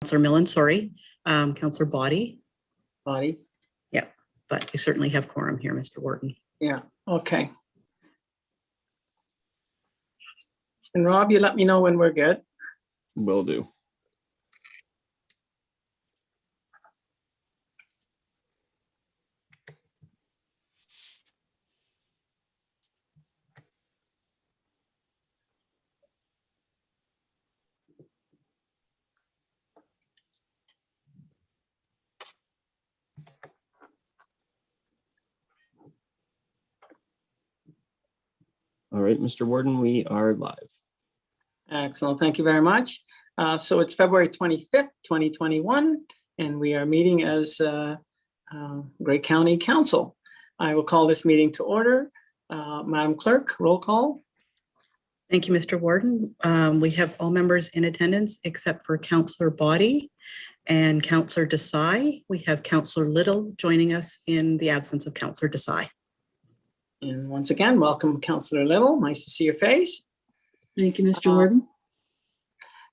Councillor Millen, sorry. Councillor Body. Body. Yeah, but you certainly have quorum here, Mr. Wharton. Yeah, okay. And Rob, you let me know when we're good. Will do. All right, Mr. Warden, we are live. Excellent, thank you very much. So it's February 25th, 2021, and we are meeting as Grey County Council. I will call this meeting to order. Madam Clerk, roll call. Thank you, Mr. Warden. We have all members in attendance except for Councillor Body and Councillor Desai. We have Councillor Little joining us in the absence of Councillor Desai. And once again, welcome Councillor Little. Nice to see your face. Thank you, Mr. Warden.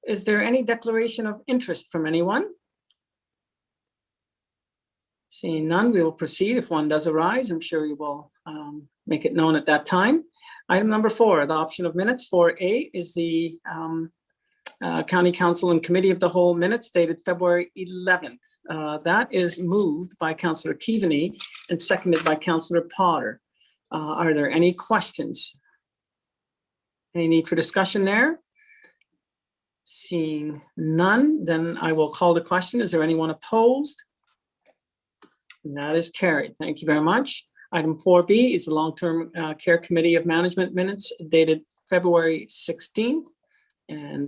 Is there any declaration of interest from anyone? Seeing none, we will proceed. If one does arise, I'm sure you will make it known at that time. Item number 4, adoption of minutes. 4A is the County Council and Committee of the Whole minutes dated February 11th. That is moved by Councillor Keaveney and seconded by Councillor Potter. Are there any questions? Any need for discussion there? Seeing none, then I will call the question. Is there anyone opposed? And that is carried. Thank you very much. Item 4B is the Long-Term Care Committee of Management minutes dated February 16th. And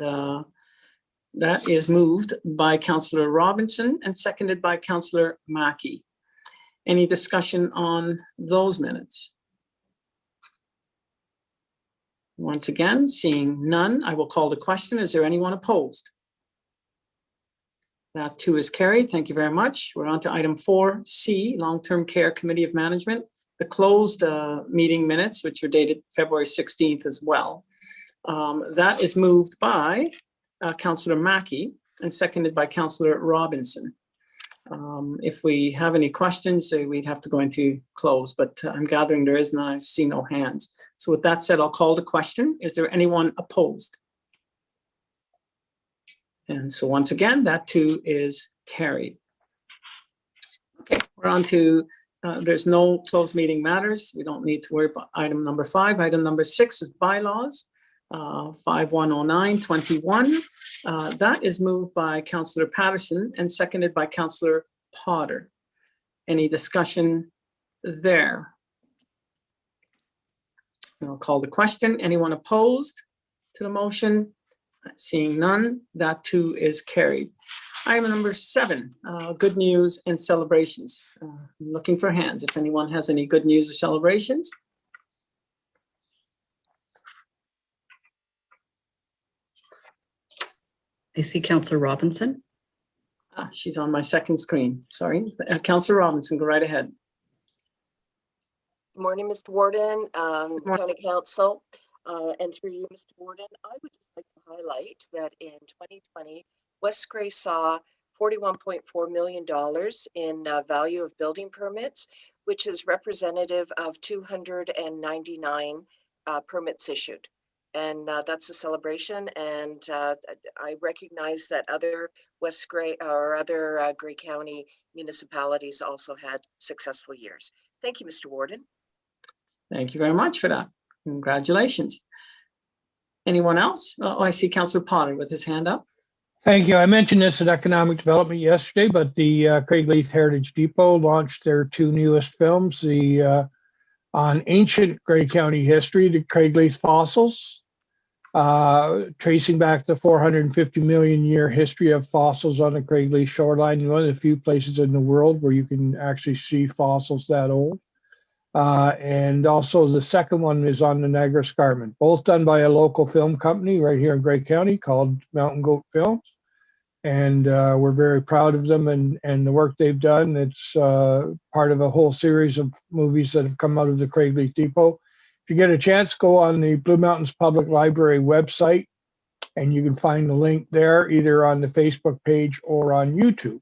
that is moved by Councillor Robinson and seconded by Councillor Mackey. Any discussion on those minutes? Once again, seeing none, I will call the question. Is there anyone opposed? That too is carried. Thank you very much. We're on to item 4C, Long-Term Care Committee of Management, the closed meeting minutes, which are dated February 16th as well. That is moved by Councillor Mackey and seconded by Councillor Robinson. If we have any questions, we'd have to go into close, but I'm gathering there is none. I see no hands. So with that said, I'll call the question. Is there anyone opposed? And so once again, that too is carried. Okay, we're on to, there's no closed meeting matters. We don't need to worry about item number 5. Item number 6 is bylaws, 510921. That is moved by Councillor Patterson and seconded by Councillor Potter. Any discussion there? I'll call the question. Anyone opposed to the motion? Seeing none, that too is carried. Item number 7, good news and celebrations. I'm looking for hands if anyone has any good news or celebrations. I see Councillor Robinson. She's on my second screen. Sorry. Councillor Robinson, go right ahead. Good morning, Mr. Warden, County Council, and through you, Mr. Warden. I would just like to highlight that in 2020, West Grey saw $41.4 million in value of building permits, which is representative of 299 permits issued. And that's a celebration. And I recognize that other West Grey or other Grey County municipalities also had successful years. Thank you, Mr. Warden. Thank you very much for that. Congratulations. Anyone else? Oh, I see Councillor Potter with his hand up. Thank you. I mentioned this at Economic Development yesterday, but the Craigleith Heritage Depot launched their 2 newest films, the on ancient Grey County history, the Craigleith fossils, tracing back the 450 million year history of fossils on the Craigleith shoreline, one of the few places in the world where you can actually see fossils that old. And also the second one is on the Niagara Escarpment, both done by a local film company right here in Grey County called Mountain Goat Films. And we're very proud of them and the work they've done. It's part of a whole series of movies that have come out of the Craigleith Depot. If you get a chance, go on the Blue Mountains Public Library website And you can find the link there either on the Facebook page or on YouTube.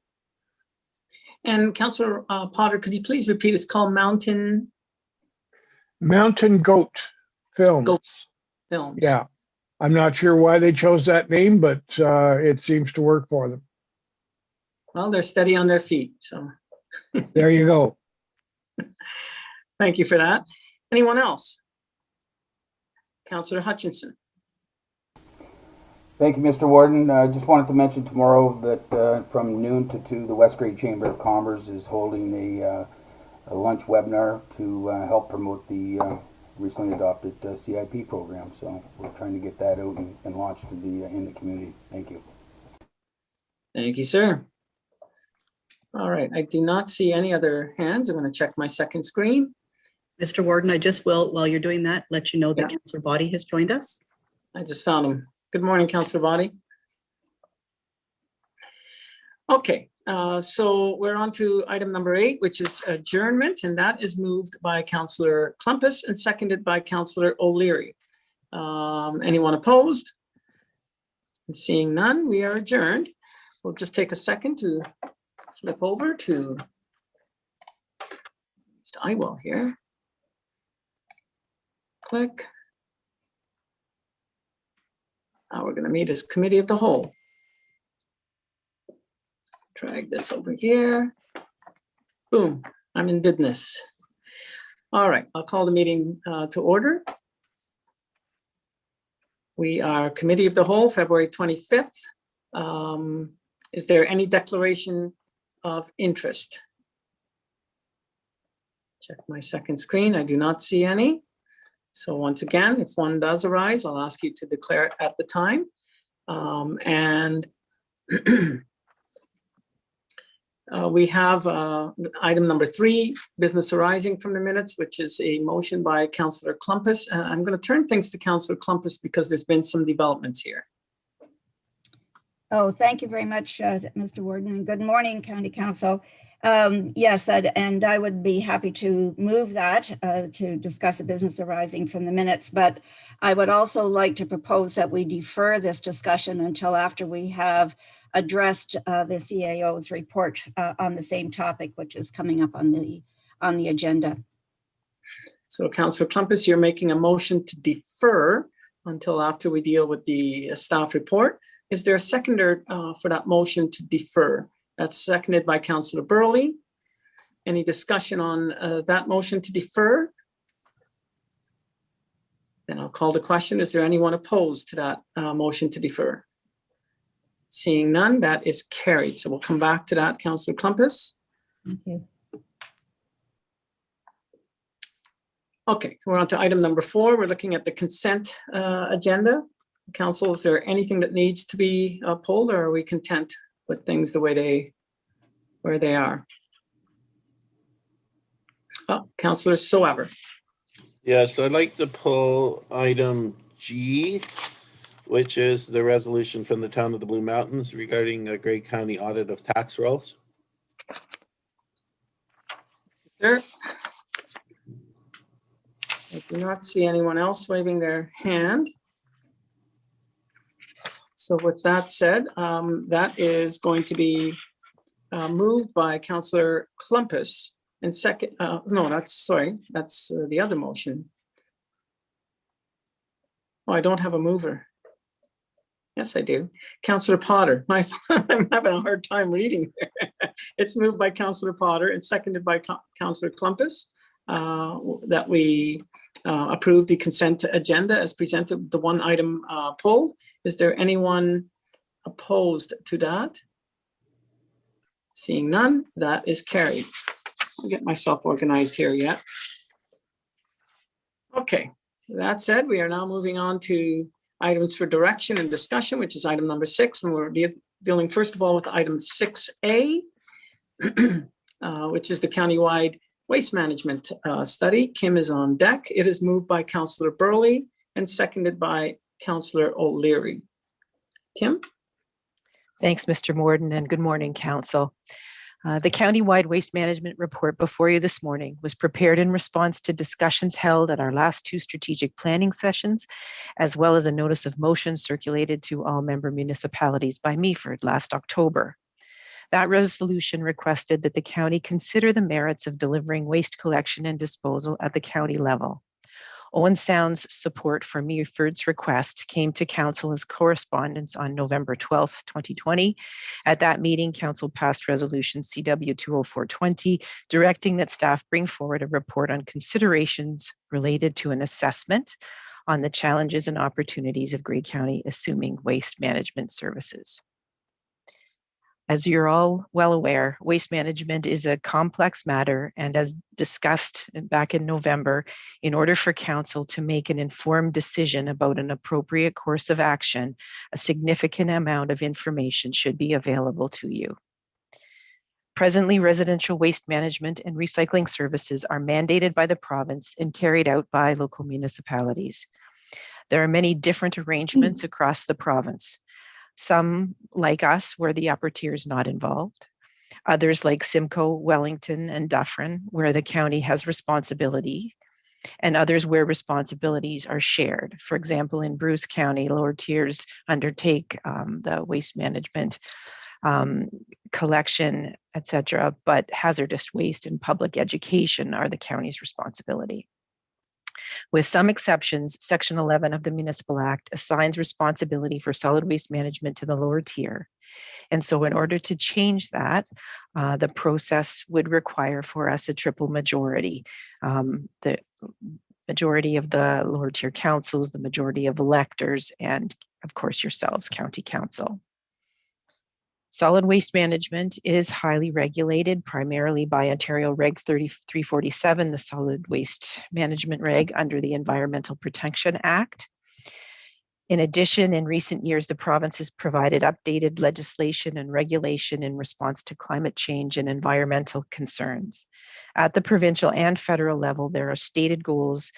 And Councillor Potter, could you please repeat? It's called Mountain Mountain Goat Films. Goat. Films. Yeah. I'm not sure why they chose that name, but it seems to work for them. Well, they're steady on their feet, so There you go. thank you for that. Anyone else? Councillor Hutchinson. Thank you, Mr. Warden. I just wanted to mention tomorrow that from noon to 2, the West Grade Chamber of Commerce is holding a lunch webinar to help promote the recently adopted CIP program. So we're trying to get that out and launched in the community. Thank you. Thank you, sir. All right, I do not see any other hands. I'm going to check my second screen. Mr. Warden, I just will, while you're doing that, let you know that Yeah. Councillor Body has joined us. I just found him. Good morning, Councillor Body. Okay, so we're on to item number 8, which is adjournment, and that is moved by Councillor Clumpus and seconded by Councillor O'Leary. Anyone opposed? Seeing none, we are adjourned. We'll just take a second to flip over to Mr. Iwell here. Click. Now we're going to meet as Committee of the Whole. Drag this over here. Boom, I'm in business. All right, I'll call the meeting to order. We are Committee of the Whole, February 25th. Is there any declaration of interest? Check my second screen. I do not see any. So once again, if one does arise, I'll ask you to declare it at the time. We have item number 3, business arising from the minutes, which is a motion by Councillor Clumpus. I'm going to turn things to Councillor Clumpus because there's been some developments here. Oh, thank you very much, Mr. Warden, and good morning, County Council. Yes, and I would be happy to move that to discuss a business arising from the minutes, but I would also like to propose that we defer this discussion until after we have addressed the CAO's report on the same topic, which is coming up on the agenda. So Councillor Clumpus, you're making a motion to defer until after we deal with the staff report. Is there a seconder for that motion to defer? That's seconded by Councillor Burley. Any discussion on that motion to defer? Then I'll call the question. Is there anyone opposed to that motion to defer? Seeing none, that is carried. So we'll come back to that, Councillor Clumpus. Thank you. Okay, we're on to item number 4. We're looking at the consent agenda. Council, is there anything that needs to be pulled, or are we content with things the way where they are? Oh, Councillor Soever. Yes, I'd like to pull item G, which is the resolution from the town of the Blue Mountains regarding a Grey County audit of tax rolls. Sure. I do not see anyone else waving their hand. So with that said, that is going to be moved by Councillor Clumpus and second, no, that's the other motion. Oh, I don't have a mover. Yes, I do. Councillor Potter. I'm having a hard time reading there. It's moved by Councillor Potter and seconded by Councillor Clumpus that we approve the consent agenda as presented, the one item pulled. Is there anyone opposed to that? Seeing none, that is carried. I'll get myself organized here yet. Okay, that said, we are now moving on to items for direction and discussion, which is item number 6. And we're dealing first of all with item 6A, which is the countywide waste management study. Kim is on deck. It is moved by Councillor Burley and seconded by Councillor O'Leary. Kim? Thanks, Mr. Morden, and good morning, Council. The countywide waste management report before you this morning was prepared in response to discussions held at our last 2 strategic planning sessions, as well as a notice of motion circulated to all member municipalities by Meaford last October. That resolution requested that the county consider the merits of delivering waste collection and disposal at the county level. Owen Sound's support for Meaford's request came to council as correspondence on November 12th, 2020. At that meeting, council passed resolution CW 20420, directing that staff bring forward a report on considerations related to an assessment on the challenges and opportunities of Grey County assuming waste management services. As you're all well aware, waste management is a complex matter, and as discussed back in November, in order for council to make an informed decision about an appropriate course of action, a significant amount of information should be available to you. Presently, residential waste management and recycling services are mandated by the province and carried out by local municipalities. There are many different arrangements across the province. Some, like us, where the upper tier is not involved. Others, like Simcoe, Wellington, and Dufferin, where the county has responsibility. And others where responsibilities are shared. For example, in Bruce County, lower tiers undertake the waste management, collection, etc., but hazardous waste and public education are the county's responsibility. With some exceptions, Section 11 of the Municipal Act assigns responsibility for solid waste management to the lower tier. And so in order to change that, the process would require for us a triple majority. The majority of the lower tier councils, the majority of electors, and of course yourselves, County Council. Solid waste management is highly regulated, primarily by Ontario Reg 3347, the Solid Waste Management Reg under the Environmental Protection Act. In addition, in recent years, the province has provided updated legislation and regulation in response to climate change and environmental concerns. At the provincial and federal level, there are stated goals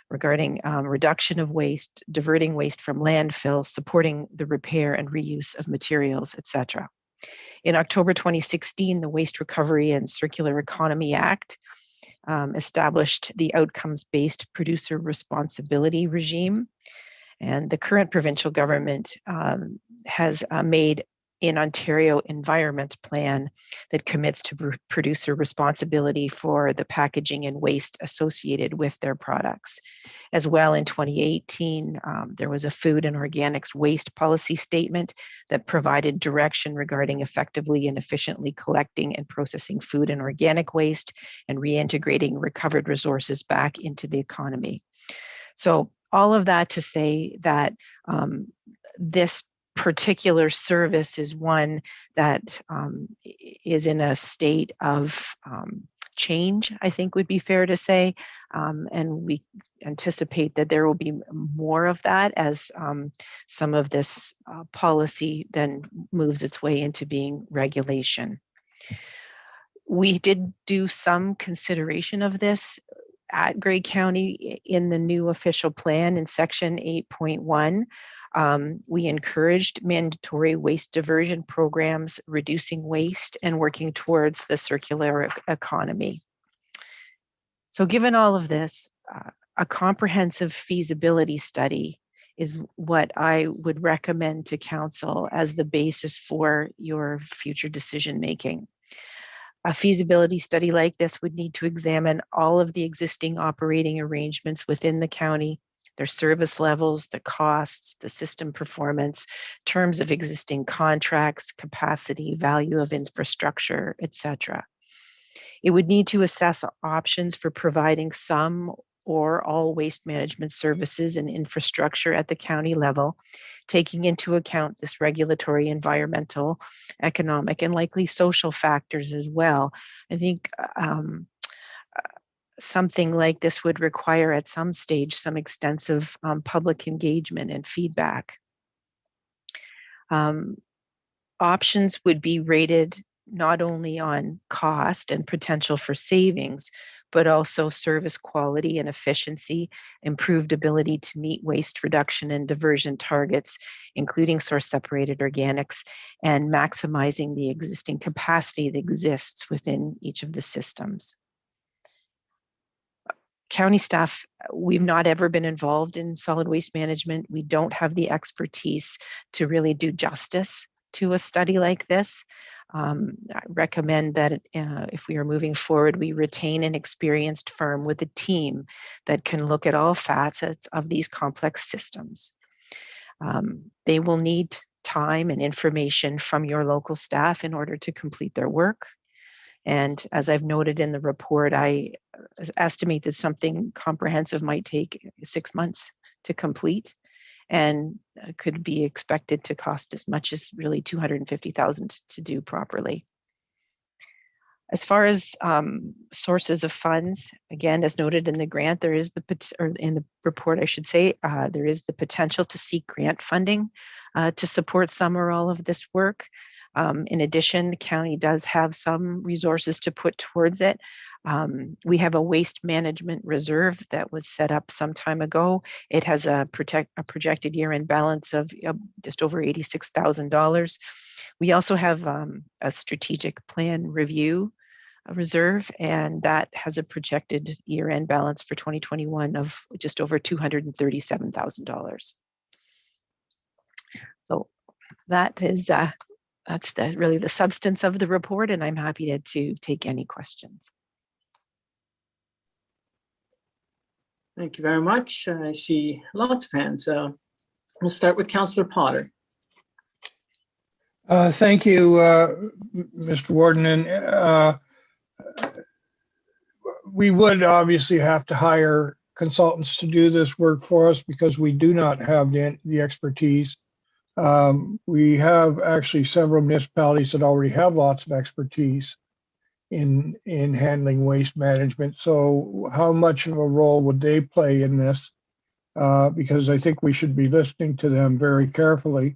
regarding reduction of waste, diverting waste from landfill, supporting the repair and reuse of materials, etc. In October 2016, the Waste Recovery and Circular Economy Act established the outcomes-based producer responsibility regime. And the current provincial government has made in Ontario Environment Plan that commits to producer responsibility for the packaging and waste associated with their products. As well, in 2018, there was a food and organics waste policy statement that provided direction regarding effectively and efficiently collecting and processing food and organic waste and reintegrating recovered resources back into the economy. So all of that to say that this particular service is one that is in a state of change, I think would be fair to say. And we anticipate that there will be more of that as some of this policy then moves its way into being regulation. We did do some consideration of this at Grey County in the new official plan in section 8.1. We encouraged mandatory waste diversion programs, reducing waste and working towards the circular economy. So given all of this, a comprehensive feasibility study is what I would recommend to council as the basis for your future decision making. A feasibility study like this would need to examine all of the existing operating arrangements within the county, their service levels, the costs, the system performance, terms of existing contracts, capacity, value of infrastructure, etc. It would need to assess options for providing some or all waste management services and infrastructure at the county level, taking into account this regulatory, environmental, economic, and likely social factors as well. I think something like this would require at some stage some extensive public engagement and feedback. Options would be rated not only on cost and potential for savings, but also service quality and efficiency, improved ability to meet waste reduction and diversion targets, including source separated organics, and maximizing the existing capacity that exists within each of the systems. County staff, we've not ever been involved in solid waste management. We don't have the expertise to really do justice to a study like this. I recommend that if we are moving forward, we retain an experienced firm with a team that can look at all facets of these complex systems. They will need time and information from your local staff in order to complete their work. And as I've noted in the report, I estimate that something comprehensive might take 6 months to complete and could be expected to cost as much as really $250,000 to do properly. As far as sources of funds, again, as noted in the grant, there is or in the report, I should say, there is the potential to seek grant funding to support some or all of this work. In addition, the county does have some resources to put towards it. We have a waste management reserve that was set up some time ago. It has a projected year-end balance of just over $86,000. We also have a strategic plan review reserve, and that has a projected year-end balance for 2021 of just over $237,000. So that is that's really the substance of the report, and I'm happy to take any questions. Thank you very much. I see lots of hands. We'll start with Councillor Potter. Thank you, Mr. Warden. And we would obviously have to hire consultants to do this work for us because we do not have the expertise. We have actually several municipalities that already have lots of expertise in handling waste management. So how much of a role would they play in this? Because I think we should be listening to them very carefully.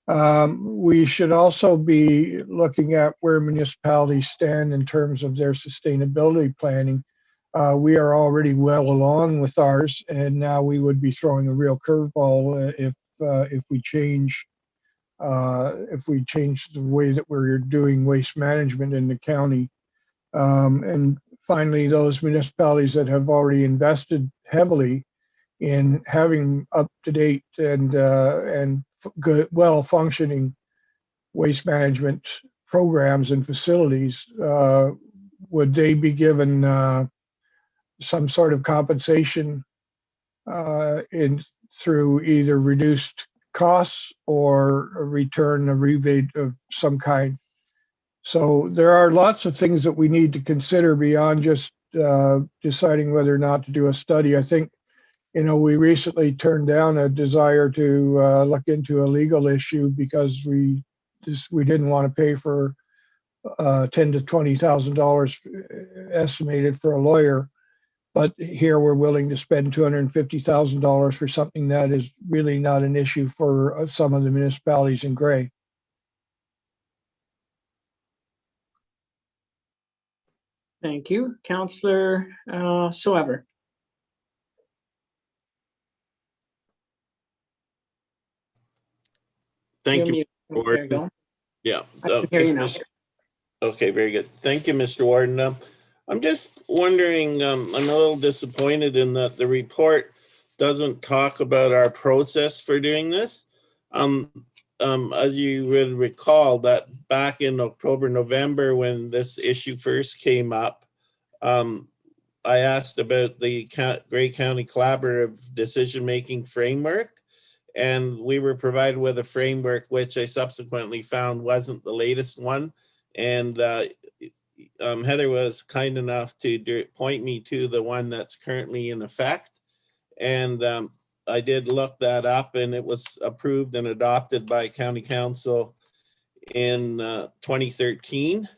We should also be looking at where municipalities stand in terms of their sustainability planning. We are already well along with ours, and now we would be throwing a real curveball if we change the way that we're doing waste management in the county. And finally, those municipalities that have already invested heavily in having up-to-date and good, well-functioning waste management programs and facilities, would they be given some sort of compensation through either reduced costs or a return, a rebate of some kind? So there are lots of things that we need to consider beyond just deciding whether or not to do a study. I think, we recently turned down a desire to look into a legal issue because we didn't want to pay for $10,000 to $20,000 estimated for a lawyer. But here we're willing to spend $250,000 for something that is really not an issue for some of the municipalities in gray. Thank you. Councillor Soever. Thank you. There you go. Yeah. I can hear you now. Okay, very good. Thank you, Mr. Warden. I'm just wondering, I'm a little disappointed in that the report doesn't talk about our process for doing this. As you would recall, that back in October, November, when this issue first came up, I asked about the Grey County Collaborative Decision-Making Framework, and we were provided with a framework which I subsequently found wasn't the latest one. And Heather was kind enough to point me to the one that's currently in effect. And I did look that up, and it was approved and adopted by County Council in 2013.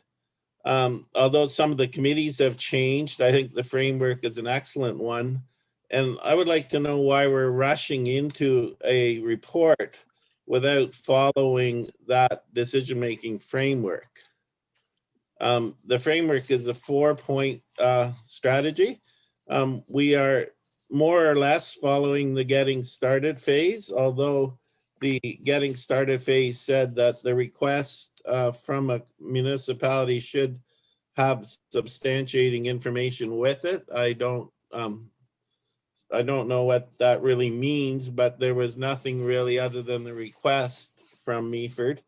Although some of the committees have changed, I think the framework is an excellent one. And I would like to know why we're rushing into a report without following that decision-making framework. The framework is a 4-point strategy. We are more or less following the getting started phase, although the getting started phase said that the request from a municipality should have substantiating information with it. I don't know what that really means, but there was nothing really other than the request from Meaford.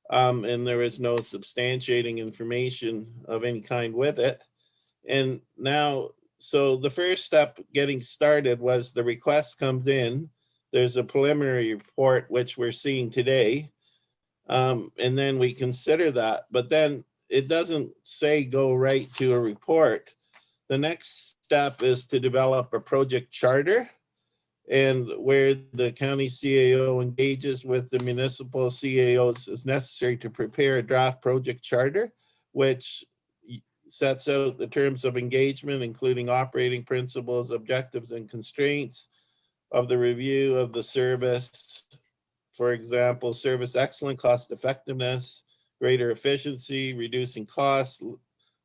And there is no substantiating information of any kind with it. And now, so the first step getting started was the request comes in. There's a preliminary report, which we're seeing today. And then we consider that, but then it doesn't say go right to a report. The next step is to develop a project charter, and where the county CAO engages with the municipal CAOs as necessary to prepare a draft project charter, which sets out the terms of engagement, including operating principles, objectives, and constraints of the review of the service. For example, service excellence, cost effectiveness, greater efficiency, reducing costs,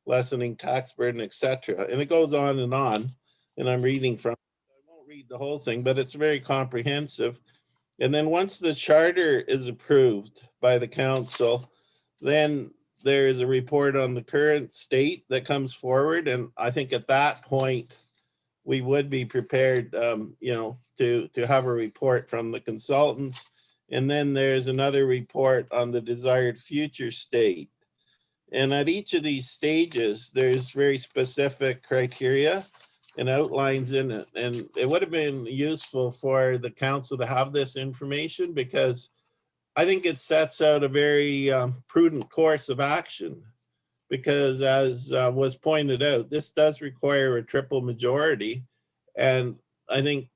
lessening tax burden, etc. And it goes on, and I'm reading from, I won't read the whole thing, but it's very comprehensive. And then once the charter is approved by the council, then there is a report on the current state that comes forward. And I think at that point, we would be prepared, to have a report from the consultants. And then there's another report on the desired future state. And at each of these stages, there's very specific criteria and outlines in it. And it would have been useful for the council to have this information, because I think it sets out a very prudent course of action. Because as was pointed out, this does require a triple majority. And I think,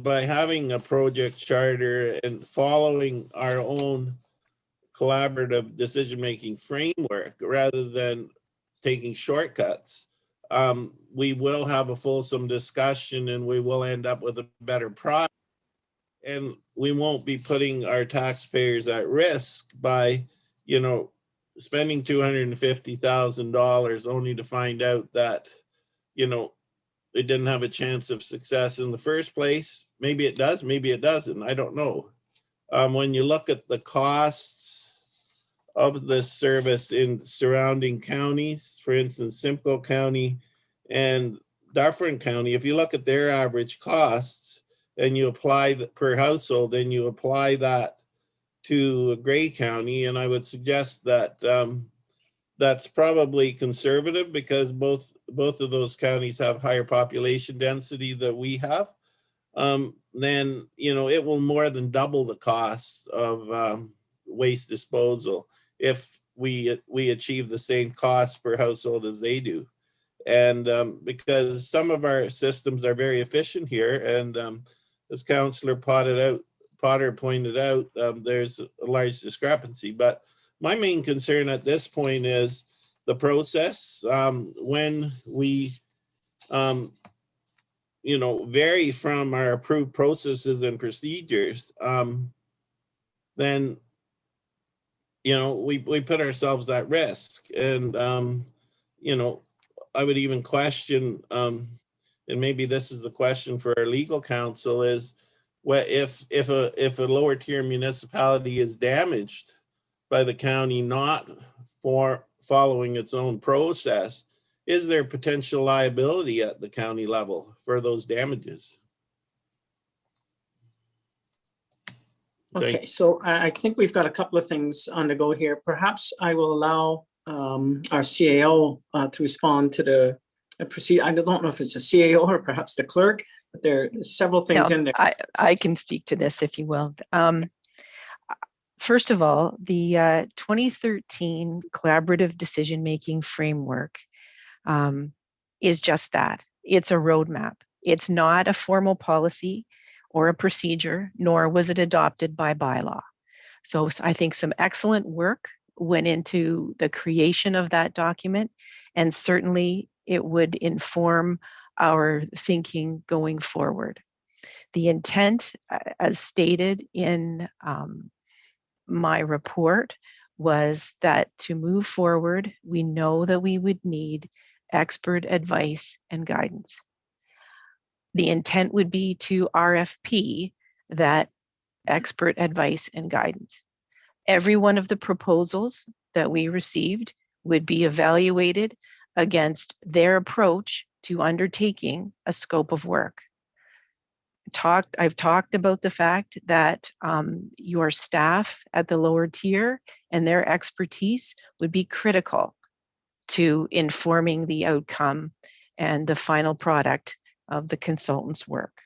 by having a project charter and following our own collaborative decision-making framework rather than taking shortcuts, we will have a fulsome discussion and we will end up with a better product. And we won't be putting our taxpayers at risk by, spending $250,000 only to find out that, it didn't have a chance of success in the first place. Maybe it does, maybe it doesn't, I don't know. When you look at the costs of this service in surrounding counties, for instance, Simcoe County and Dufferin County, if you look at their average costs and you apply that per household, and you apply that to Grey County, and I would suggest that that's probably conservative, because both of those counties have higher population density than we have. Then it will more than double the costs of waste disposal if we achieve the same cost per household as they do. And because some of our systems are very efficient here, and as Councillor Potter pointed out, there's a large discrepancy. But my main concern at this point is the process. When we vary from our approved processes and procedures, then we put ourselves at risk. And I would even question, and maybe this is the question for our legal counsel, is what if a lower tier municipality is damaged by the county not for following its own process, is there potential liability at the county level for those damages? Okay, so I think we've got a couple of things on the go here. Perhaps I will allow our CAO to respond to the proceed. I don't know if it's a CAO or perhaps the clerk, but there are several things in there. I can speak to this if you will. First of all, the 2013 Collaborative Decision-Making Framework is just that. It's a roadmap. It's not a formal policy or a procedure, nor was it adopted by bylaw. So I think some excellent work went into the creation of that document, and certainly it would inform our thinking going forward. The intent, as stated in my report, was that to move forward, we know that we would need expert advice and guidance. The intent would be to RFP that expert advice and guidance. Every one of the proposals that we received would be evaluated against their approach to undertaking a scope of work. I've talked about the fact that your staff at the lower tier and their expertise would be critical to informing the outcome and the final product of the consultant's work.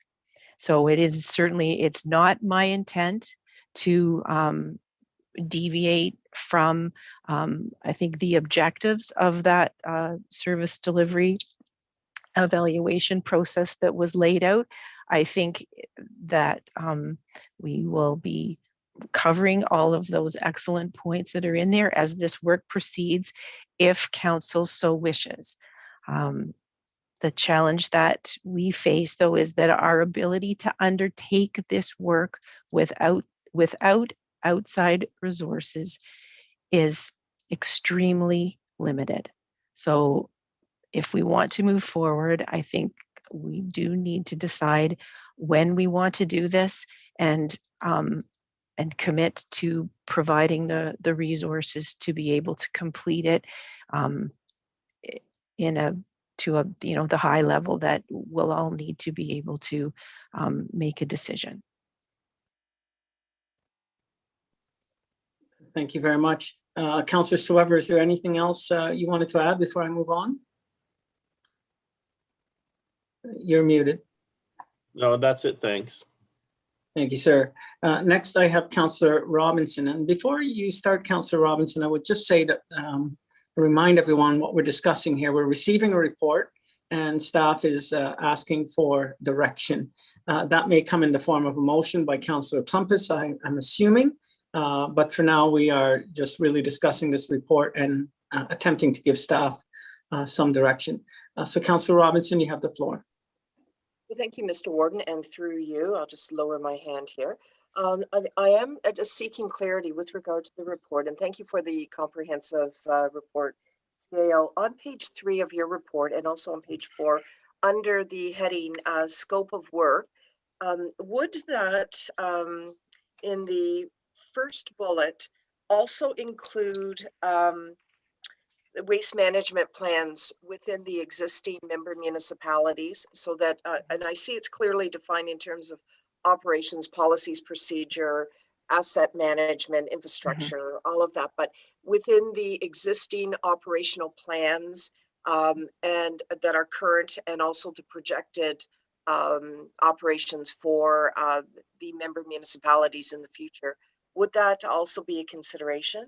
So it is certainly, it's not my intent to deviate from, I think, the objectives of that service delivery evaluation process that was laid out. I think that we will be covering all of those excellent points that are in there as this work proceeds, if council so wishes. The challenge that we face, though, is that our ability to undertake this work without outside resources is extremely limited. So if we want to move forward, I think we do need to decide when we want to do this and commit to providing the resources to be able to complete it to the high level that we'll all need to be able to make a decision. Thank you very much. Councillor Swever, is there anything else you wanted to add before I move on? You're muted. No, that's it. Thanks. Thank you, sir. Next, I have Councillor Robinson. And before you start, Councillor Robinson, I would just say that remind everyone what we're discussing here. We're receiving a report and staff is asking for direction. That may come in the form of a motion by Councillor Plumpus, I'm assuming. But for now, we are just really discussing this report and attempting to give staff some direction. So Councillor Robinson, you have the floor. Well, thank you, Mr. Warden, and through you, I'll just lower my hand here. I am just seeking clarity with regard to the report, and thank you for the comprehensive report, CAO. On page 3 of your report, and also on page 4, under the heading scope of work, would that in the first bullet also include waste management plans within the existing member municipalities, so that, and I see it's clearly defined in terms of operations, policies, procedure, asset management, infrastructure, all of that, but within the existing operational plans and that are current, and also the projected operations for the member municipalities in the future, would that also be a consideration?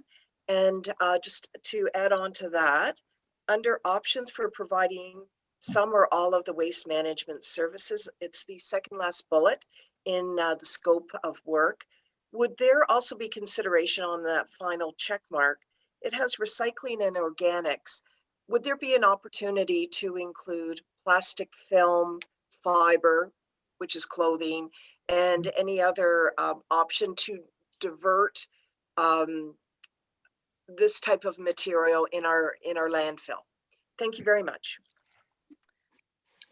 And just to add on to that, under options for providing some or all of the waste management services, it's the second last bullet in the scope of work. Would there also be consideration on that final check mark? It has recycling and organics. Would there be an opportunity to include plastic film, fiber, which is clothing, and any other option to divert this type of material in our landfill? Thank you very much.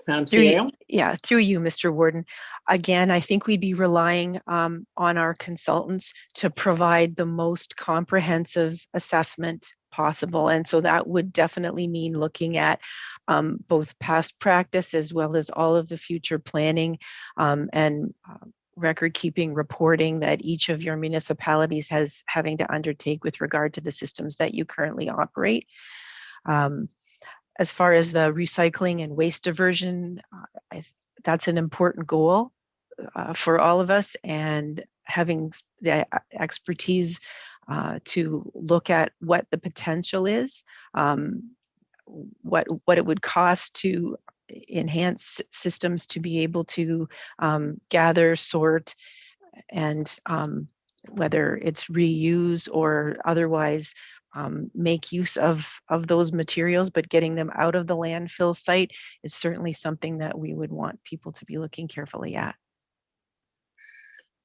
Madam CAO? Yeah, through you, Mr. Warden. Again, I think we'd be relying on our consultants to provide the most comprehensive assessment possible. And so that would definitely mean looking at both past practice as well as all of the future planning and record keeping reporting that each of your municipalities has having to undertake with regard to the systems that you currently operate. As far as the recycling and waste diversion, that's an important goal for all of us, and having the expertise to look at what the potential is, what it would cost to enhance systems to be able to gather, sort, and whether it's reuse or otherwise make use of those materials, but getting them out of the landfill site is certainly something that we would want people to be looking carefully at.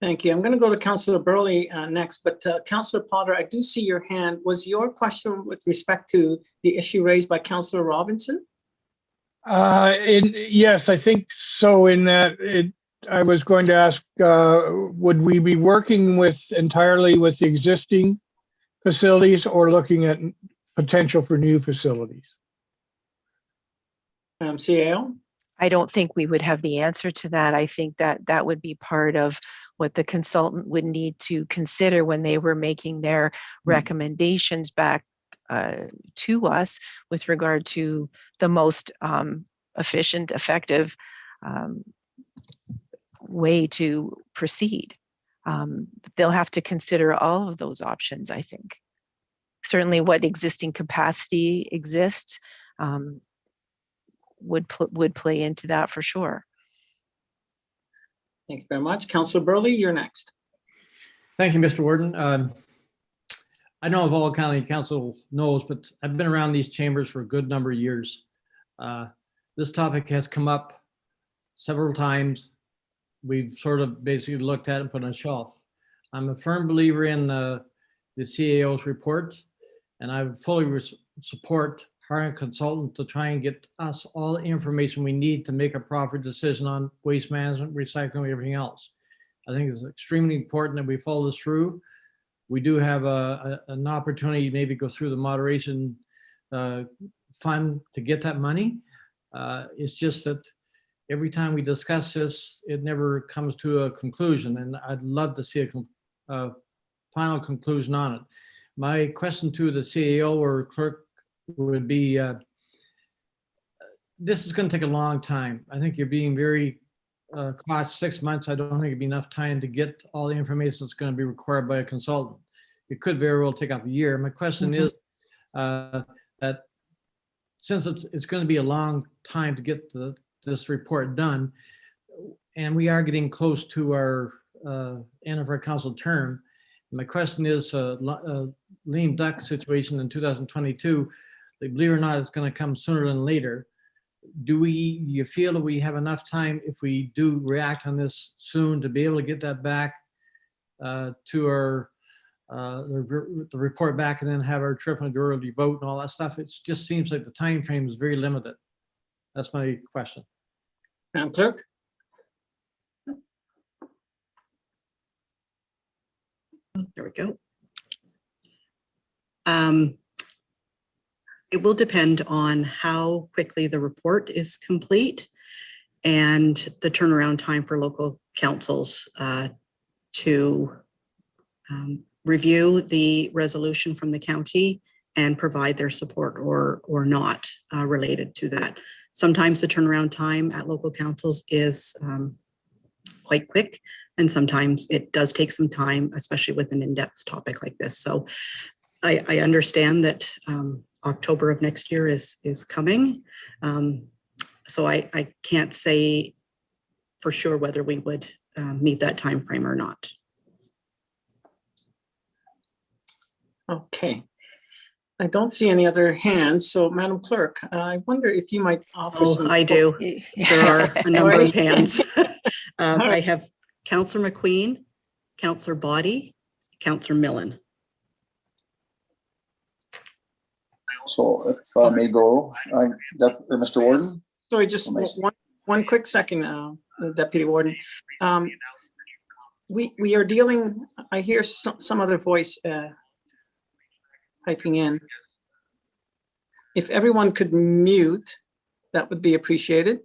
Thank you. I'm going to go to Councillor Burley next, but Councillor Potter, I do see your hand. Was your question with respect to the issue raised by Councillor Robinson? Yes, I think so. In that, I was going to ask, would we be working entirely with the existing facilities or looking at potential for new facilities? CAO? I don't think we would have the answer to that. I think that that would be part of what the consultant would need to consider when they were making their recommendations back to us with regard to the most efficient, effective way to proceed. They'll have to consider all of those options, I think. Certainly what existing capacity exists would play into that for sure. Thank you very much. Councillor Burley, you're next. Thank you, Mr. Warden. I don't know if all county council knows, but I've been around these chambers for a good number of years. This topic has come up several times. We've sort of basically looked at it and put it on a shelf. I'm a firm believer in the CAO's report, and I fully support hiring a consultant to try and get us all the information we need to make a proper decision on waste management, recycling, everything else. I think it's extremely important that we follow this through. We do have an opportunity to maybe go through the moderation fund to get that money. It's just that every time we discuss this, it never comes to a conclusion, and I'd love to see a final conclusion on it. My question to the CAO or clerk would be, this is going to take a long time. I think you're being very cautious. 6 months, I don't think it'd be enough time to get all the information that's going to be required by a consultant. It could very well take up a year. My question is that since it's going to be a long time to get this report done, and we are getting close to our end of our council term, my question is, lame duck situation in 2022, believe it or not, it's going to come sooner than later. Do you feel that we have enough time, if we do react on this soon, to be able to get that back to our the report back, and then have our triple majority vote and all that stuff? It just seems like the time frame is very limited. That's my question. Madam Clerk? There we go. It will depend on how quickly the report is complete and the turnaround time for local councils to review the resolution from the county and provide their support or not related to that. Sometimes the turnaround time at local councils is quite quick, and sometimes it does take some time, especially with an in-depth topic like this. So I understand that October of next year is coming. So I can't say for sure whether we would meet that time frame or not. Okay. I don't see any other hands. So Madam Clerk, I wonder if you might offer some. I do. There are a number of hands. I have Councillor McQueen, Councillor Body, Councillor Millen. So if I may go, Mr. Warden. Sorry, just one quick second, Deputy Warden. We are dealing, I hear some other voice piping in. If everyone could mute, that would be appreciated.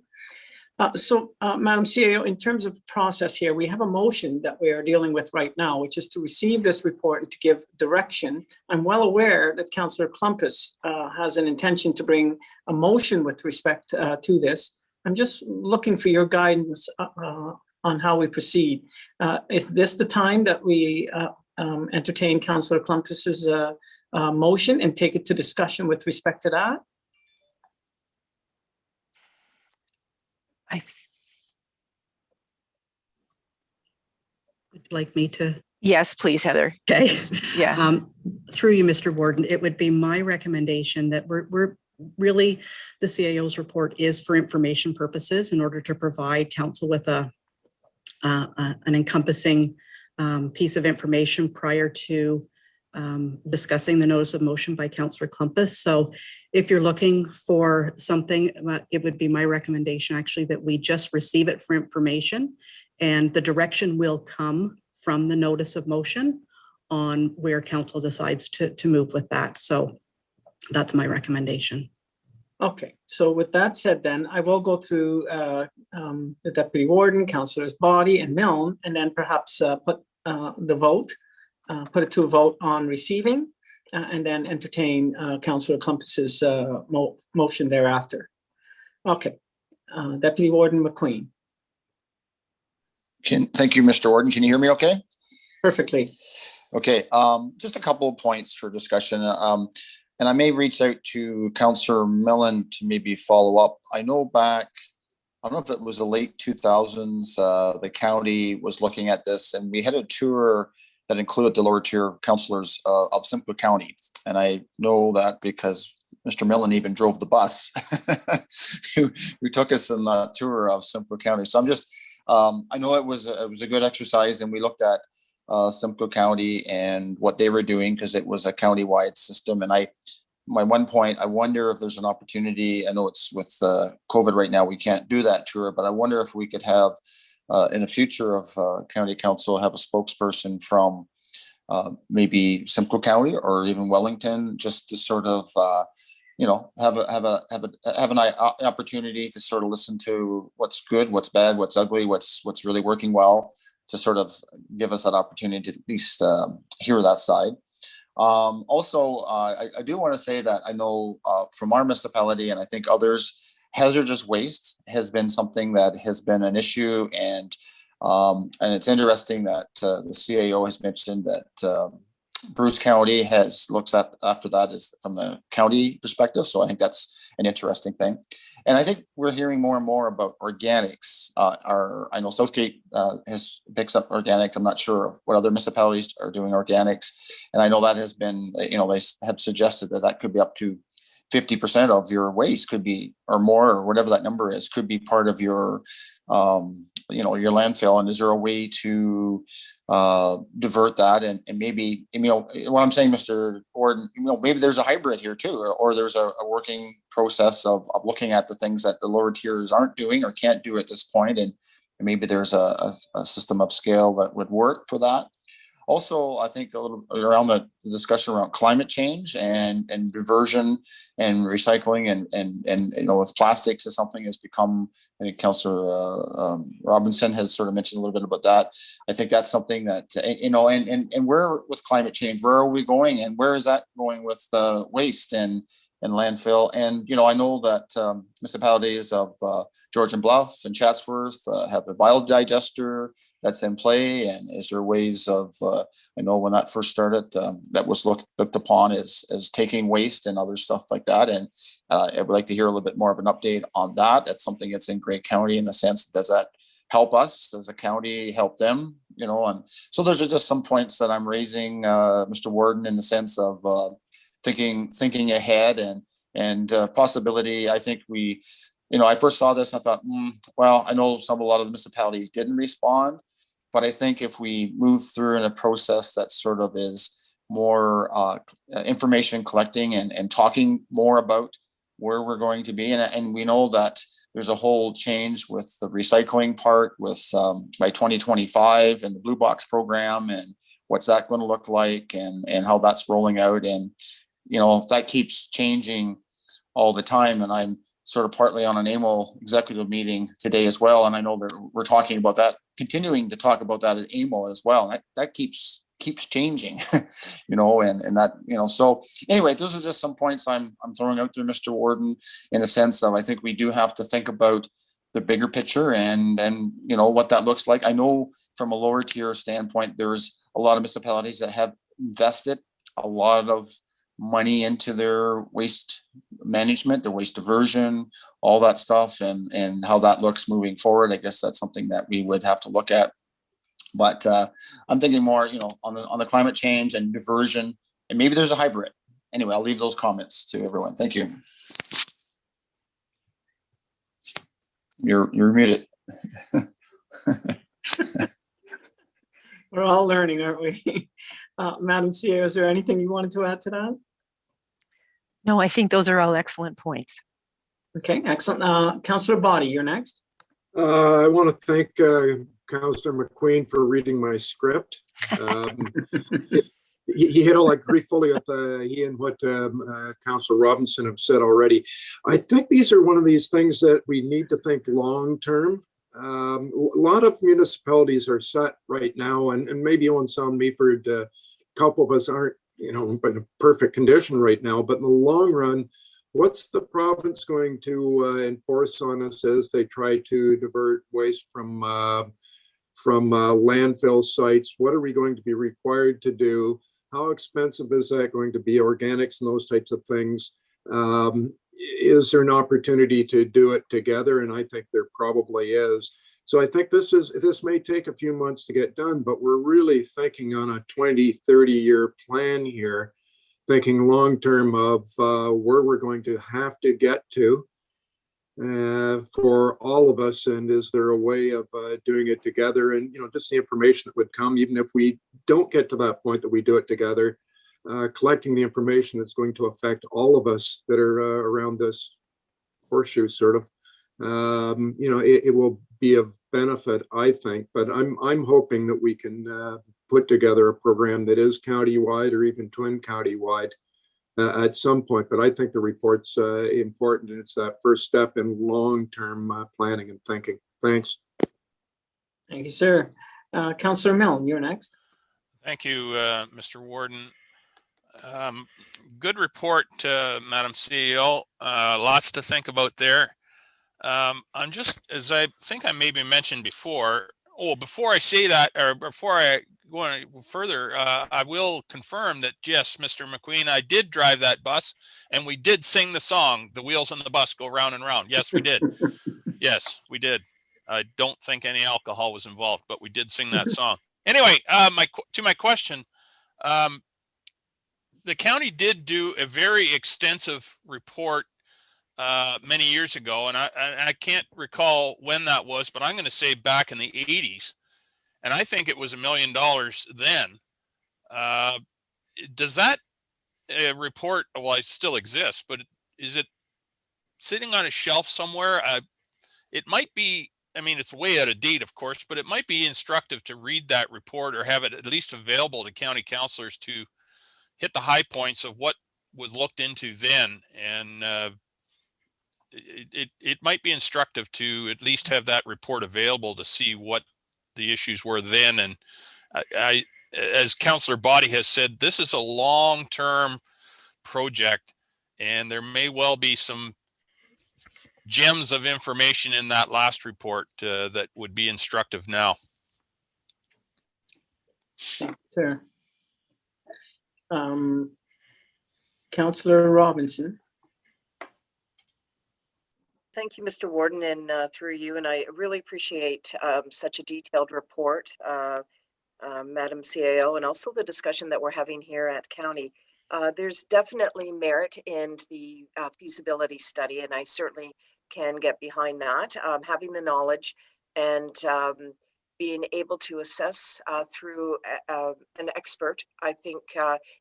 Madam CAO, in terms of process here, we have a motion that we are dealing with right now, which is to receive this report and to give direction. I'm well aware that Councillor Klumpus has an intention to bring a motion with respect to this. I'm just looking for your guidance on how we proceed. Is this the time that we entertain Councillor Klumpus's motion and take it to discussion with respect to that? Would you like me to? Yes, please, Heather. Okay. Yeah. Through you, Mr. Warden, it would be my recommendation that we're really, the CAO's report is for information purposes in order to provide council with a an encompassing piece of information prior to discussing the notice of motion by Councillor Clumpus. So if you're looking for something, it would be my recommendation actually that we just receive it for information, and the direction will come from the notice of motion on where council decides to move with that. So that's my recommendation. Okay, so with that said, then I will go through the deputy warden, councillor's body, and Milne, and then perhaps put it to a vote on receiving, and then entertain Councillor Clumpus's motion thereafter. Okay, Deputy Warden McQueen. Thank you, Mr. Warden. Can you hear me okay? Perfectly. Okay, just a couple of points for discussion. And I may reach out to Councillor Millen to maybe follow up. I know back, I don't know if it was the late 2000s, the county was looking at this, and we had a tour that included the lower tier councillors of Simcoe County. And I know that because Mr. Millen even drove the bus who took us on the tour of Simcoe County. So I'm just, I know it was a good exercise, and we looked at Simcoe County and what they were doing because it was a county-wide system. And my one point, I wonder if there's an opportunity. I know it's with COVID right now, we can't do that tour, but I wonder if we could have in the future of county council have a spokesperson from maybe Simcoe County or even Wellington, just to sort of have an opportunity to sort of listen to what's good, what's bad, what's ugly, what's really working well, to sort of give us that opportunity to at least hear that side. Also, I do want to say that I know from our municipality, and I think others, hazardous waste has been something that has been an issue, and it's interesting that the CAO has mentioned that Bruce County looks at after that is from the county perspective. So I think that's an interesting thing. And I think we're hearing more and more about organics. I know Southgate picks up organics. I'm not sure of what other municipalities are doing organics. And I know that has been, they have suggested that could be up to 50% of your waste could be, or more, or whatever that number is, could be part of your, your landfill. And is there a way to divert that? And maybe, what I'm saying, Mr. Gordon, maybe there's a hybrid here too, or there's a working process of looking at the things that the lower tiers aren't doing or can't do at this point. And maybe there's a system of scale that would work for that. Also, I think a little around the discussion around climate change and diversion and recycling and with plastics is something has become, I think Councillor Robinson has sort of mentioned a little bit about that. I think that's something that, and where with climate change, where are we going, and where is that going with waste and landfill? And, I know that municipalities of Georgian Bluff and Chatsworth have a biodigester that's in play. And is there ways of, I know when that first started, that was looked upon as taking waste and other stuff like that. And I would like to hear a little bit more of an update on that. That's something that's in Grey County in the sense, does that help us? Does the county help them? And so those are just some points that I'm raising, Mr. Warden, in the sense of thinking ahead and possibility. I think I first saw this, I thought, well, I know a lot of the municipalities didn't respond, but I think if we move through in a process that sort of is more information collecting and talking more about where we're going to be, and we know that there's a whole change with the recycling part with by 2025 and the Blue Box program and what's that going to look like and how that's rolling out. And that keeps changing all the time. And I'm sort of partly on an AMO executive meeting today as well. And I know that we're talking about that, continuing to talk about that at AMO as well. And that keeps changing, and that, so anyway, those are just some points I'm throwing out there, Mr. Warden, in the sense of, I think we do have to think about the bigger picture and what that looks like. I know from a lower tier standpoint, there's a lot of municipalities that have invested a lot of money into their waste management, their waste diversion, all that stuff, and how that looks moving forward. I guess that's something that we would have to look at. But I'm thinking more, on the climate change and diversion, and maybe there's a hybrid. Anyway, I'll leave those comments to everyone. Thank you. You're muted. We're all learning, aren't we? Madam CEO, is there anything you wanted to add to that? No, I think those are all excellent points. Okay, excellent. Councillor Body, you're next. I want to thank Councillor McQueen for reading my script. He hit all I agree fully with he and what Councillor Robinson have said already. I think these are one of these things that we need to think long term. A lot of municipalities are set right now, and maybe Owen Sound, Meaford, a couple of us aren't, in a perfect condition right now. But in the long run, what's the province going to enforce on us as they try to divert waste from landfill sites? What are we going to be required to do? How expensive is that going to be? Organics and those types of things. Is there an opportunity to do it together? And I think there probably is. So I think this may take a few months to get done, but we're really thinking on a 20, 30-year plan here, thinking long-term of where we're going to have to get to for all of us. And is there a way of doing it together? And, just the information that would come, even if we don't get to that point that we do it together, collecting the information that's going to affect all of us that are around this horseshoe sort of, it will be of benefit, I think. But I'm hoping that we can put together a program that is county-wide or even twin county-wide at some point. But I think the report's important, and it's that first step in long-term planning and thinking. Thanks. Thank you, sir. Councillor Milne, you're next. Thank you, Mr. Warden. Good report, Madam CEO. Lots to think about there. I'm just, as I think I maybe mentioned before, before I say that, or before I go any further, I will confirm that, yes, Mr. McQueen, I did drive that bus, and we did sing the song, "The Wheels on the Bus Go Round and Round." Yes, we did. Yes, we did. I don't think any alcohol was involved, but we did sing that song. Anyway, to my question, the county did do a very extensive report many years ago, and I can't recall when that was, but I'm going to say back in the 80s, and I think it was $1 million then. Does that report, well, it still exists, but is it sitting on a shelf somewhere? It might be, I mean, it's way out of date, of course, but it might be instructive to read that report or have it at least available to county councilors to hit the high points of what was looked into then. And it might be instructive to at least have that report available to see what the issues were then. And I as Councillor Body has said, this is a long-term project, and there may well be some gems of information in that last report that would be instructive now. Sure. Councillor Robinson. Thank you, Mr. Warden, and through you, and I really appreciate such a detailed report, Madam CAO, and also the discussion that we're having here at County. There's definitely merit in the feasibility study, and I certainly can get behind that. Having the knowledge and being able to assess through an expert, I think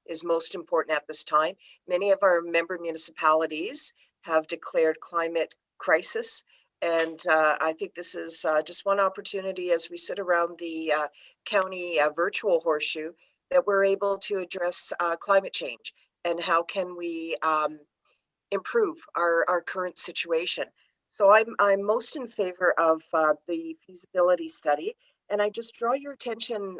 is most important at this time. Many of our member municipalities have declared climate crisis, and I think this is just one opportunity as we sit around the county virtual horseshoe that we're able to address climate change and how can we improve our current situation. So I'm most in favor of the feasibility study, and I just draw your attention,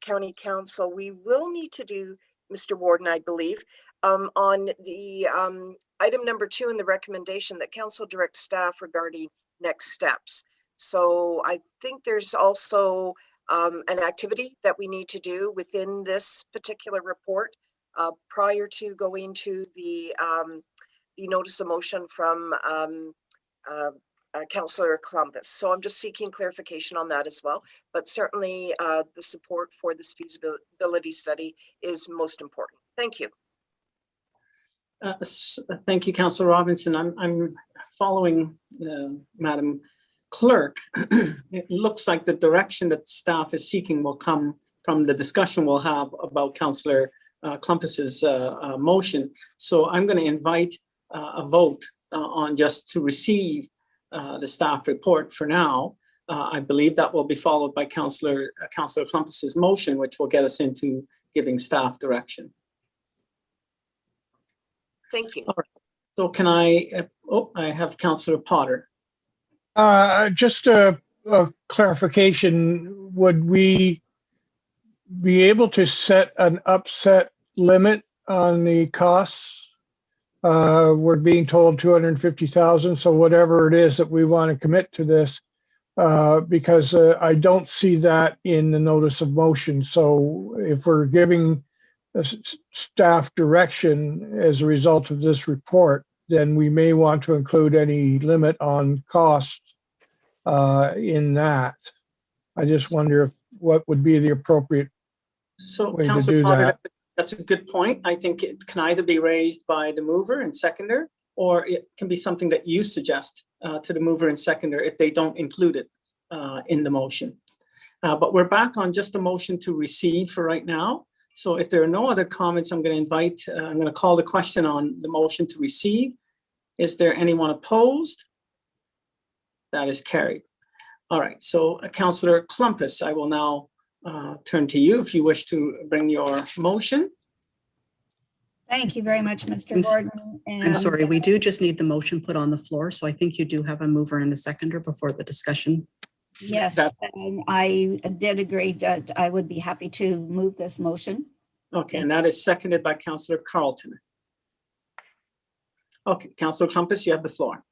County Council, we will need to do, Mr. Warden, I believe, on the item number 2 in the recommendation that council directs staff regarding next steps. So I think there's also an activity that we need to do within this particular report prior to going to the notice of motion from Councillor Columbus. So I'm just seeking clarification on that as well. But certainly the support for this feasibility study is most important. Thank you. Thank you, Councillor Robinson. I'm following Madam clerk, it looks like the direction that staff is seeking will come from the discussion we'll have about Councillor Clumpus's motion. So I'm going to invite a vote on just to receive the staff report for now. I believe that will be followed by Councillor Clumpus's motion, which will get us into giving staff direction. Thank you. All right. So can I have Councillor Potter. Just a clarification, would we be able to set an upset limit on the costs? We're being told 250,000, so whatever it is that we want to commit to this, because I don't see that in the notice of motion. So if we're giving staff direction as a result of this report, then we may want to include any limit on costs in that. I just wonder what would be the appropriate way to Councillor do Potter, that. that's a good point. I think it can either be raised by the mover and seconder, or it can be something that you suggest to the mover and seconder if they don't include it in the motion. But we're back on just a motion to receive for right now. So if there are no other comments, I'm going to call the question on the motion to receive. Is there anyone opposed? That is carried. All right, so Councillor Clumpus, I will now turn to you if you wish to bring your motion. Thank you very much, Mr. Gordon. I'm sorry, we do just need the motion put on the floor. So I think you do have a mover and a seconder before the discussion. Yes, I did agree that I would be happy to move this motion. Okay, and that is seconded by Councillor Carlton. Okay, Councillor Clumpus, you have the floor.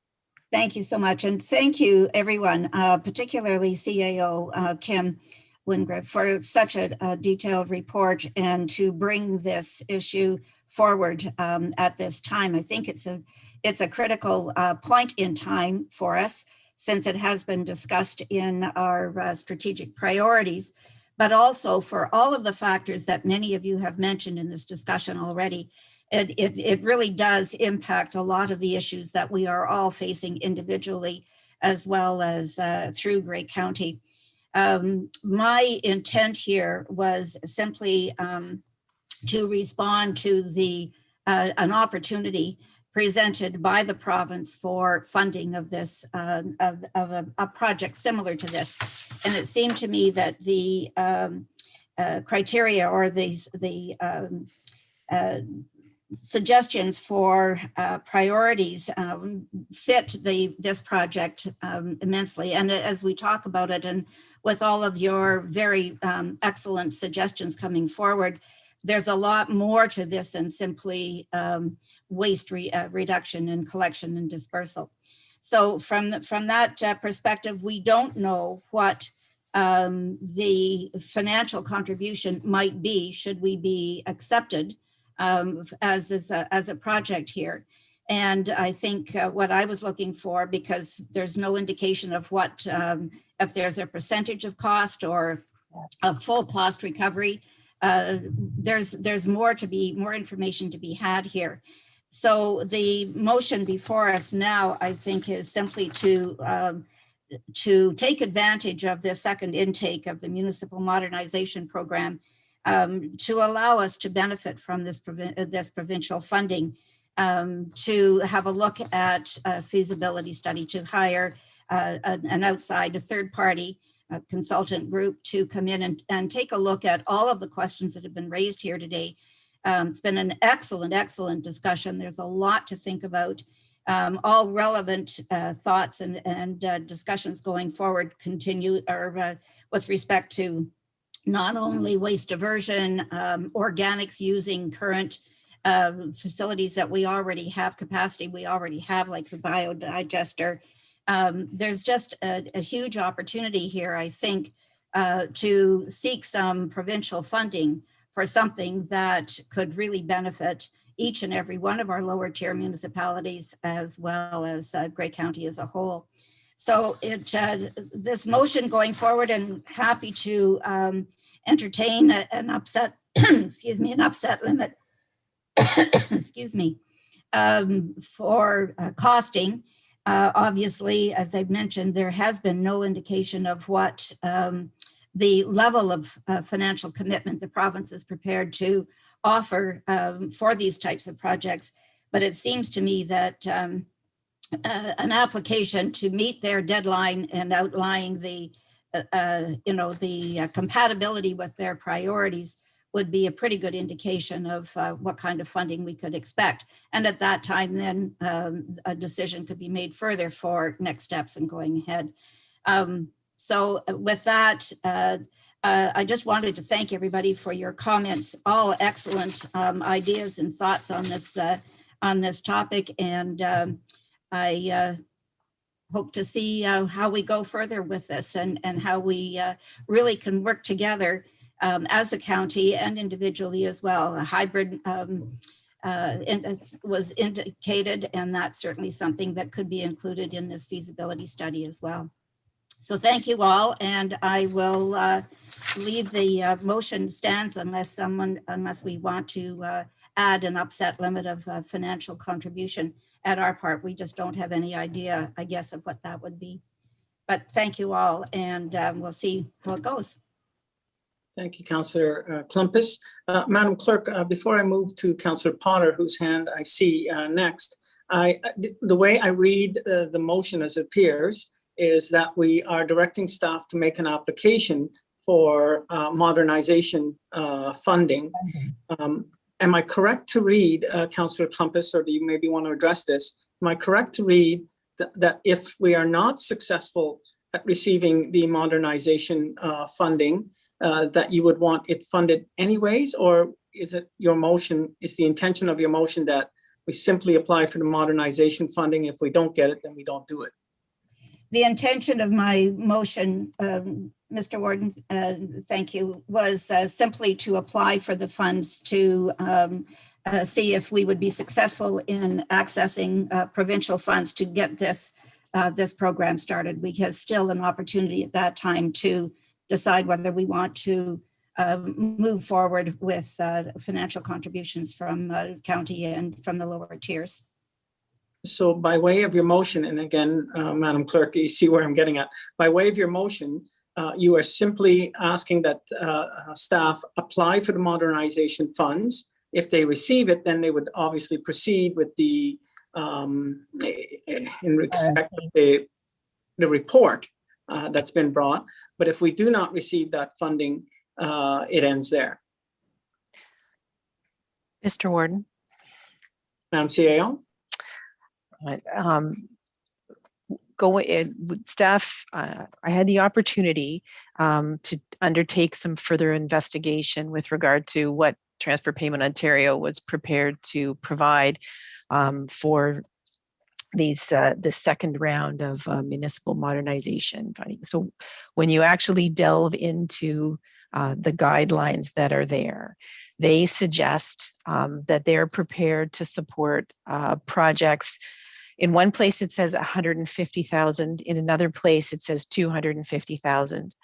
Thank you so much. And thank you, everyone, particularly CAO Kim Wingriff, for such a detailed report and to bring this issue forward at this time. I think it's a critical point in time for us, since it has been discussed in our strategic priorities, but also for all of the factors that many of you have mentioned in this discussion already. It really does impact a lot of the issues that we are all facing individually, as well as through Grey County. My intent here was simply to respond to an opportunity presented by the province for funding of this, of a project similar to this. And it seemed to me that the criteria or the suggestions for priorities fit this project immensely. And as we talk about it, and with all of your very excellent suggestions coming forward, there's a lot more to this than simply waste reduction and collection and dispersal. So from that perspective, we don't know what the financial contribution might be should we be accepted as a project here. And I think what I was looking for, because there's no indication of what, if there's a percentage of cost or a full cost recovery, there's more information to be had here. So the motion before us now, I think, is simply to take advantage of the second intake of the Municipal Modernization Program to allow us to benefit from this provincial funding, to have a look at a feasibility study, to hire an outside, a third party consultant group to come in and take a look at all of the questions that have been raised here today. It's been an excellent discussion. There's a lot to think about. All relevant thoughts and discussions going forward continue with respect to not only waste diversion, organics using current facilities that we already have, capacity we already have, like the biodigester. There's just a huge opportunity here, I think, to seek some provincial funding for something that could really benefit each and every one of our lower tier municipalities, as well as Grey County as a whole. So this motion going forward, and happy to entertain an upset, excuse me, an upset limit, excuse me, for costing. Obviously, as I've mentioned, there has been no indication of what the level of financial commitment the province is prepared to offer for these types of projects. But it seems to me that an application to meet their deadline and outlining the compatibility with their priorities would be a pretty good indication of what kind of funding we could expect. And at that time, then a decision could be made further for next steps and going ahead. So with that, I just wanted to thank everybody for your comments, all excellent ideas and thoughts on this topic. And I hope to see how we go further with this and how we really can work together as a county and individually as well. A hybrid was indicated, and that's certainly something that could be included in this feasibility study as well. So thank you all, and I will leave the motion stands unless we want to add an upset limit of financial contribution at our part. We just don't have any idea, I guess, of what that would be. But thank you all, and we'll see how it goes. Thank you, Councillor Klumpus. Madam Clerk, before I move to Councillor Potter, whose hand I see next, the way I read the motion as it appears is that we are directing staff to make an application for modernization funding. Am I correct to read, Councillor Klumpus, or do you maybe want to address this? Am I correct to read that if we are not successful at receiving the modernization funding, that you would want it funded anyways? Or is it your motion, is the intention of your motion that we simply apply for the modernization funding? If we don't get it, then we don't do it? The intention of my motion, Mr. Warden, thank you, was simply to apply for the funds to see if we would be successful in accessing provincial funds to get this program started. We have still an opportunity at that time to decide whether we want to move forward with financial contributions from county and from the lower tiers. So by way of your motion, and again, Madam Clerk, you see where I'm getting at. By way of your motion, you are simply asking that staff apply for the modernization funds. If they receive it, then they would obviously proceed with the, in respect of the report that's been brought. But if we do not receive that funding, it ends there. Mr. Warden. Madam CAO. Go in with staff. I had the opportunity to undertake some further investigation with regard to what Transfer Payment Ontario was prepared to provide for the second round of municipal modernization funding. So when you actually delve into the guidelines that are there, they suggest that they're prepared to support projects. In one place, it says 150,000. In another place, it says 250,000.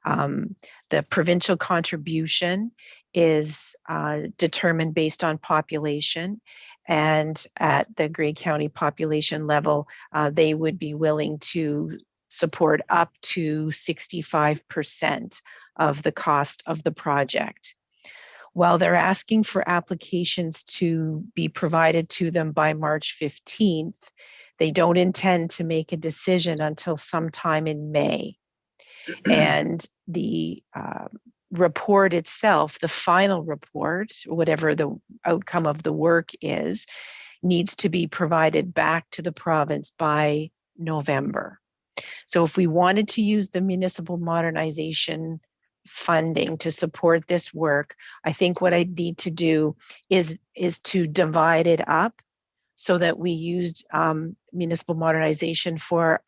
The provincial contribution is determined based on population. And at the Grey County population level, they would be willing to support up to 65% of the cost of the project. While they're asking for applications to be provided to them by March 15th, they don't intend to make a decision until sometime in May. And the report itself, the final report, whatever the outcome of the work is, needs to be provided back to the province by November. So if we wanted to use the municipal modernization funding to support this work, I think what I need to do is to divide it up so that we used municipal modernization for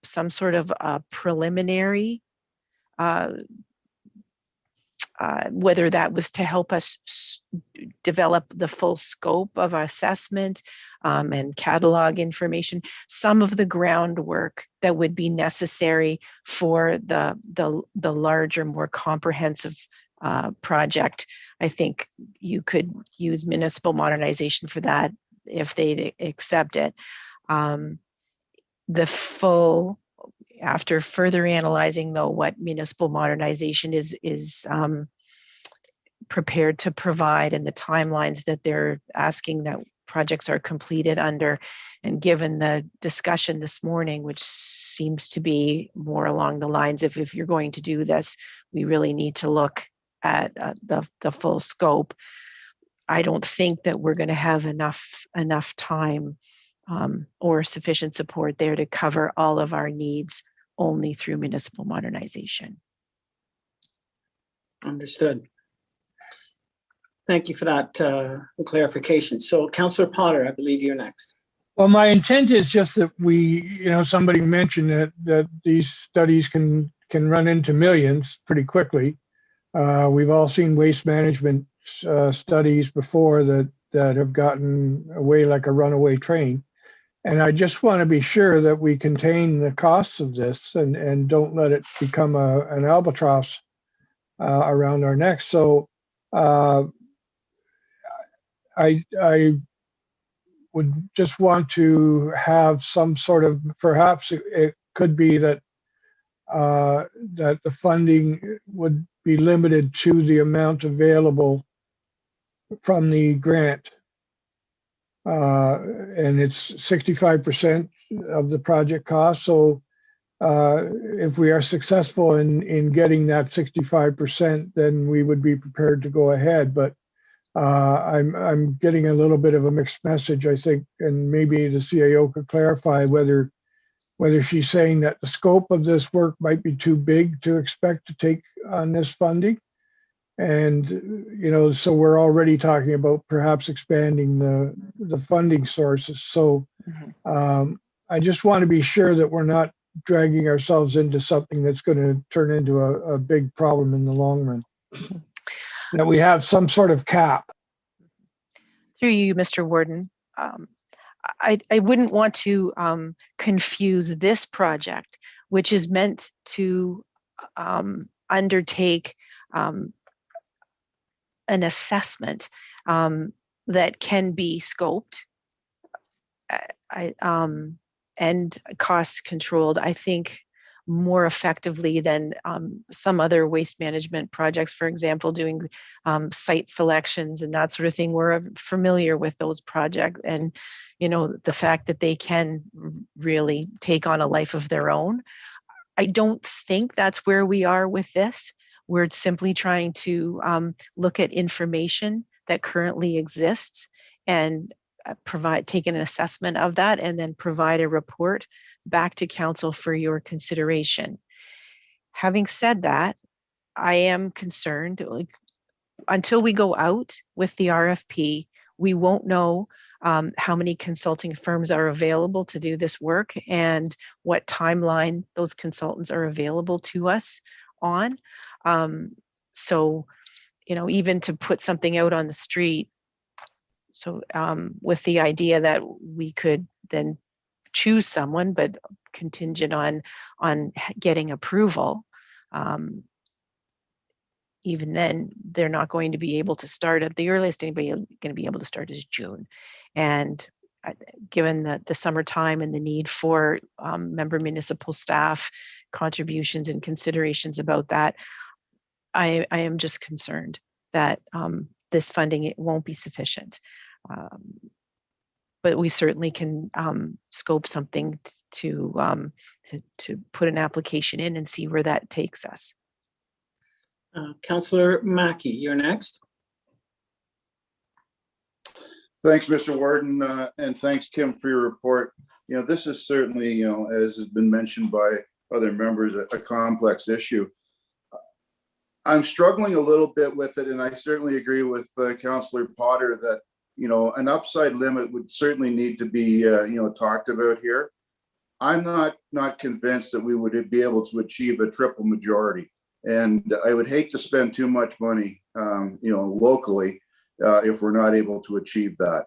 some sort of a preliminary, whether that was to help us develop the full scope of assessment and catalog information, some of the groundwork that would be necessary for the larger, more comprehensive project. I think you could use municipal modernization for that if they'd accept it. the full, after further analyzing though what municipal modernization is prepared to provide and the timelines that they're asking that projects are completed under, and given the discussion this morning, which seems to be more along the lines of, if you're going to do this, we really need to look at the full scope. I don't think that we're going to have enough time or sufficient support there to cover all of our needs only through municipal modernization. Understood. Thank you for that clarification. So Councillor Potter, I believe you're next. Well, my intent is just that somebody mentioned that these studies can run into millions pretty quickly. We've all seen waste management studies before that have gotten away like a runaway train. And I just want to be sure that we contain the costs of this and don't let it become an albatross around our necks. So I would just want to have some sort of, perhaps it could be that that the funding would be limited to the amount available from the grant. And it's 65% of the project cost. So if we are successful in getting that 65%, then we would be prepared to go ahead. But I'm getting a little bit of a mixed message, I think, and maybe the CAO could clarify whether she's saying that the scope of this work might be too big to expect to take on this funding. And, so we're already talking about perhaps expanding the funding sources. So I just want to be sure that we're not dragging ourselves into something that's going to turn into a big problem in the long run. That we have some sort of cap. Through you, Mr. Warden, I wouldn't want to confuse this project, which is meant to undertake an assessment that can be scoped and cost controlled, I think, more effectively than some other waste management projects, for example, doing site selections and that sort of thing. We're familiar with those projects, and the fact that they can really take on a life of their own. I don't think that's where we are with this. We're simply trying to look at information that currently exists and take an assessment of that, and then provide a report back to council for your consideration. Having said that, I am concerned, until we go out with the RFP, we won't know how many consulting firms are available to do this work and what timeline those consultants are available to us on. So, even to put something out on the street, so with the idea that we could then choose someone, but contingent on getting approval, even then they're not going to be able to start at the earliest. Anybody going to be able to start is June. And given the summertime and the need for member municipal staff contributions and considerations about that, I am just concerned that this funding, it won't be sufficient. But we certainly can scope something to put an application in and see where that takes us. Councillor Mackey, you're next. Thanks, Mr. Warden, and thanks, Kim, for your report. This is certainly, as has been mentioned by other members, a complex issue. I'm struggling a little bit with it, and I certainly agree with Councillor Potter that an upside limit would certainly need to be talked about here. I'm not convinced that we would be able to achieve a triple majority, and I would hate to spend too much money, locally, if we're not able to achieve that.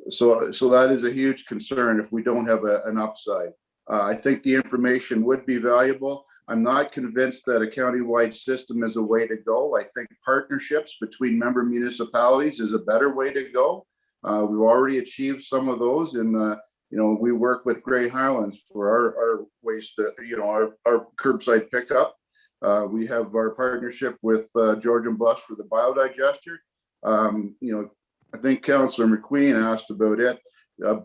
So that is a huge concern if we don't have an upside. I think the information would be valuable. I'm not convinced that a countywide system is a way to go. I think partnerships between member municipalities is a better way to go. We've already achieved some of those in we work with Grey Highlands for our waste, our curbside pickup. We have our partnership with Georgian Bluffs for the biodigester. I think Councillor McQueen asked about it.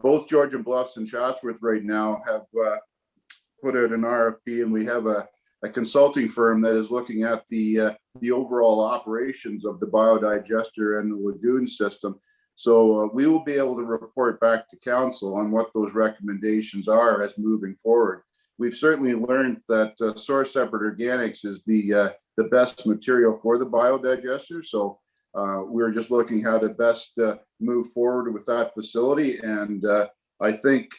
Both Georgian Bluffs and Chatsworth right now have put out an RFP, and we have a consulting firm that is looking at the overall operations of the biodigester and the lagoon system. So we will be able to report back to council on what those recommendations are as moving forward. We've certainly learned that source separate organics is the best material for the biodigester. So we're just looking how to best move forward with that facility. And I think,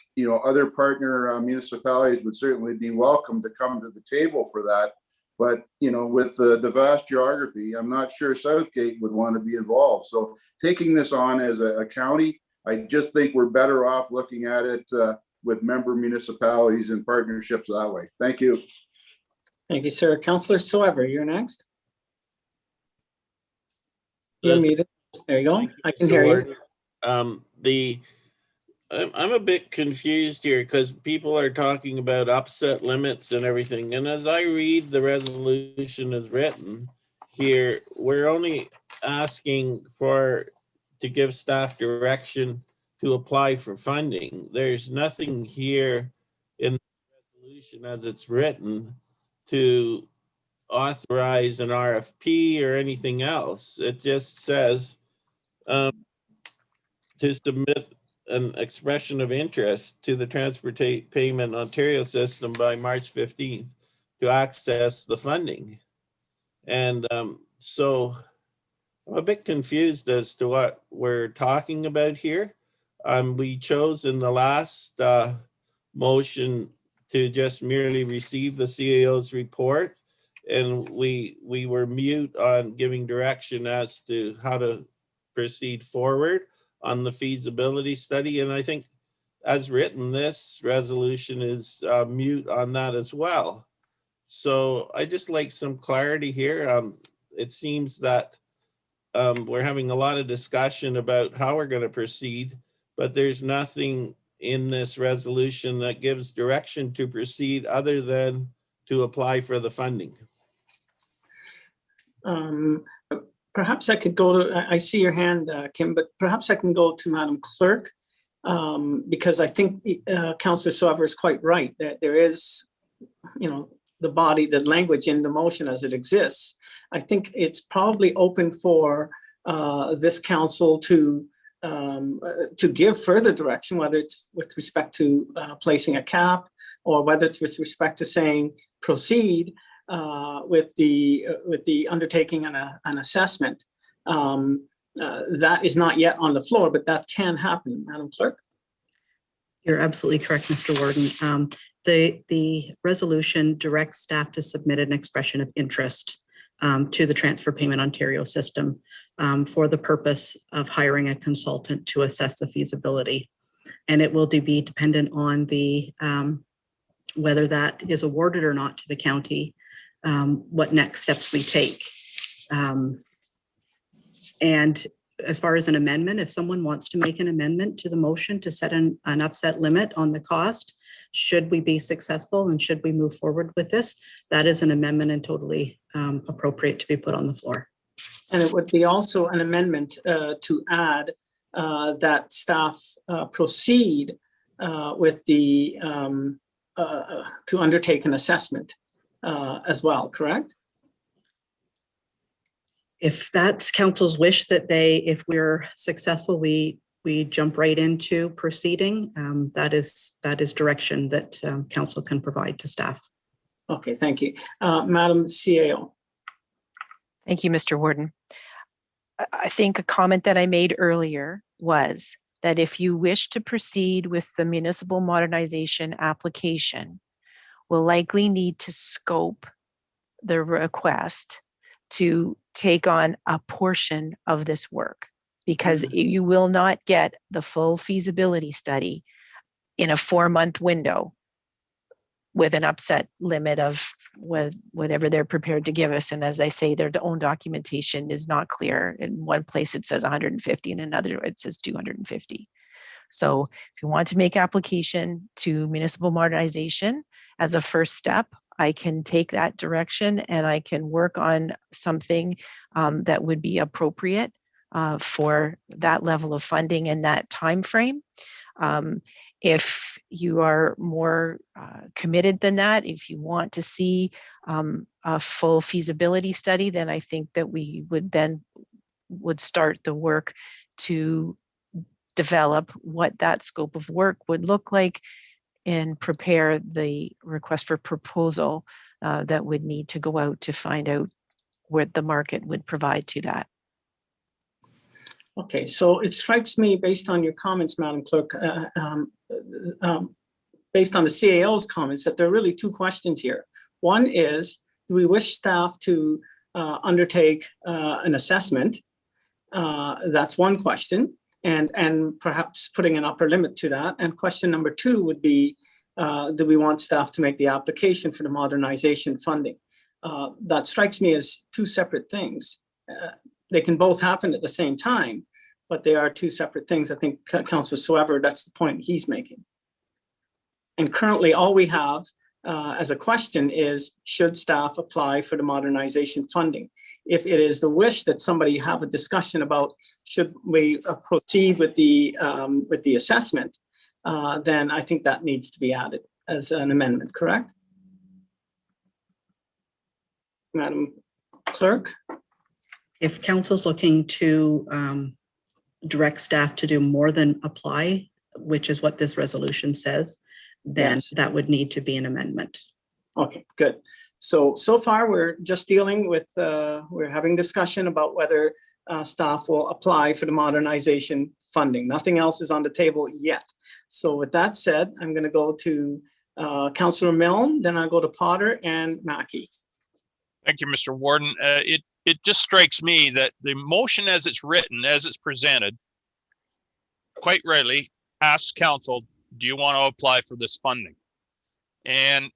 other partner municipalities would certainly be welcome to come to the table for that. But, with the vast geography, I'm not sure Southgate would want to be involved. So taking this on as a county, I just think we're better off looking at it with member municipalities and partnerships that way. Thank you. Thank you, sir. Councillor Soever, you're next. You're muted. There you go. I can hear you. I'm a bit confused here because people are talking about upset limits and everything. And as I read the resolution as written here, we're only asking to give staff direction to apply for funding. There's nothing here in the resolution as it's written to authorize an RFP or anything else. It just says to submit an expression of interest to the Transport Payment Ontario system by March 15th to access the funding. And so I'm a bit confused as to what we're talking about here. We chose in the last motion to just merely receive the CAO's report, and we were mute on giving direction as to how to proceed forward on the feasibility study. And I think as written, this resolution is mute on that as well. So I just like some clarity here. It seems that we're having a lot of discussion about how we're going to proceed, but there's nothing in this resolution that gives direction to proceed other than to apply for the funding. Perhaps I could go to, I see your hand, Kim, but perhaps I can go to Madam Clerk, because I think Councillor Soever is quite right that there is, the body, the language in the motion as it exists. I think it's probably open for this council to give further direction, whether it's with respect to placing a cap or whether it's with respect to saying proceed with the undertaking an assessment. That is not yet on the floor, but that can happen, Madam Clerk. You're absolutely correct, Mr. Warden. The resolution directs staff to submit an expression of interest to the Transfer Payment Ontario system for the purpose of hiring a consultant to assess the feasibility. And it will be dependent on the whether that is awarded or not to the county, what next steps we take. And as far as an amendment, if someone wants to make an amendment to the motion to set an upset limit on the cost, should we be successful and should we move forward with this, that is an amendment and totally appropriate to be put on the floor. And it would be also an amendment to add that staff proceed with the to undertake an assessment as well, correct? If that's council's wish that if we're successful, we jump right into proceeding, that is direction that council can provide to staff. Okay, thank you. Madam CAO. Thank you, Mr. Warden. I think a comment that I made earlier was that if you wish to proceed with the municipal modernization application, we'll likely need to scope the request to take on a portion of this work, because you will not get the full feasibility study in a 4-month window with an upset limit of whatever they're prepared to give us. And as I say, their own documentation is not clear. In one place it says 150, in another it says 250. So if you want to make application to municipal modernization as a first step, I can take that direction and I can work on something that would be appropriate for that level of funding and that time frame. If you are more committed than that, if you want to see a full feasibility study, then I think that we would start the work to develop what that scope of work would look like and prepare the request for proposal that would need to go out to find out what the market would provide to that. Okay, so it strikes me based on your comments, Madam Clerk, based on the CAO's comments, that there are really two questions here. One is, do we wish staff to undertake an assessment? That's one question, and perhaps putting an upper limit to that. And question number two would be, do we want staff to make the application for the modernization funding? That strikes me as two separate things. They can both happen at the same time, but they are two separate things. I think Councillor Soever, that's the point he's making. And currently all we have as a question is, should staff apply for the modernization funding? If it is the wish that somebody have a discussion about, should we proceed with the assessment, then I think that needs to be added as an amendment, correct? Madam Clerk? If council's looking to direct staff to do more than apply, which is what this resolution says, then Yes. that would need to be an amendment. Okay, good. So far we're just dealing with, we're having discussion about whether staff will apply for the modernization funding. Nothing else is on the table yet. So with that said, I'm going to go to Councillor Milne, then I'll go to Potter and Mackey. Thank you, Mr. Warden. It just strikes me that the motion as it's written, as it's presented, quite rarely asks council, do you want to apply for this funding? And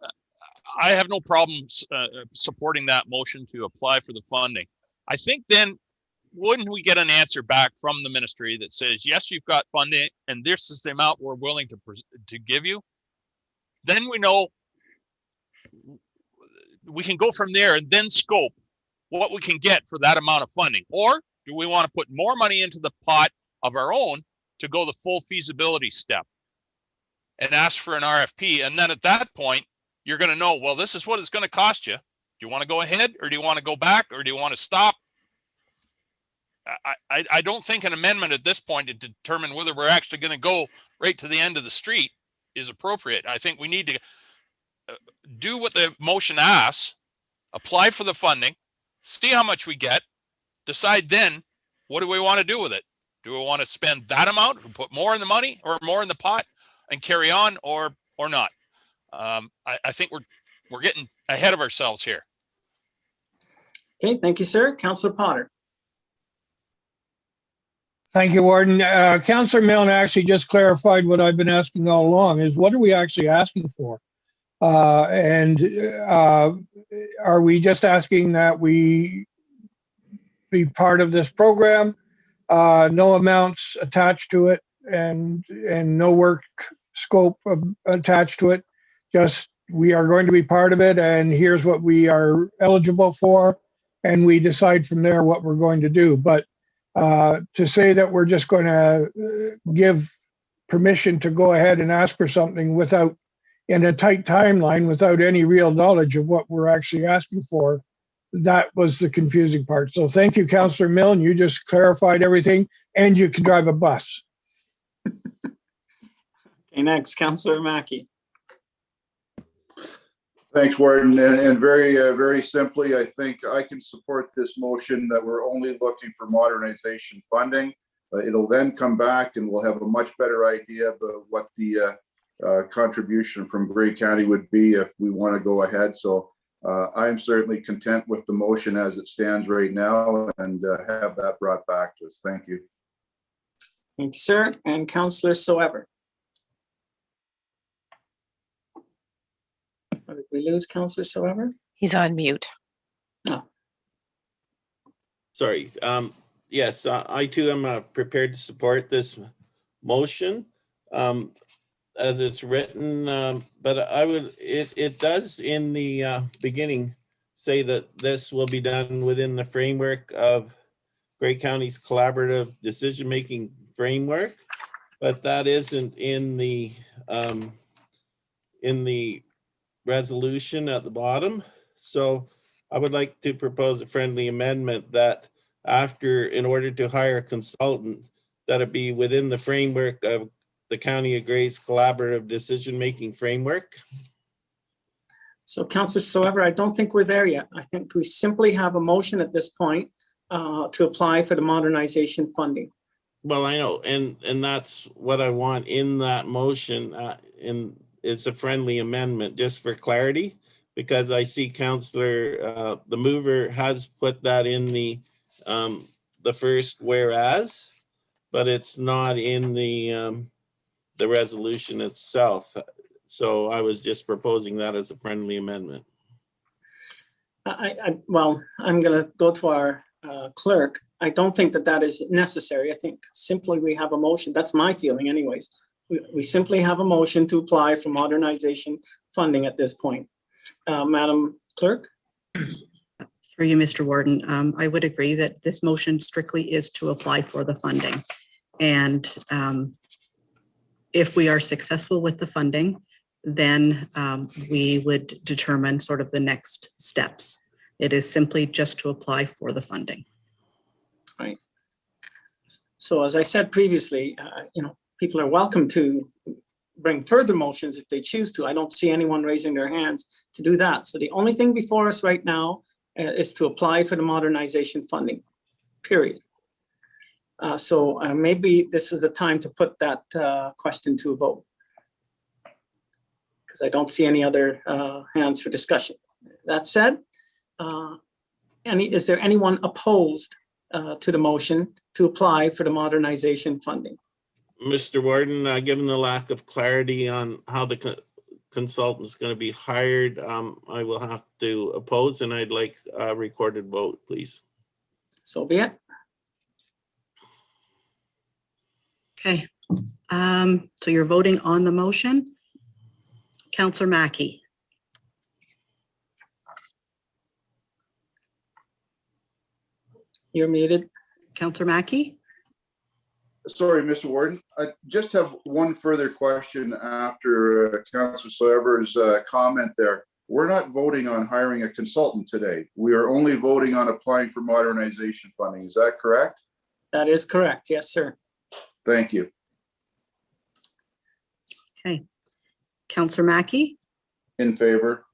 I have no problems supporting that motion to apply for the funding. I think then, wouldn't we get an answer back from the ministry that says, yes, you've got funding and this is the amount we're willing to give you? Then we know we can go from there and then scope what we can get for that amount of funding. Or do we want to put more money into the pot of our own to go the full feasibility step and ask for an RFP? And then at that point, you're going to know, well, this is what it's going to cost you. Do you want to go ahead, or do you want to go back, or do you want to stop? I don't think an amendment at this point to determine whether we're actually going to go right to the end of the street is appropriate. I think we need to do what the motion asks, apply for the funding, see how much we get, decide then, what do we want to do with it? Do we want to spend that amount, or put more in the money or more in the pot and carry on, or not? I think we're getting ahead of ourselves here. Okay, thank you, sir. Councillor Potter. Thank you, Warden. Councillor Milne actually just clarified what I've been asking all along, is what are we actually asking for? And are we just asking that we be part of this program, no amounts attached to it, and no work scope attached to it? Just, we are going to be part of it, and here's what we are eligible for, and we decide from there what we're going to do. But to say that we're just going to give permission to go ahead and ask for something without, in a tight timeline, without any real knowledge of what we're actually asking for, that was the confusing part. So thank you, Councillor Milne. You just clarified everything, and you can drive a bus. Okay, next, Councillor Mackey. Thanks, Warden. And very simply, I think I can support this motion that we're only looking for modernization funding. It'll then come back and we'll have a much better idea about what the contribution from Grey County would be if we want to go ahead. So I'm certainly content with the motion as it stands right now, and have that brought back to us. Thank you. Thank you, sir. And Councillor Soever. Did we lose Councillor Soever? He's on mute. Oh. Sorry. Yes, I too am prepared to support this motion. as it's written, but it does in the beginning say that this will be done within the framework of Grey County's collaborative decision-making framework, but that isn't in the resolution at the bottom. So I would like to propose a friendly amendment that in order to hire a consultant, that it be within the framework of the County of Grey's collaborative decision-making framework. So Councillor Soever, I don't think we're there yet. I think we simply have a motion at this point to apply for the modernization funding. Well, I know, and that's what I want in that motion. It's a friendly amendment, just for clarity, because I see Councillor, the mover has put that in the first whereas, but it's not in the resolution itself. So I was just proposing that as a friendly amendment. Well, I'm going to go to our clerk. I don't think that is necessary. I think simply we have a motion. That's my feeling anyways. We simply have a motion to apply for modernization funding at this point. Madam Clerk? Through you, Mr. Warden, I would agree that this motion strictly is to apply for the funding. And if we are successful with the funding, then we would determine sort of the next steps. It is simply just to apply for the funding. Right. So as I said previously, people are welcome to bring further motions if they choose to. I don't see anyone raising their hands to do that. So the only thing before us right now is to apply for the modernization funding, period. So maybe this is the time to put that question to a vote, because I don't see any other hands for discussion. That said, is there anyone opposed to the motion to apply for the modernization funding? Mr. Warden, given the lack of clarity on how the consultant is going to be hired, I will have to oppose, and I'd like a recorded vote, please. So be it. Okay. So you're voting on the motion. Councillor Mackey. You're muted. Councillor Mackey. Sorry, Mr. Warden. I just have one further question after Councillor Soever's comment there. We're not voting on hiring a consultant today. We are only voting on applying for modernization funding. Is that correct? That is correct. Yes, sir. Thank you. Okay. Councillor Mackey. In favor.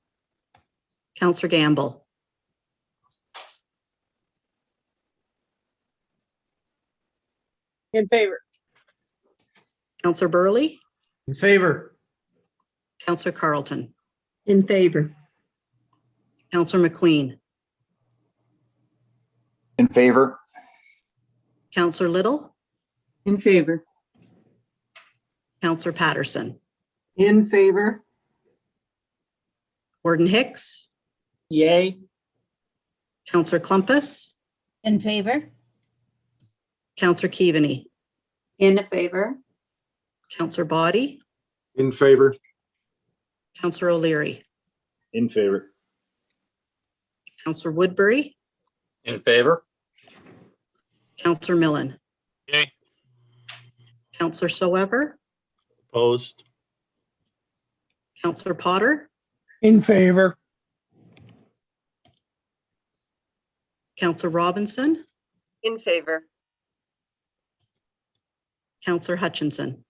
Councillor Gamble. In favor. Councillor Burley. In favor. Councillor Carlton. In favor. Councillor McQueen. In favor. Councillor Little. In favor. Councillor Patterson. In favor. Warden Hicks. Yay. Councillor Clumpus. In favor. Councillor Keaveney. In favor. Councillor Body. In favor. Councillor O'Leary. In favor. Councillor Woodbury. In favor. Councillor Millen. Yay. Councillor Soever. Opposed. Councillor Potter. In favor. Councillor Robinson. In favor. Councillor Hutchinson.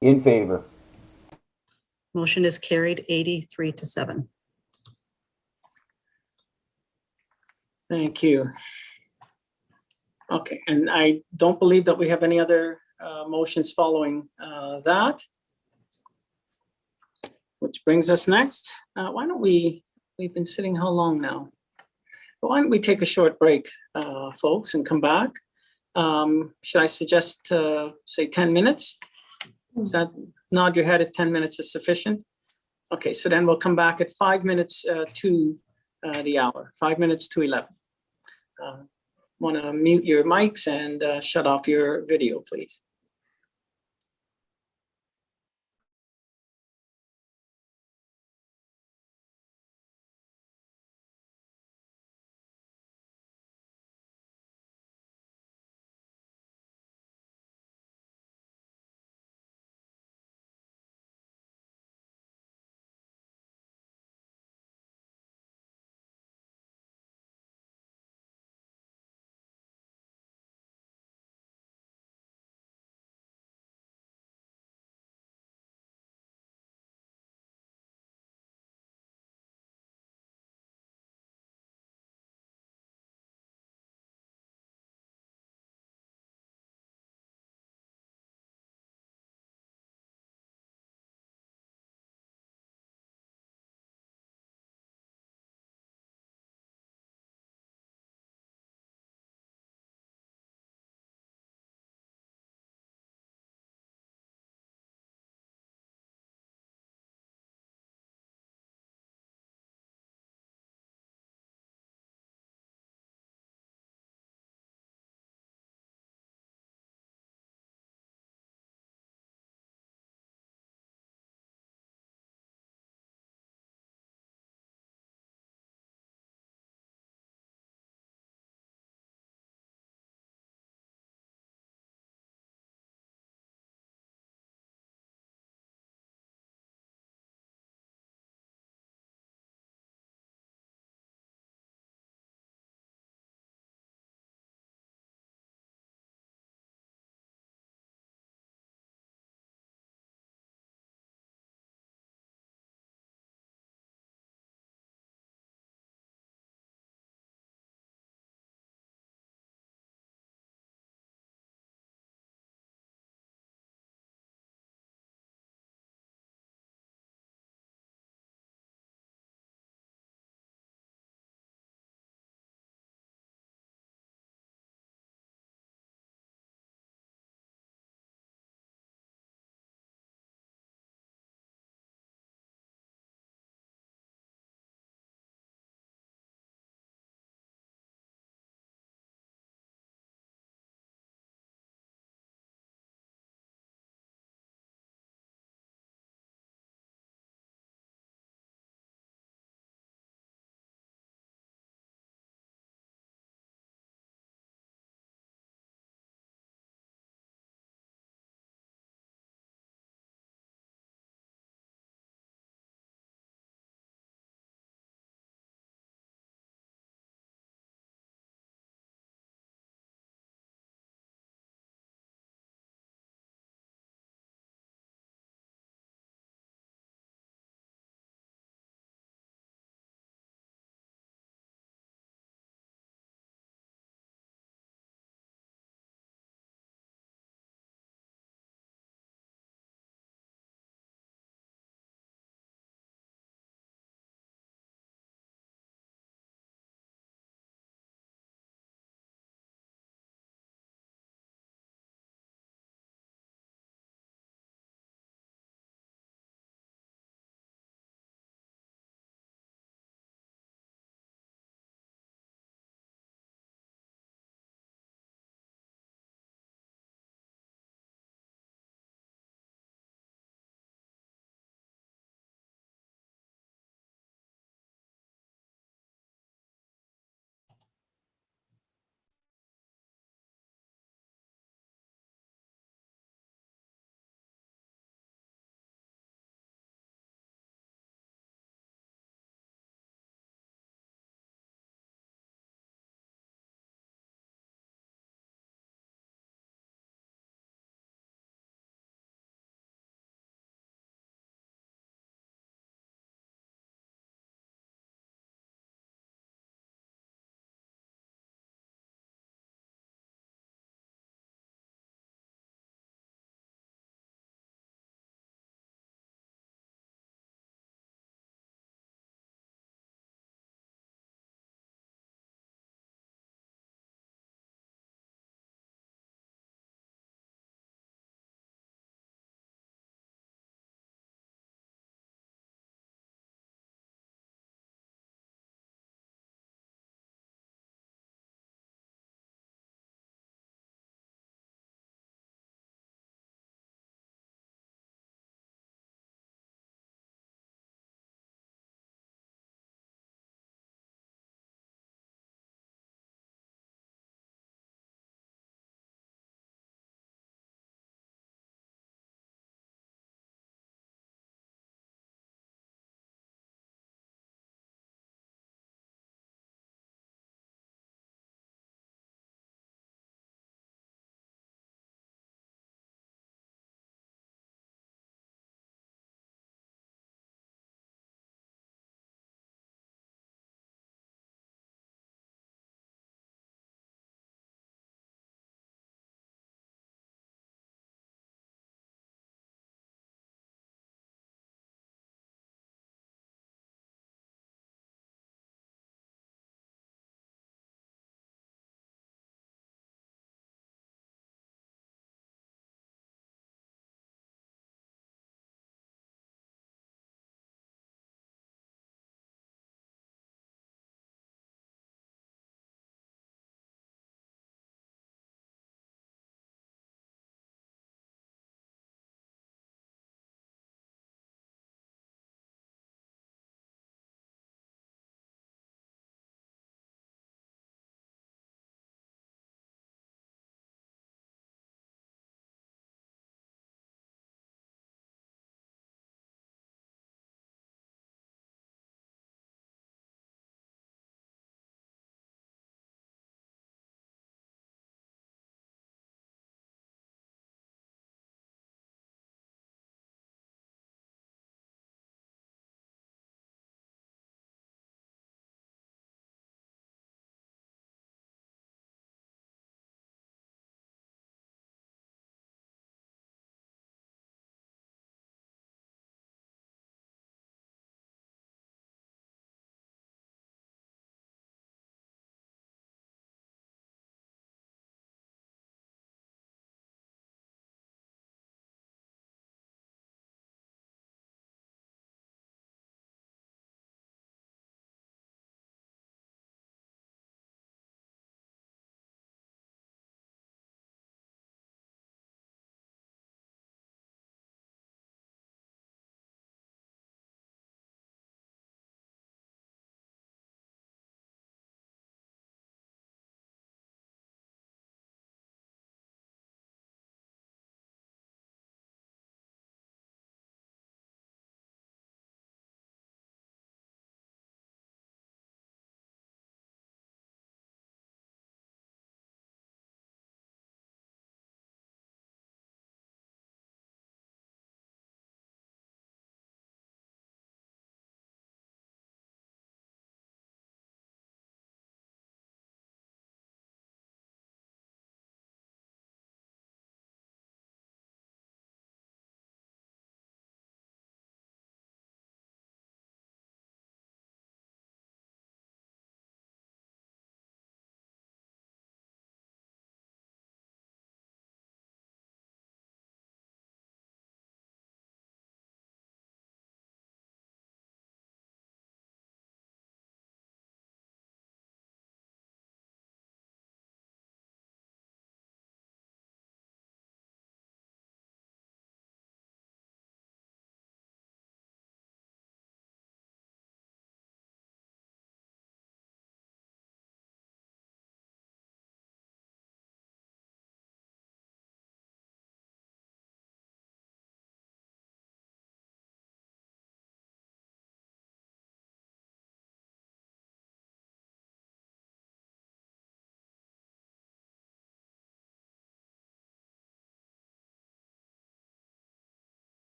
In favor. Motion is carried 83-7. Thank you. Okay, and I don't believe that we have any other motions following that. Which brings us next. Why don't we've been sitting how long now? But why don't we take a short break, folks, and come back? Should I suggest, say 10 minutes? Is that, nod your head if 10 minutes is sufficient? Okay, so then we'll come back at 5 minutes to the hour, 5 minutes to 11. Want to mute your mics and shut off your video, please.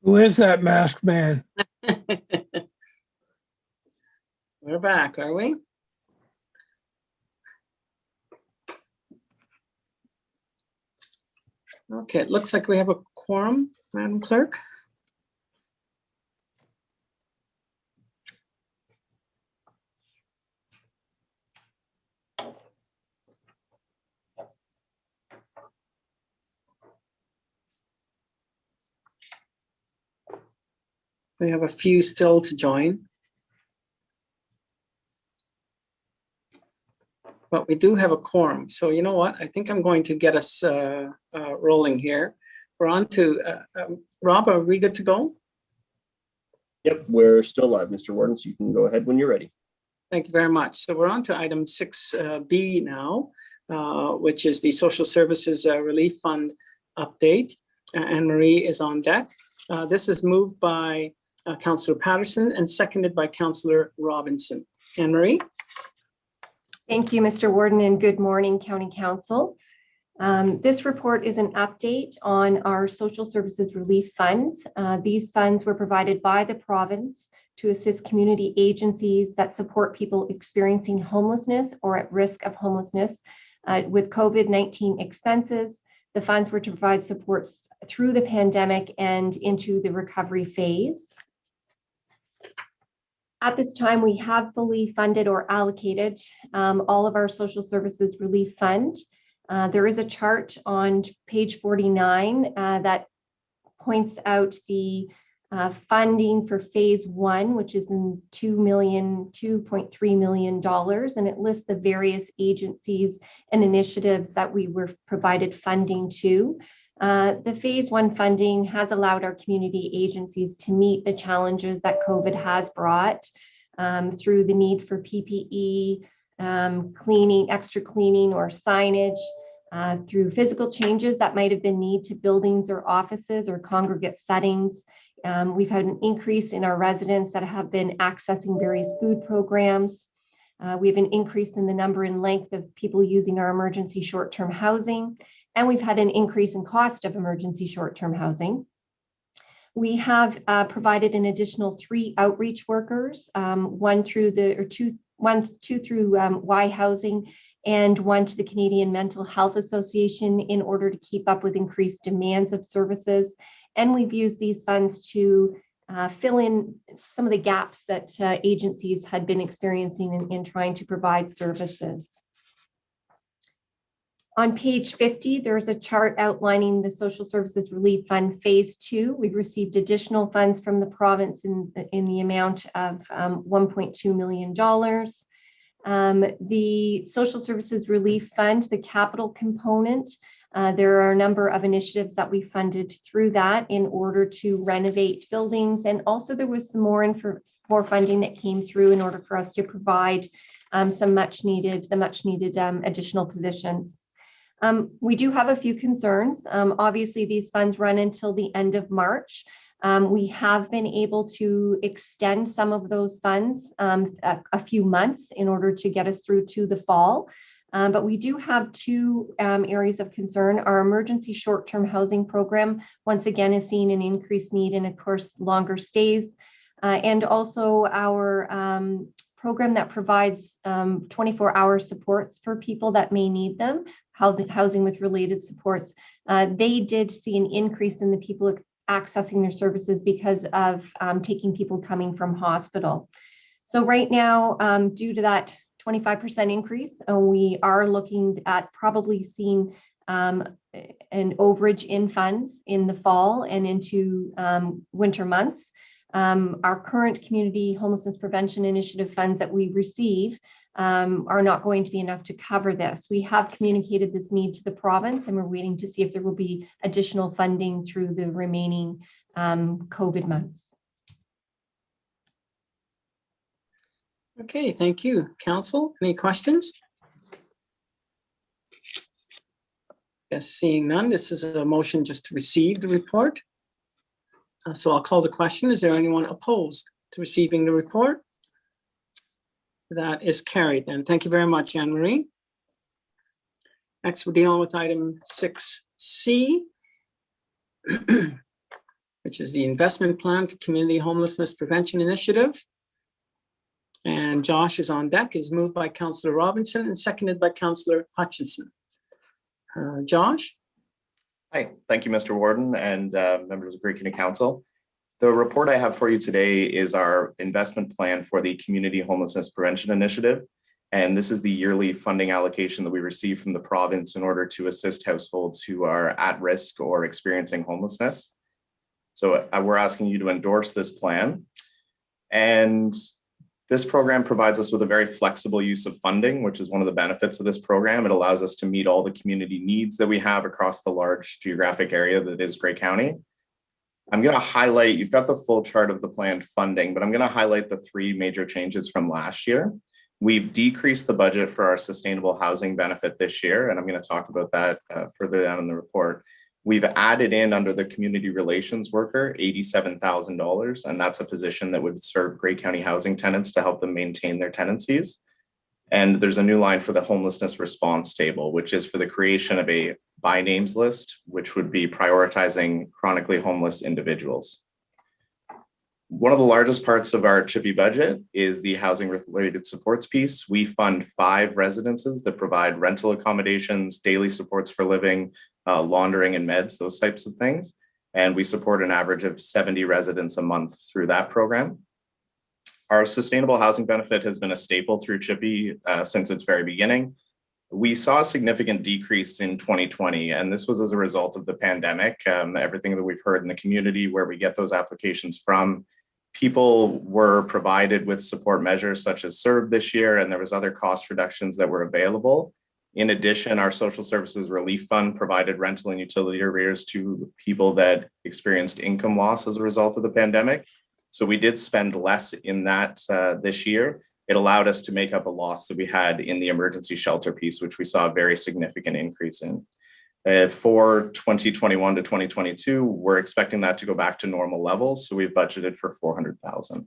Who is that masked man? We're back, are we? Okay, it looks like we have a quorum, Madam Clerk. We have a few still to join. But we do have a quorum. So you know what? I think I'm going to get us rolling here. We're on to, Rob, are we good to go? Yep, we're still live, Mr. Warden, so you can go ahead when you're ready. Thank you very much. So we're on to item 6B now, which is the Social Services Relief Fund update. Anne Marie is on deck. This is moved by Councillor Patterson and seconded by Councillor Robinson. Anne Marie? Thank you, Mr. Warden, and good morning, County Council. This report is an update on our social services relief funds. These funds were provided by the province to assist community agencies that support people experiencing homelessness or at risk of homelessness with COVID-19 expenses. The funds were to provide supports through the pandemic and into the recovery phase. At this time, we have fully funded or allocated all of our social services relief fund. There is a chart on page 49 that points out the funding for phase 1, which is in $2.3 million, and it lists the various agencies and initiatives that we were provided funding to. The phase 1 funding has allowed our community agencies to meet the challenges that COVID has brought through the need for PPE, cleaning, extra cleaning or signage, through physical changes that might have been need to buildings or offices or congregate settings. We've had an increase in our residents that have been accessing various food programs. We have an increase in the number and length of people using our emergency short-term housing, and we've had an increase in cost of emergency short-term housing. We have provided an additional 3 outreach workers, one through two through Y Housing and one to the Canadian Mental Health Association in order to keep up with increased demands of services. And we've used these funds to fill in some of the gaps that agencies had been experiencing in trying to provide services. On page 50, there's a chart outlining the Social Services Relief Fund Phase 2. We've received additional funds from the province in the amount of $1.2 million. The Social Services Relief Fund, the capital component, there are a number of initiatives that we funded through that in order to renovate buildings. And also there was some more funding that came through in order for us to provide some much needed additional positions. We do have a few concerns. Obviously, these funds run until the end of March. We have been able to extend some of those funds a few months in order to get us through to the fall. But we do have 2 areas of concern. Our emergency short-term housing program, once again, is seeing an increased need and, of course, longer stays. And also our program that provides 24-hour supports for people that may need them, housing with related supports. They did see an increase in the people accessing their services because of taking people coming from hospital. So right now, due to that 25% increase, we are looking at probably seeing an overage in funds in the fall and into winter months. Our current community homelessness prevention initiative funds that we receive are not going to be enough to cover this. We have communicated this need to the province and we're waiting to see if there will be additional funding through the remaining COVID months. Okay, thank you. Council, any questions? Yes, seeing none, this is a motion just to receive the report. So I'll call the question. Is there anyone opposed to receiving the report? That is carried then. Thank you very much, Anne Marie. Next, we're dealing with item 6C. which is the investment plan for Community Homelessness Prevention Initiative. And Josh is on deck. Is moved by Councillor Robinson and seconded by Councillor Hutchinson. Josh? Hi, thank you, Mr. Warden and members of Great County Council. The report I have for you today is our investment plan for the Community Homelessness Prevention Initiative. And this is the yearly funding allocation that we receive from the province in order to assist households who are at risk or experiencing homelessness. So we're asking you to endorse this plan. And this program provides us with a very flexible use of funding, which is one of the benefits of this program. It allows us to meet all the community needs that we have across the large geographic area that is Grey County. I'm going to highlight, you've got the full chart of the planned funding, but I'm going to highlight the three major changes from last year. We've decreased the budget for our sustainable housing benefit this year, and I'm going to talk about that further down in the report. We've added in under the community relations worker $87,000, and that's a position that would serve Grey County housing tenants to help them maintain their tenancies. And there's a new line for the homelessness response table, which is for the creation of a by names list, which would be prioritizing chronically homeless individuals. One of the largest parts of our CHIPPY budget is the housing related supports piece. We fund 5 residences that provide rental accommodations, daily supports for living, laundering and meds, those types of things. And we support an average of 70 residents a month through that program. Our sustainable housing benefit has been a staple through CHIPPY since its very beginning. We saw a significant decrease in 2020, and this was as a result of the pandemic. Everything that we've heard in the community where we get those applications from, people were provided with support measures such as CERB this year, and there was other cost reductions that were available. In addition, our Social Services Relief Fund provided rental and utility arrears to people that experienced income loss as a result of the pandemic. So we did spend less in that this year. It allowed us to make up a loss that we had in the emergency shelter piece, which we saw a very significant increase in. For 2021 to 2022, we're expecting that to go back to normal levels. So we've budgeted for $400,000.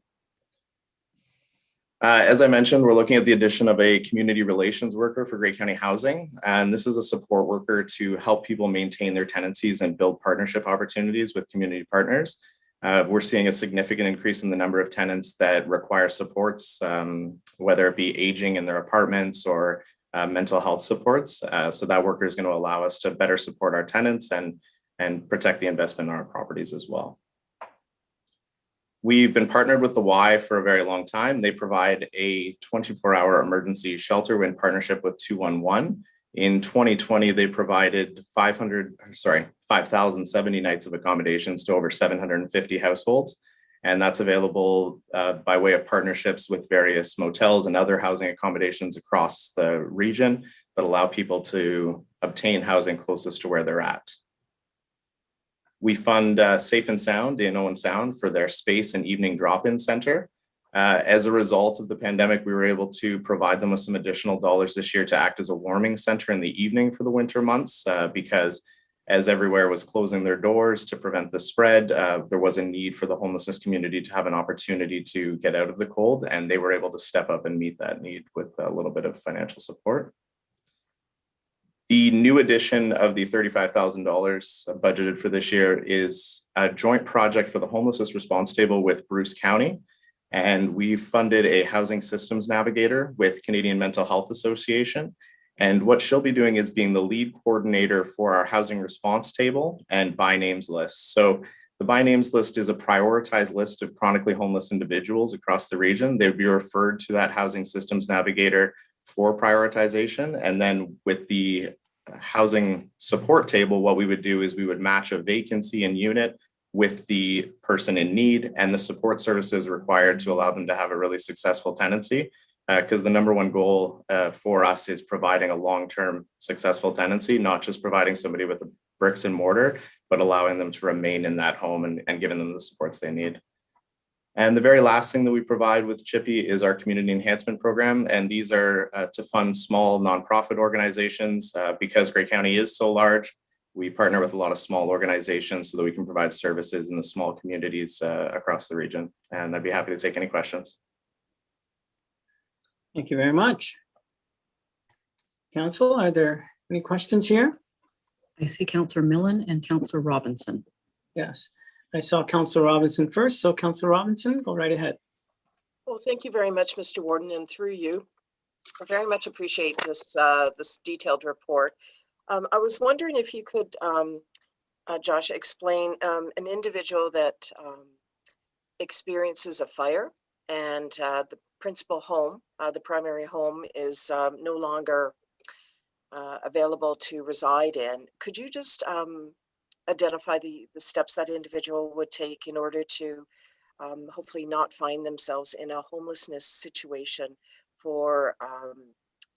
As I mentioned, we're looking at the addition of a community relations worker for Grey County Housing. And this is a support worker to help people maintain their tenancies and build partnership opportunities with community partners. We're seeing a significant increase in the number of tenants that require supports, whether it be aging in their apartments or mental health supports. So that worker is going to allow us to better support our tenants and protect the investment in our properties as well. We've been partnered with the Y for a very long time. They provide a 24-hour emergency shelter in partnership with 211. In 2020, they provided 5,070 nights of accommodations to over 750 households. And that's available by way of partnerships with various motels and other housing accommodations across the region that allow people to obtain housing closest to where they're at. We fund Safe and Sound in Owen Sound for their space and evening drop-in center. As a result of the pandemic, we were able to provide them with some additional dollars this year to act as a warming center in the evening for the winter months because as everywhere was closing their doors to prevent the spread, there was a need for the homelessness community to have an opportunity to get out of the cold, and they were able to step up and meet that need with a little bit of financial support. The new addition of the $35,000 budgeted for this year is a joint project for the homelessness response table with Bruce County. And we funded a housing systems navigator with Canadian Mental Health Association. And what she'll be doing is being the lead coordinator for our housing response table and by names list. So the by names list is a prioritized list of chronically homeless individuals across the region. They would be referred to that housing systems navigator for prioritization. And then with the housing support table, what we would do is we would match a vacancy in unit with the person in need and the support services required to allow them to have a really successful tenancy. Because the number one goal for us is providing a long-term successful tenancy, not just providing somebody with the bricks and mortar, but allowing them to remain in that home and giving them the supports they need. And the very last thing that we provide with CHIPPY is our community enhancement program. And these are to fund small nonprofit organizations. Because Grey County is so large, we partner with a lot of small organizations so that we can provide services in the small communities across the region. And I'd be happy to take any questions. Thank you very much. Council, are there any questions here? I see Councillor Millen and Councillor Robinson. Yes. I saw Councillor Robinson first, so Councillor Robinson, go right ahead. Well, thank you very much, Mr. Warden, and through you, I very much appreciate this this detailed report. I was wondering if you could, Josh, explain an individual that experiences a fire and the principal home, the primary home is no longer available to reside in. Could you just identify the steps that individual would take in order to hopefully not find themselves in a homelessness situation for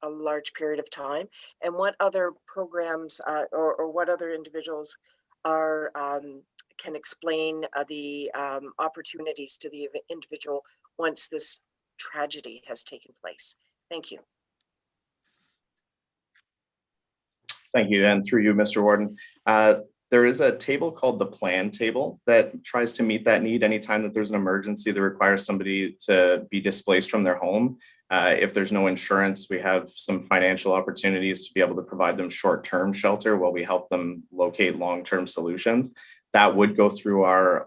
a large period of time, and what other programs or what other individuals are can explain the opportunities to the individual once this tragedy has taken place? Thank you. Thank you, and through you, Mr. Warden. There is a table called the plan table that tries to meet that need anytime that there's an emergency that requires somebody to be displaced from their home. If there's no insurance, we have some financial opportunities to be able to provide them short-term shelter while we help them locate long-term solutions. That would go through our,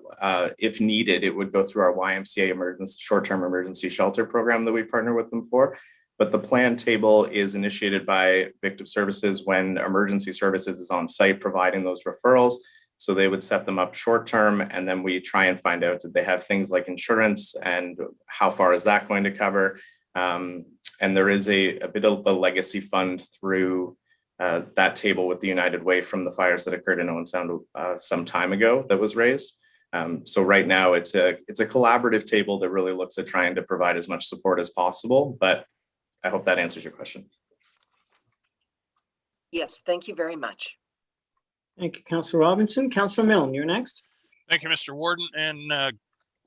if needed, it would go through our YMCA short-term emergency shelter program that we partner with them for. But the plan table is initiated by Victim Services when emergency services is on site providing those referrals. So they would set them up short term, and then we try and find out that they have things like insurance and how far is that going to cover. And there is a bit of a legacy fund through that table with the United Way from the fires that occurred in Owen Sound some time ago that was raised. So right now it's a collaborative table that really looks at trying to provide as much support as possible, but I hope that answers your question. Yes, thank you very much. Thank you, Councillor Robinson. Councillor Milne, you're next. Thank you, Mr. Warden, and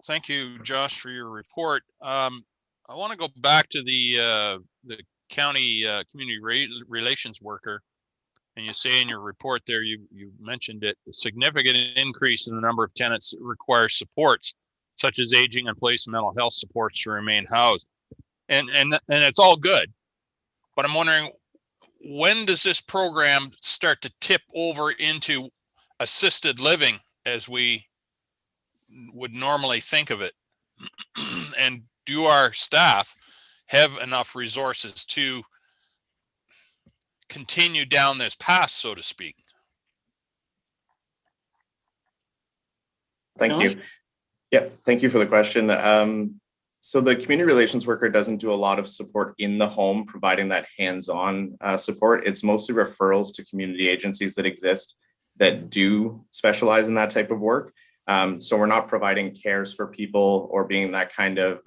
thank you, Josh, for your report. I want to go back to the county community relations worker, and you say in your report there, you mentioned it, a significant increase in the number of tenants that require supports, such as aging in place and mental health supports to remain housed. And it's all good, but I'm wondering, when does this program start to tip over into assisted living as we would normally think of it? And do our staff have enough resources to continue down this path, so to speak? Thank you. Yeah, thank you for the question. So the community relations worker doesn't do a lot of support in the home, providing that hands-on support. It's mostly referrals to community agencies that exist that do specialize in that type of work. So we're not providing cares for people or being that kind of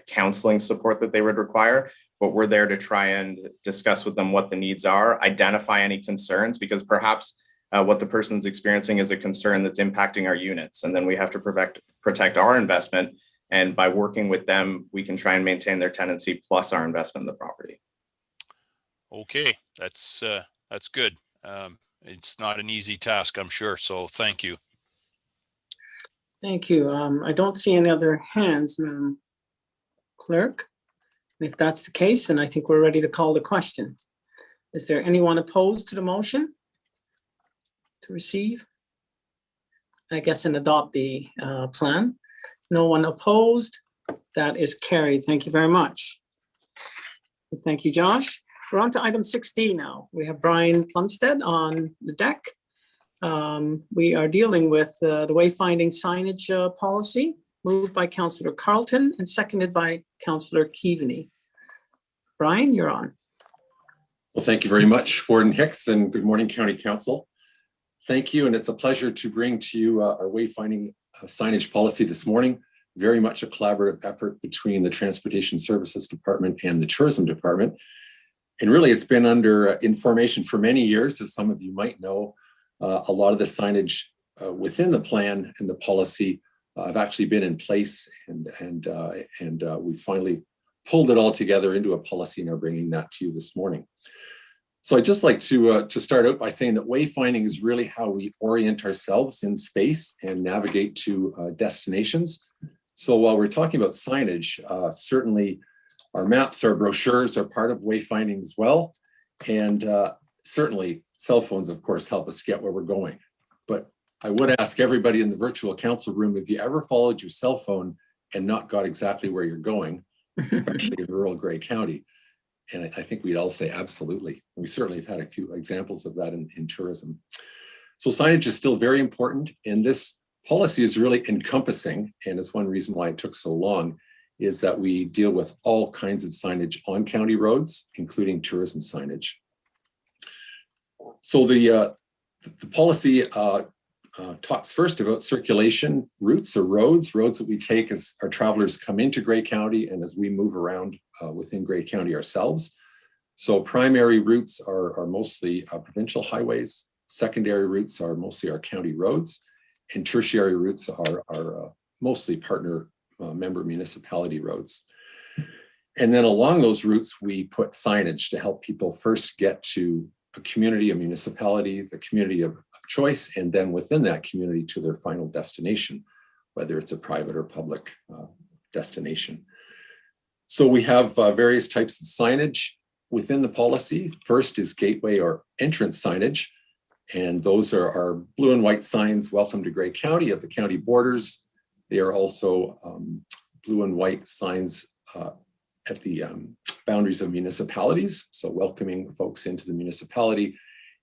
counseling support that they would require, but we're there to try and discuss with them what the needs are, identify any concerns, because perhaps what the person's experiencing is a concern that's impacting our units. And then we have to protect our investment. And by working with them, we can try and maintain their tenancy plus our investment in the property. Okay, that's good. It's not an easy task, I'm sure. So thank you. Thank you. I don't see any other hands, Madam Clerk. If that's the case, then I think we're ready to call the question. Is there anyone opposed to the motion to receive, I guess, and adopt the plan? No one opposed. That is carried. Thank you very much. Thank you, Josh. We're on to item 16 now. We have Brian Plumstead on the deck. We are dealing with the wayfinding signage policy, moved by Councillor Carlton and seconded by Councillor Keaveney. Brian, you're on. Well, thank you very much, Warden Hicks, and good morning, County Council. Thank you, and it's a pleasure to bring to you our wayfinding signage policy this morning. Very much a collaborative effort between the Transportation Services Department and the Tourism Department. And really, it's been under information for many years, as some of you might know. A lot of the signage within the plan and the policy have actually been in place, and we finally pulled it all together into a policy and are bringing that to you this morning. So I'd just like to start out by saying that wayfinding is really how we orient ourselves in space and navigate to destinations. So while we're talking about signage, certainly our maps, our brochures are part of wayfinding as well. And certainly cell phones, of course, help us get where we're going. But I would ask everybody in the virtual council room, if you ever followed your cell phone and not got exactly where you're going, especially in rural Grey County. And I think we'd all say absolutely. We certainly have had a few examples of that in tourism. So signage is still very important, and this policy is really encompassing, and it's one reason why it took so long, is that we deal with all kinds of signage on county roads, including tourism signage. So the policy talks first about circulation routes or roads that we take as our travelers come into Grey County and as we move around within Grey County ourselves. So primary routes are mostly provincial highways. Secondary routes are mostly our county roads, and tertiary routes are mostly partner member municipality roads. And then along those routes, we put signage to help people first get to a community, a municipality, the community of choice, and then within that community to their final destination, whether it's a private or public destination. So we have various types of signage within the policy. First is gateway or entrance signage, and those are our blue and white signs, welcome to Grey County at the county borders. They are also blue and white signs at the boundaries of municipalities, so welcoming folks into the municipality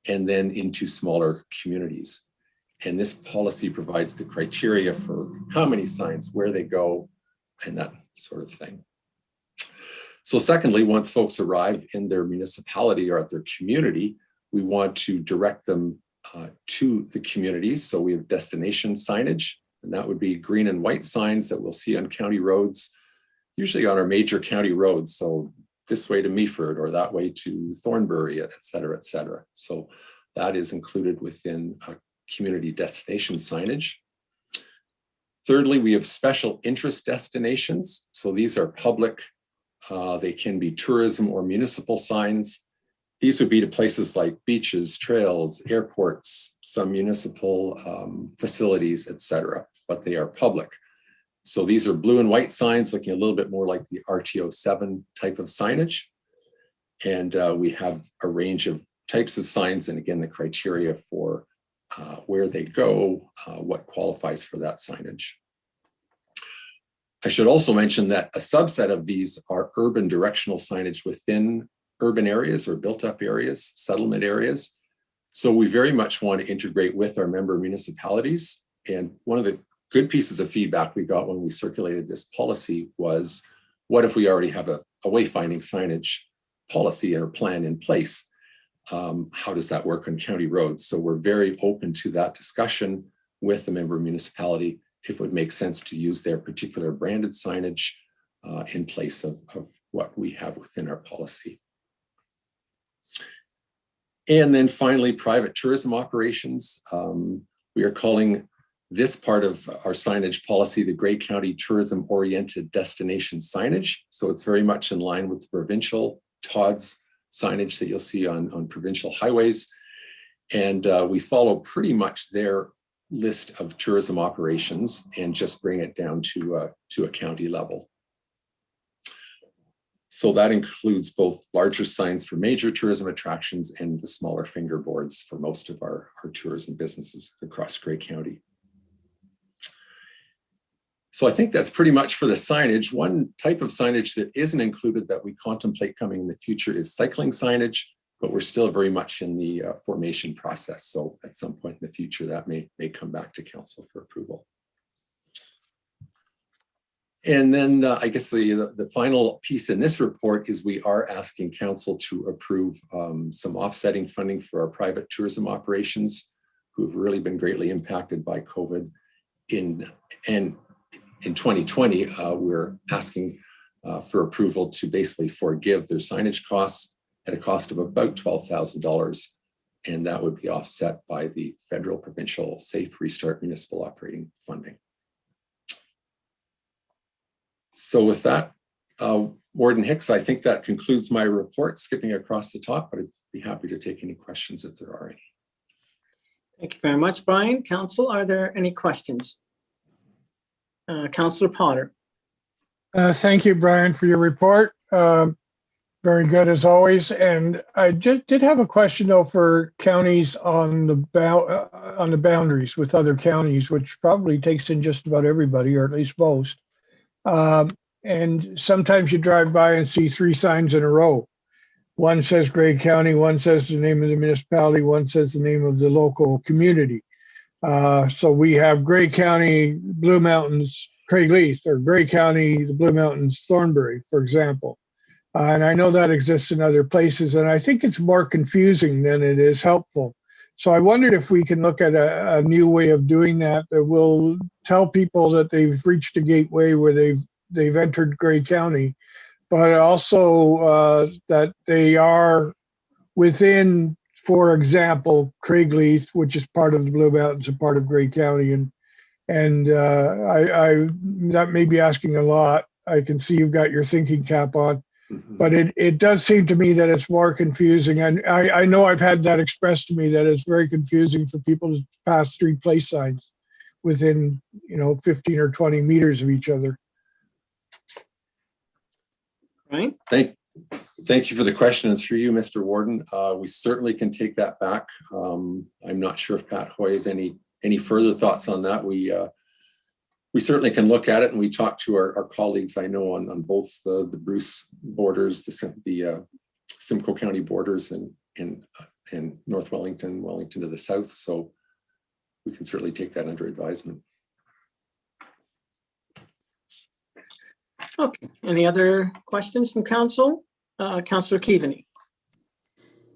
and then into smaller communities. And this policy provides the criteria for how many signs, where they go, and that sort of thing. So secondly, once folks arrive in their municipality or at their community, we want to direct them to the communities. So we have destination signage, and that would be green and white signs that we'll see on county roads, usually on our major county roads. So this way to Meaford or that way to Thornbury, et cetera, et cetera. So that is included within community destination signage. Thirdly, we have special interest destinations. So these are public, they can be tourism or municipal signs. These would be to places like beaches, trails, airports, some municipal facilities, et cetera, but they are public. So these are blue and white signs looking a little bit more like the RTO 7 type of signage. And we have a range of types of signs, and again, the criteria for where they go, what qualifies for that signage. I should also mention that a subset of these are urban directional signage within urban areas or built up areas, settlement areas. So we very much want to integrate with our member municipalities. And one of the good pieces of feedback we got when we circulated this policy was, what if we already have a wayfinding signage policy or plan in place? How does that work on county roads? So we're very open to that discussion with the member municipality if it would make sense to use their particular branded signage in place of what we have within our policy. And then finally, private tourism operations. We are calling this part of our signage policy the Grey County Tourism Oriented Destination Signage. So it's very much in line with the provincial TODS signage that you'll see on provincial highways. And we follow pretty much their list of tourism operations and just bring it down to a county level. So that includes both larger signs for major tourism attractions and the smaller fingerboards for most of our tourism businesses across Grey County. So I think that's pretty much for the signage. One type of signage that isn't included that we contemplate coming in the future is cycling signage, but we're still very much in the formation process. So at some point in the future, that may come back to council for approval. And then I guess the final piece in this report is we are asking council to approve some offsetting funding for our private tourism operations who have really been greatly impacted by COVID. In 2020, we're asking for approval to basically forgive their signage costs at a cost of about $12,000. And that would be offset by the federal provincial Safe Restart Municipal Operating Funding. So with that, Warden Hicks, I think that concludes my report, skipping across the top, but I'd be happy to take any questions if there are any. Thank you very much, Brian. Council, are there any questions? Councillor Potter. Thank you, Brian, for your report. Very good as always. And I did have a question though for counties on the boundaries with other counties, which probably takes in just about everybody, or at least most. And sometimes you drive by and see 3 signs in a row. One says Grey County, one says the name of the municipality, one says the name of the local community. So we have Grey County, Blue Mountains, Craigleith, or Grey County, the Blue Mountains, Thornbury, for example. And I know that exists in other places, and I think it's more confusing than it is helpful. So I wondered if we can look at a new way of doing that that will tell people that they've reached a gateway where they've entered Grey County, but also that they are within, for example, Craigleith, which is part of the Blue Mountains and part of Grey County, and I that may be asking a lot. I can see you've got your thinking cap on. But it does seem to me that it's more confusing. And I know I've had that expressed to me that it's very confusing for people to pass 3 place signs within, 15 or 20 meters of each other. Right. Thank you for the question. And through you, Mr. Warden, we certainly can take that back. I'm not sure if Pat Hoy has any further thoughts on that. We certainly can look at it, and we talk to our colleagues I know on both the Bruce borders, the Simcoe County borders, and North Wellington to the south. So we can certainly take that under advisement. Okay. Any other questions from council? Councillor Keaveney.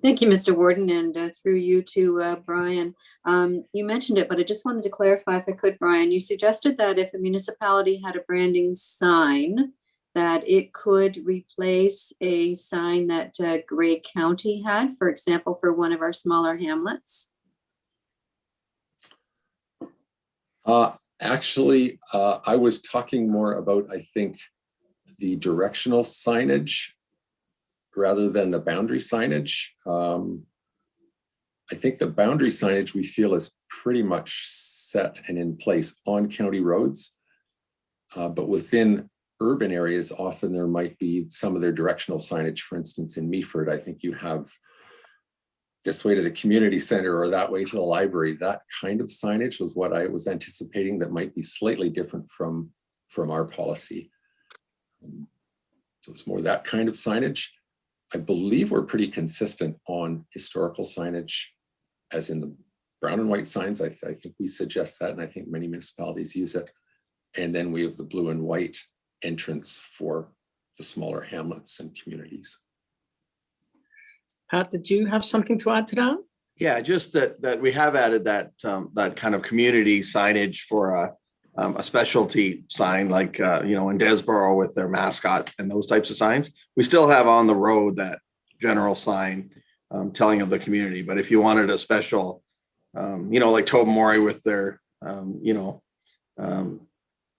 Thank you, Mr. Warden, and through you to Brian. You mentioned it, but I just wanted to clarify if I could, Brian. You suggested that if a municipality had a branding sign, that it could replace a sign that Grey County had, for example, for one of our smaller hamlets. Actually, I was talking more about, I think, the directional signage rather than the boundary signage. I think the boundary signage we feel is pretty much set and in place on county roads. But within urban areas, often there might be some of their directional signage. For instance, in Meaford, I think you have this way to the community center or that way to the library. That kind of signage was what I was anticipating that might be slightly different from our policy. So it's more that kind of signage. I believe we're pretty consistent on historical signage, as in the brown and white signs. I think we suggest that, and I think many municipalities use it. And then we have the blue and white entrance for the smaller hamlets and communities. Pat, did you have something to add to that? Yeah, just that we have added that kind of community signage for a specialty sign, like in Desborough with their mascot and those types of signs. We still have on the road that general sign telling of the community. But if you wanted a special, like Tobermory with their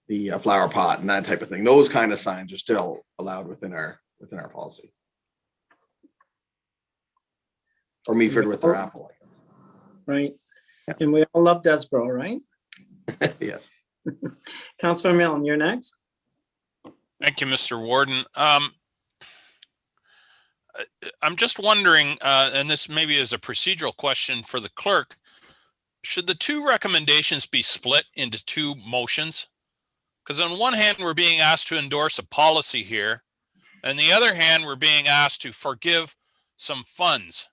the flower pot and that type of thing, those kind of signs are still allowed within our policy. Or Meaford with their apple. Right. Yeah. And we all love Desborough, right? Yeah. Councillor Milne, you're next. Thank you, Mr. Warden. I'm just wondering, and this maybe is a procedural question for the clerk, should the 2 recommendations be split into 2 motions? Because on one hand, we're being asked to endorse a policy here, and the other hand, we're being asked to forgive some funds.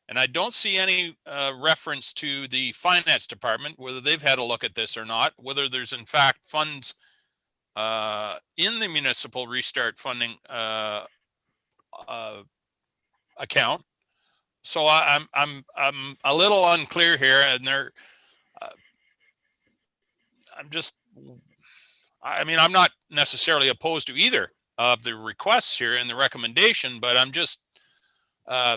And I don't see any reference to the finance department, whether they've had a look at this or not, whether there's in fact funds in the municipal restart funding account. So I'm a little unclear here, and I'm not necessarily opposed to either of the requests here in the recommendation, but I'm just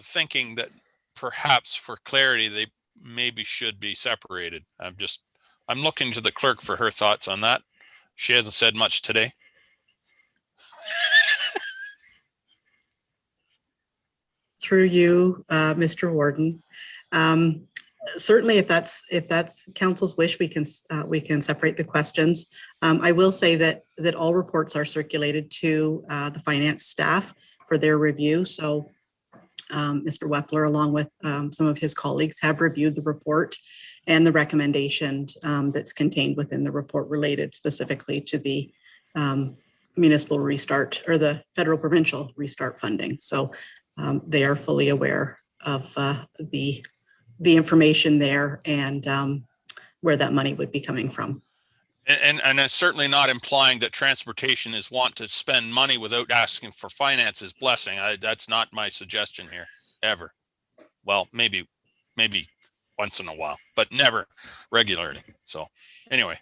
thinking that perhaps for clarity, they maybe should be separated. I'm looking to the clerk for her thoughts on that. She hasn't said much today. Through you, Mr. Warden. Certainly, if that's council's wish, we can separate the questions. I will say that all reports are circulated to the finance staff, for their review. So Mr. Wepler, along with some of his colleagues, have reviewed the report and the recommendation that's contained within the report related specifically to the municipal restart or the federal provincial restart funding. So they are fully aware of the information there and where that money would be coming from. And it's certainly not implying that transportation is want to spend money without asking for finances blessing. That's not my suggestion here, ever. Well, maybe once in a while, but never regularly. So anyway.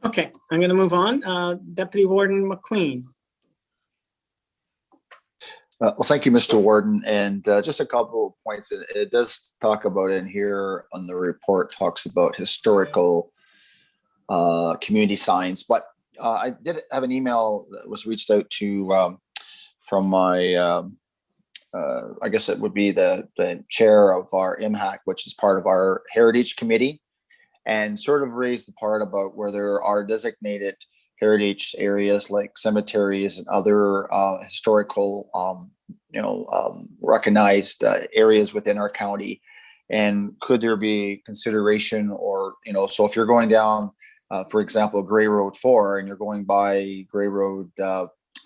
Okay, I'm going to move on. Deputy Warden McQueen. Well, thank you, Mr. Warden. And just a couple of points. It does talk about in here on the report, talks about historical community signs. But I did have an email that was reached out to from my, I guess it would be the chair of our IMHAC, which is part of our Heritage Committee, and sort of raised the part about where there are designated heritage areas like cemeteries and other historical, recognized areas within our county. And could there be consideration or, so if you're going down, for example, Gray Road 4 and you're going by Gray Road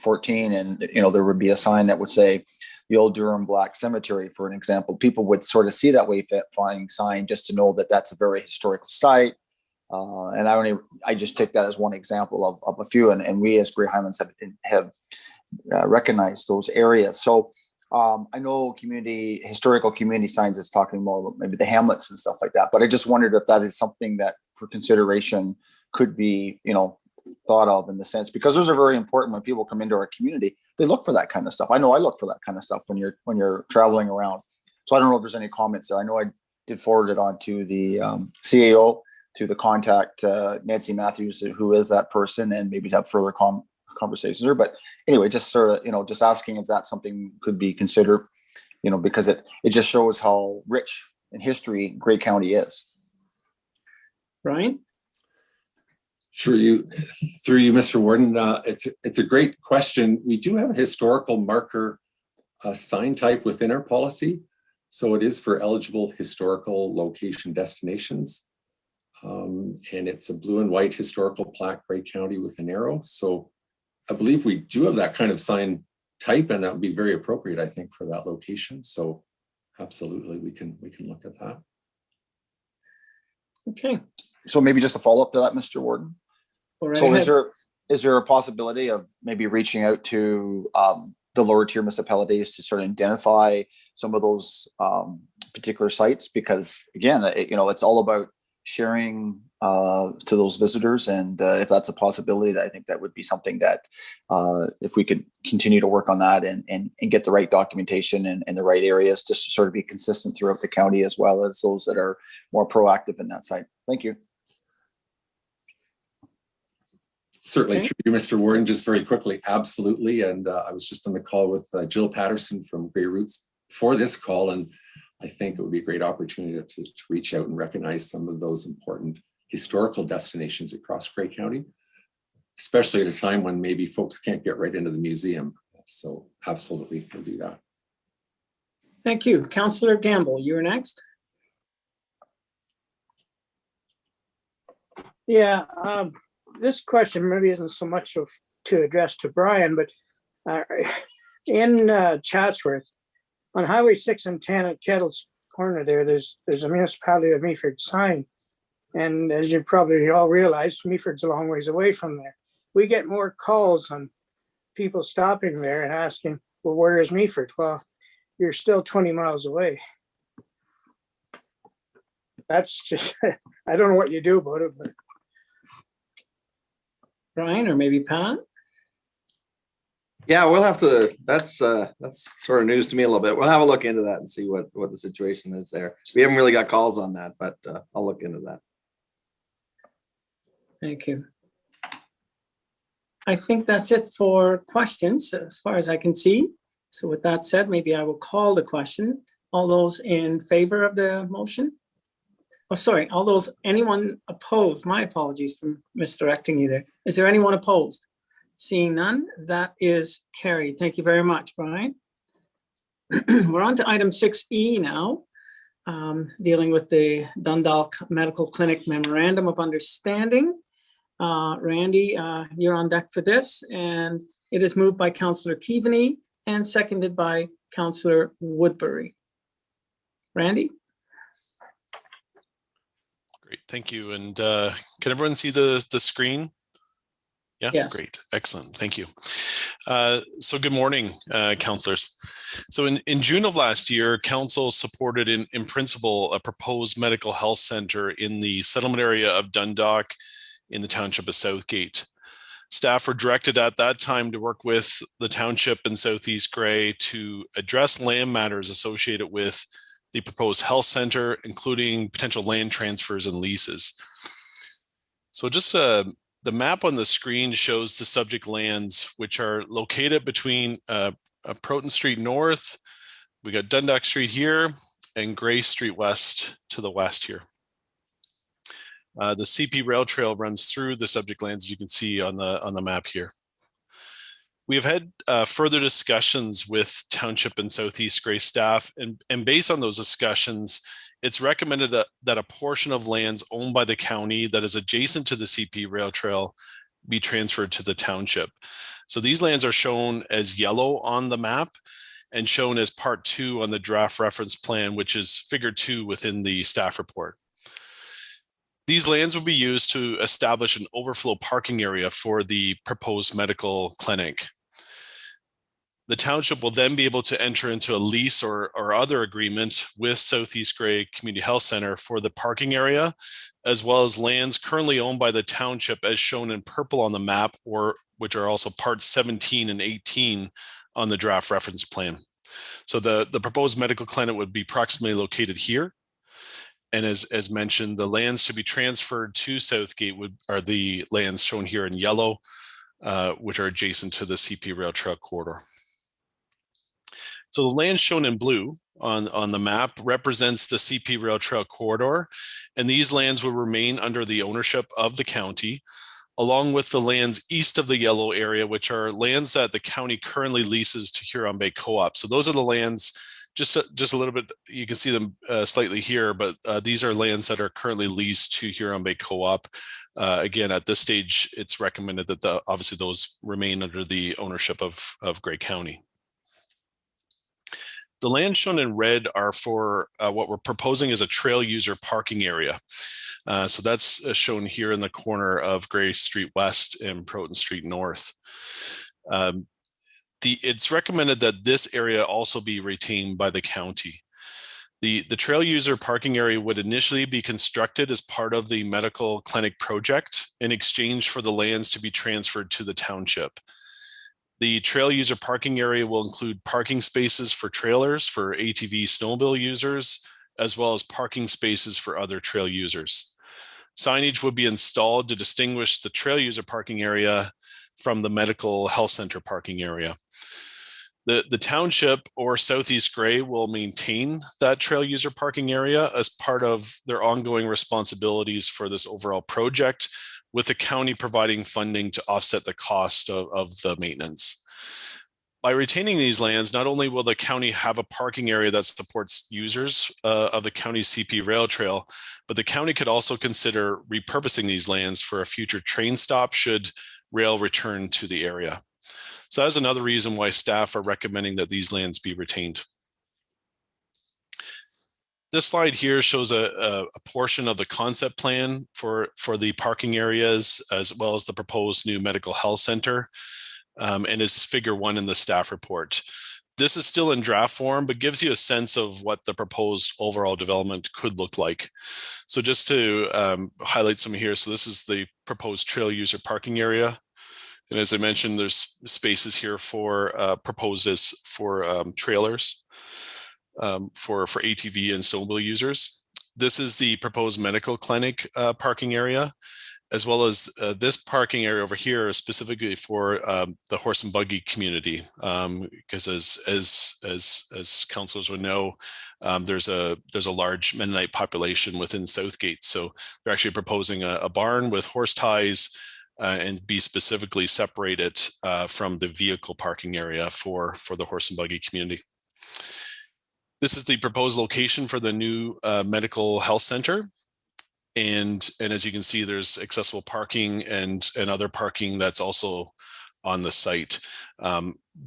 14 and, there would be a sign that would say the Old Durham Black Cemetery, for an example, people would sort of see that wayfinding sign just to know that that's a very historical site. And I just take that as one example of a few, and we as Grey Highlands have recognized those areas. So I know historical community signs is talking more about maybe the hamlets and stuff like that, but I just wondered if that is something that for consideration could be, thought of in the sense, because those are very important when people come into our community. They look for that kind of stuff. I know I look for that kind of stuff when you're traveling around. So I don't know if there's any comments there. I know I did forward it on to the CAO, to the contact Nancy Matthews, who is that person, and maybe to have further conversations there. But anyway, just sort of, just asking if that something could be considered, because it just shows how rich in history Grey County is. Brian? Sure, through you, Mr. Warden. It's a great question. We do have a historical marker sign type within our policy. So it is for eligible historical location destinations. And it's a blue and white historical plaque, Grey County with an arrow. So I believe we do have that kind of sign type, and that would be very appropriate, I think, for that location. So absolutely, we can look at that. Okay. So maybe just a follow up to that, Mr. Warden. So is there a possibility of maybe reaching out to the lower tier municipalities to sort of identify some of those particular sites? Because again, it's all about sharing to those visitors, and if that's a possibility, I think that would be something that if we could continue to work on that and get the right documentation in the right areas, just to sort of be consistent throughout the county, as well as those that are more proactive in that site. Thank you. Certainly, through you, Mr. Warren, just very quickly, absolutely. And I was just on the call with Jill Patterson from Grey Roots for this call, and I think it would be a great opportunity to reach out and recognize some of those important historical destinations across Grey County, especially at a time when maybe folks can't get right into the museum. So absolutely, we'll do that. Thank you. Councillor Gamble, you're next. Yeah, this question maybe isn't so much to address to Brian, but in Chatsworth, on Highway 6 and 10 at Kettle's Corner there's a Municipality of Meaford sign. And as you probably all realize, Meaford's a long ways away from there. We get more calls on people stopping there and asking, well, where is Meaford? Well, you're still 20 miles away. That's just, I don't know what you do about it, but. Brian, or maybe Pat? Yeah, we'll have to, that's sort of news to me a little bit. We'll have a look into that and see what the situation is there. We haven't really got calls on that, but I'll look into that. Thank you. I think that's it for questions as far as I can see. So with that said, maybe I will call the question. All those in favor of the motion? Oh, sorry, anyone opposed? My apologies for misdirecting you there. Is there anyone opposed? Seeing none, that is carried. Thank you very much, Brian. We're on to item 6E now, dealing with the Dundalk Medical Clinic Memorandum of Understanding. Randy, you're on deck for this, and it is moved by Councillor Keaveney and seconded by Councillor Woodbury. Randy? Great, thank you. And can everyone see the screen? Yeah, yes. Great, excellent, thank you. So good morning, councillors. So in June of last year, council supported in principle a proposed medical health center in the settlement area of Dundalk in the township of Southgate. Staff were directed at that time to work with the township and Southeast Grey to address land matters associated with the proposed health center, including potential land transfers and leases. So just the map on the screen shows the subject lands, which are located between Proton Street North, we got Dundalk Street here, and Gray Street West to the west here. The CP rail trail runs through the subject lands, as you can see on the map here. We have had further discussions with Township and Southeast Grey staff, and based on those discussions, it's recommended that a portion of lands owned by the county that is adjacent to the CP rail trail be transferred to the township. So these lands are shown as yellow on the map and shown as part 2 on the draft reference plan, which is figure 2 within the staff report. These lands will be used to establish an overflow parking area for the proposed medical clinic. The township will then be able to enter into a lease or other agreement with Southeast Grey Community Health Center for the parking area, as well as lands currently owned by the township as shown in purple on the map, or which are also parts 17 and 18 on the draft reference plan. So the proposed medical clinic would be approximately located here. And as mentioned, the lands to be transferred to Southgate are the lands shown here in yellow, which are adjacent to the CP rail trail corridor. So the land shown in blue on the map represents the CP rail trail corridor, and these lands will remain under the ownership of the county, along with the lands east of the yellow area, which are lands that the county currently leases to Huron Bay Co-op. So those are the lands, just a little bit, you can see them slightly here, but these are lands that are currently leased to Huron Bay Co-op. Again, at this stage, it's recommended that obviously those remain under the ownership of Grey County. The lands shown in red are for what we're proposing as a trail user parking area. So that's shown here in the corner of Gray Street West and Proton Street North. It's recommended that this area also be retained by the county. The trail user parking area would initially be constructed as part of the medical clinic project in exchange for the lands to be transferred to the township. The trail user parking area will include parking spaces for trailers for ATV snowmobile users, as well as parking spaces for other trail users. Signage would be installed to distinguish the trail user parking area from the medical health center parking area. The township or Southeast Grey will maintain that trail user parking area as part of their ongoing responsibilities for this overall project, with the county providing funding to offset the cost of the maintenance. By retaining these lands, not only will the county have a parking area that supports users of the county's CP rail trail, but the county could also consider repurposing these lands for a future train stop should rail return to the area. So that's another reason why staff are recommending that these lands be retained. This slide here shows a portion of the concept plan for the parking areas, as well as the proposed new medical health center, and is figure 1 in the staff report. This is still in draft form, but gives you a sense of what the proposed overall development could look like. So just to highlight some here, so this is the proposed trail user parking area. And as I mentioned, there's spaces here for proposed as for trailers for ATV and snowmobile users. This is the proposed medical clinic parking area, as well as this parking area over here is specifically for the horse and buggy community. Because as councilors would know, there's a large Mennonite population within Southgate. So they're actually proposing a barn with horse ties, and be specifically separated from the vehicle parking area for the horse and buggy community. This is the proposed location for the new medical health center. And as you can see, there's accessible parking and other parking that's also on the site.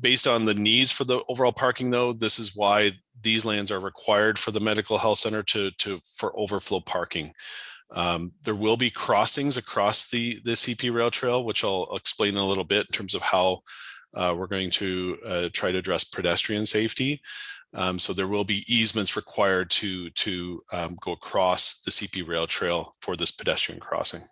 Based on the needs for the overall parking though, this is why these lands are required for the medical health center for overflow parking. There will be crossings across the CP rail trail, which I'll explain in a little bit in terms of how we're going to try to address pedestrian safety. So there will be easements required to go across the CP rail trail for this pedestrian crossing.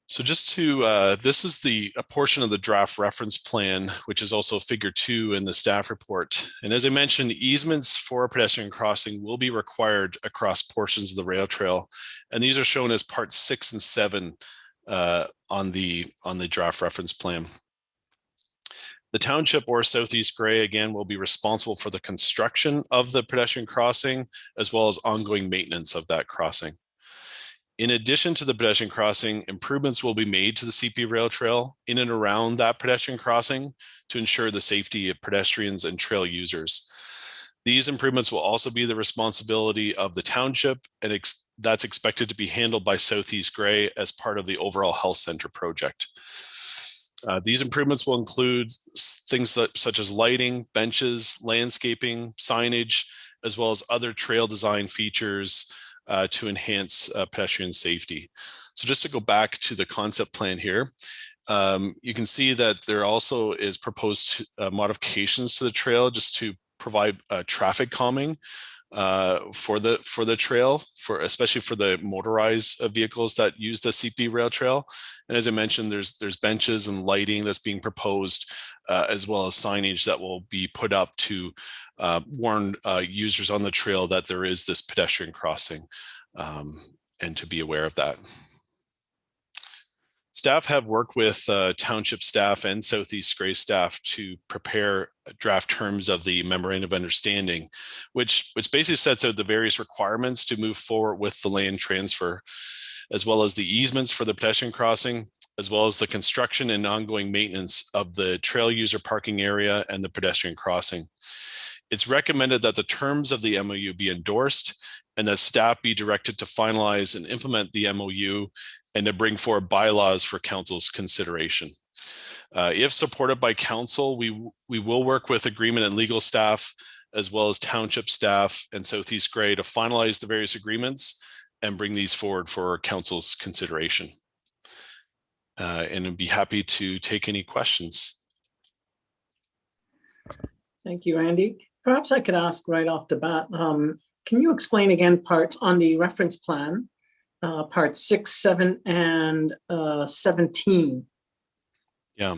So just to, this is a portion of the draft reference plan, which is also figure 2 in the staff report. And as I mentioned, easements for a pedestrian crossing will be required across portions of the rail trail. And these are shown as parts 6 and 7 on the draft reference plan. The township or Southeast Grey, again, will be responsible for the construction of the pedestrian crossing, as well as ongoing maintenance of that crossing. In addition to the pedestrian crossing, improvements will be made to the CP rail trail in and around that pedestrian crossing to ensure the safety of pedestrians and trail users. These improvements will also be the responsibility of the township, and that's expected to be handled by Southeast Grey as part of the overall health center project. These improvements will include things such as lighting, benches, landscaping, signage, as well as other trail design features to enhance pedestrian safety. So just to go back to the concept plan here, you can see that there also is proposed modifications to the trail just to provide traffic calming for the trail, especially for the motorized vehicles that use the CP rail trail. And as I mentioned, there's benches and lighting that's being proposed, as well as signage that will be put up to warn users on the trail that there is this pedestrian crossing, and to be aware of that. Staff have worked with township staff and Southeast Grey staff to prepare draft terms of the memorandum of understanding, which basically sets out the various requirements to move forward with the land transfer, as well as the easements for the pedestrian crossing, as well as the construction and ongoing maintenance of the trail user parking area and the pedestrian crossing. It's recommended that the terms of the MOU be endorsed and that staff be directed to finalize and implement the MOU and to bring forward bylaws for council's consideration. If supported by council, we will work with agreement and legal staff, as well as township staff and Southeast Grey to finalize the various agreements and bring these forward for council's consideration. And I'd be happy to take any questions. Thank you, Randy. Perhaps I could ask right off the bat, can you explain again parts on the reference plan? Parts 6, 7, and 17. Yeah.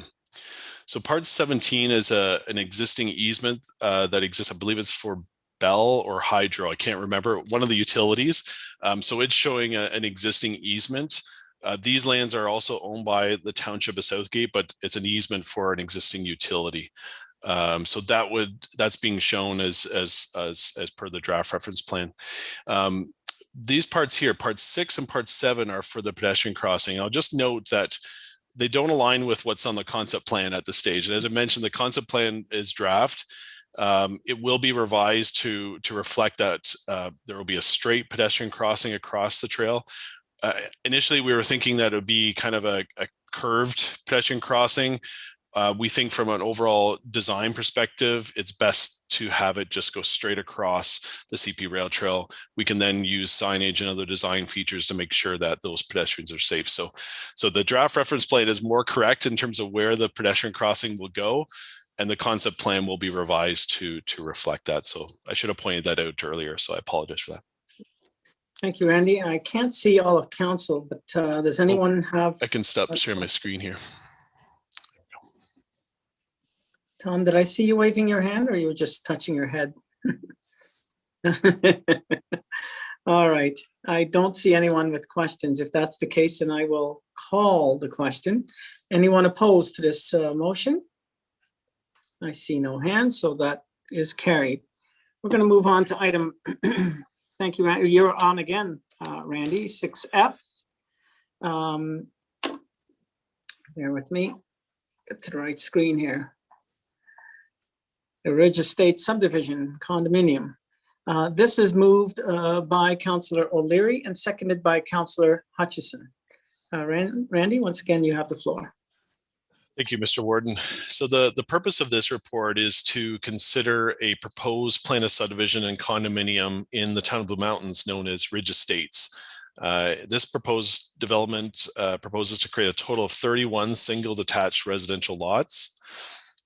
So part 17 is an existing easement that exists. I believe it's for Bell or Hydro. I can't remember, one of the utilities. So it's showing an existing easement. These lands are also owned by the township of Southgate, but it's an easement for an existing utility. So that's being shown as per the draft reference plan. These parts here, part 6 and part 7, are for the pedestrian crossing. I'll just note that they don't align with what's on the concept plan at this stage. And as I mentioned, the concept plan is draft. It will be revised to reflect that there will be a straight pedestrian crossing across the trail. Initially, we were thinking that it would be kind of a curved pedestrian crossing. We think from an overall design perspective, it's best to have it just go straight across the CP rail trail. We can then use signage and other design features to make sure that those pedestrians are safe. So the draft reference plan is more correct in terms of where the pedestrian crossing will go, and the concept plan will be revised to reflect that. So I should have pointed that out earlier, so I apologize for that. Thank you, Randy. I can't see all of council, but does anyone have? I can stop sharing my screen here. Tom, did I see you waving your hand, or you were just touching your head? All right. I don't see anyone with questions. If that's the case, then I will call the question. Anyone opposed to this motion? I see no hands, so that is carried. We're going to move on to item, thank you, Randy. You're on again, Randy, 6F. Bear with me, get to the right screen here. The Ridge Estate Subdivision Condominium. This is moved by Councillor O'Leary and seconded by Councillor Hutchison. Randy, once again, you have the floor. Thank you, Mr. Warden. So the purpose of this report is to consider a proposed plan of subdivision and condominium in the town of Blue Mountains known as Ridge Estates. This proposed development proposes to create a total of 31 single detached residential lots.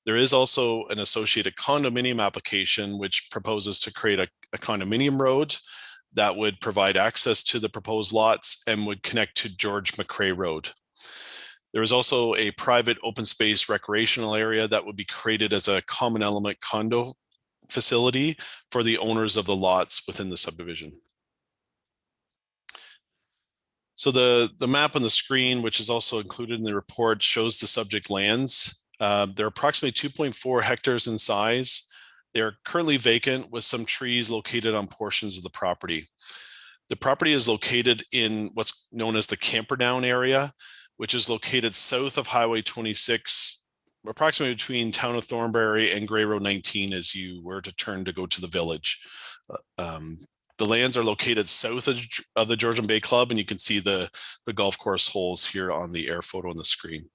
There is also an associated condominium application which proposes to create a condominium road that would provide access to the proposed lots and would connect to George McCrae Road. There is also a private open space recreational area that would be created as a common element condo facility for the owners of the lots within the subdivision. So the map on the screen, which is also included in the report, shows the subject lands. They're approximately 2.4 hectares in size. They're currently vacant with some trees located on portions of the property. The property is located in what's known as the Camperdown area, which is located south of Highway 26, approximately between Town of Thornbury and Grey Road 19 as you were to turn to go to the village. The lands are located south of the Georgian Bay Club, and you can see the golf course holes here on the air photo on the screen.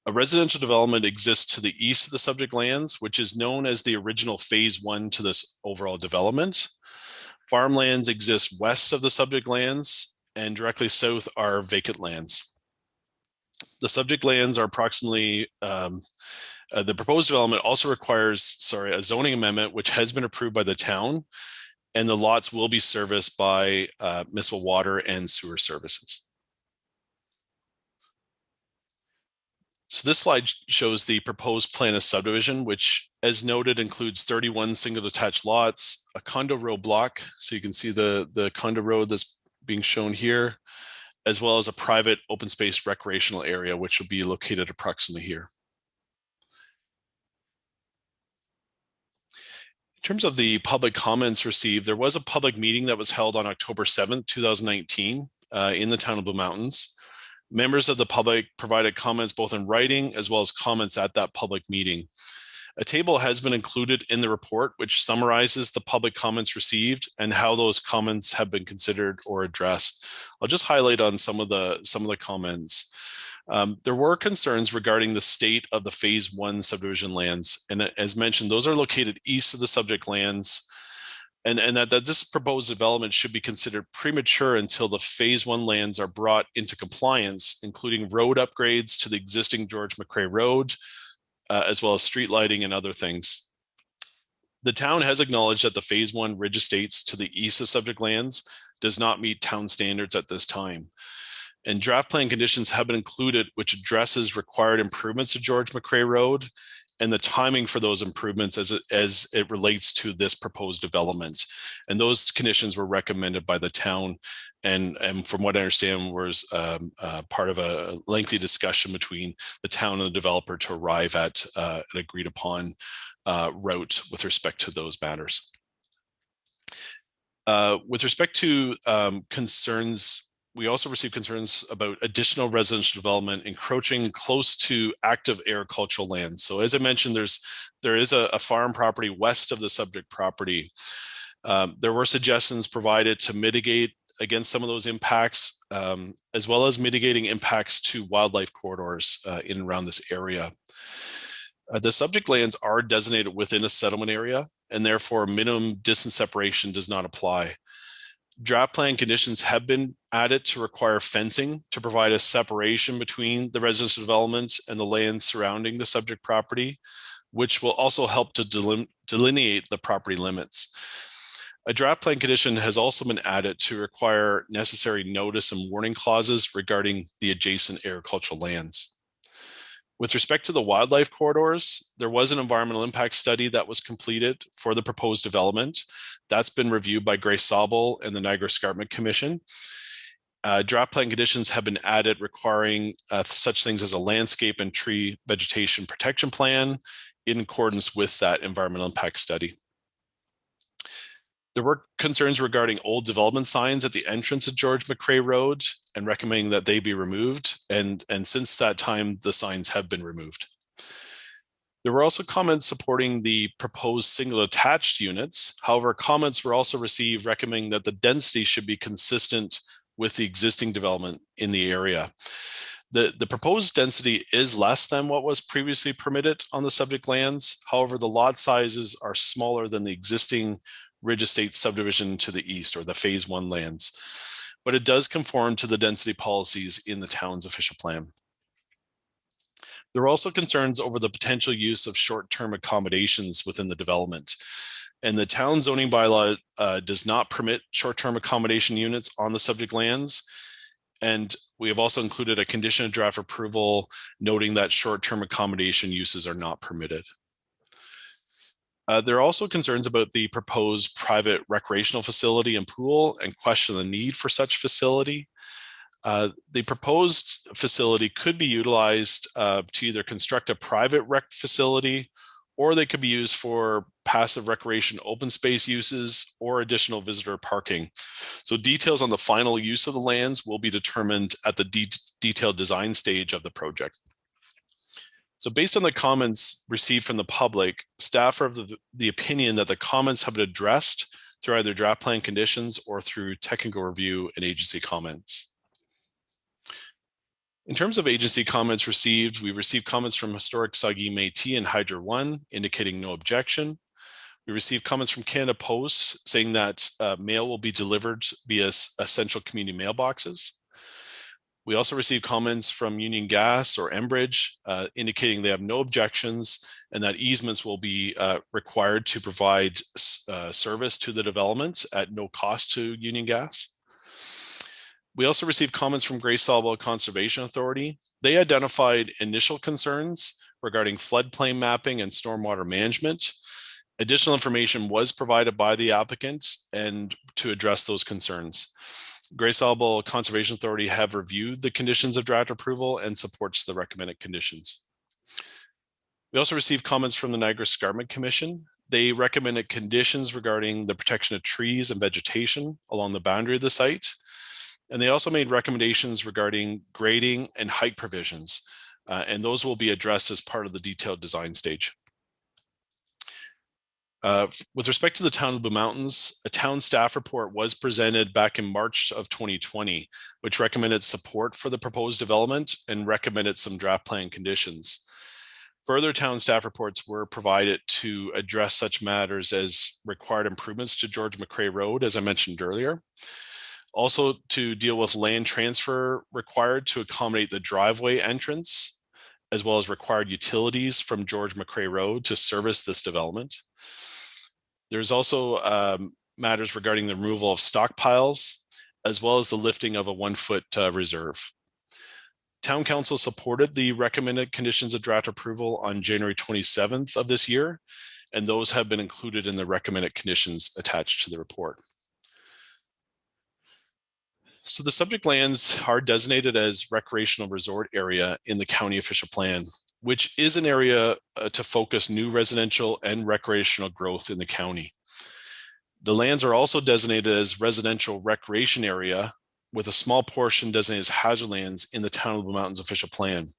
A residential development exists to the east of the subject lands, which is known as the original phase 1 to this overall development. Farmlands exist west of the subject lands, and directly south are vacant lands. The subject lands are approximately, the proposed development also requires, a zoning amendment, which has been approved by the town, and the lots will be serviced by municipal water and sewer services. So this slide shows the proposed plan of subdivision, which as noted includes 31 single detached lots, a condo row block. So you can see the condo row that's being shown here, as well as a private open space recreational area, which will be located approximately here. In terms of the public comments received, there was a public meeting that was held on October 7th, 2019 in the town of Blue Mountains. Members of the public provided comments both in writing as well as comments at that public meeting. A table has been included in the report which summarizes the public comments received and how those comments have been considered or addressed. I'll just highlight on some of the comments. There were concerns regarding the state of the phase 1 subdivision lands. And as mentioned, those are located east of the subject lands, and that this proposed development should be considered premature until the phase 1 lands are brought into compliance, including road upgrades to the existing George McCrae Road, as well as street lighting and other things. The town has acknowledged that the phase 1 Ridge Estates to the east of subject lands does not meet town standards at this time. And draft plan conditions have been included, which addresses required improvements to George McCrae Road and the timing for those improvements as it relates to this proposed development. And those conditions were recommended by the town. And from what I understand was part of a lengthy discussion between the town and the developer to arrive at an agreed upon route with respect to those matters. With respect to concerns, we also received concerns about additional residential development encroaching close to active agricultural lands. So as I mentioned, there is a farm property west of the subject property. There were suggestions provided to mitigate against some of those impacts, as well as mitigating impacts to wildlife corridors in and around this area. The subject lands are designated within a settlement area, and therefore minimum distance separation does not apply. Draft plan conditions have been added to require fencing to provide a separation between the residential developments and the land surrounding the subject property, which will also help to delineate the property limits. A draft plan condition has also been added to require necessary notice and warning clauses regarding the adjacent agricultural lands. With respect to the wildlife corridors, there was an environmental impact study that was completed for the proposed development. That's been reviewed by Grace Sobel and the Niagara Escarpment Commission. Draft plan conditions have been added requiring such things as a landscape and tree vegetation protection plan in accordance with that environmental impact study. There were concerns regarding old development signs at the entrance of George McCrae Road, and recommending that they be removed. And since that time, the signs have been removed. There were also comments supporting the proposed single attached units. However, comments were also received recommending that the density should be consistent with the existing development in the area. The proposed density is less than what was previously permitted on the subject lands. However, the lot sizes are smaller than the existing Ridge Estate subdivision to the east, or the Phase 1 lands, but it does conform to the density policies in the town's official plan. There are also concerns over the potential use of short-term accommodations within the development. And the town zoning bylaw does not permit short-term accommodation units on the subject lands. And we have also included a condition of draft approval noting that short-term accommodation uses are not permitted. There are also concerns about the proposed private recreational facility and pool and question the need for such facility. The proposed facility could be utilized to either construct a private rec facility, or they could be used for passive recreation open space uses or additional visitor parking. So details on the final use of the lands will be determined at the detailed design stage of the project. So based on the comments received from the public, staff are of the opinion that the comments have been addressed through either draft plan conditions or through technical review and agency comments. In terms of agency comments received, we received comments from Historic Saugeen Métis and Hydro One indicating no objection. We received comments from Canada Post saying that mail will be delivered via essential community mailboxes. We also received comments from Union Gas or Enbridge indicating they have no objections and that easements will be required to provide service to the development at no cost to Union Gas. We also received comments from Grey Sawville Conservation Authority. They identified initial concerns regarding floodplain mapping and stormwater management. Additional information was provided by the applicant and to address those concerns. Grey Sawville Conservation Authority have reviewed the conditions of draft approval and supports the recommended conditions. We also received comments from the Niagara Escarpment Commission. They recommended conditions regarding the protection of trees and vegetation along the boundary of the site. And they also made recommendations regarding grading and height provisions, and those will be addressed as part of the detailed design stage. With respect to the town of Blue Mountains, a town staff report was presented back in March of 2020, which recommended support for the proposed development and recommended some draft plan conditions. Further town staff reports were provided to address such matters as required improvements to George McCrae Road, as I mentioned earlier. Also to deal with land transfer required to accommodate the driveway entrance, as well as required utilities from George McCrae Road to service this development. There's also matters regarding the removal of stockpiles, as well as the lifting of a 1-foot reserve. Town Council supported the recommended conditions of draft approval on January 27th of this year, and those have been included in the recommended conditions attached to the report. So the subject lands are designated as recreational resort area in the county official plan, which is an area to focus new residential and recreational growth in the county. The lands are also designated as residential recreation area with a small portion designated as hazard lands in the town of Blue Mountains official plan.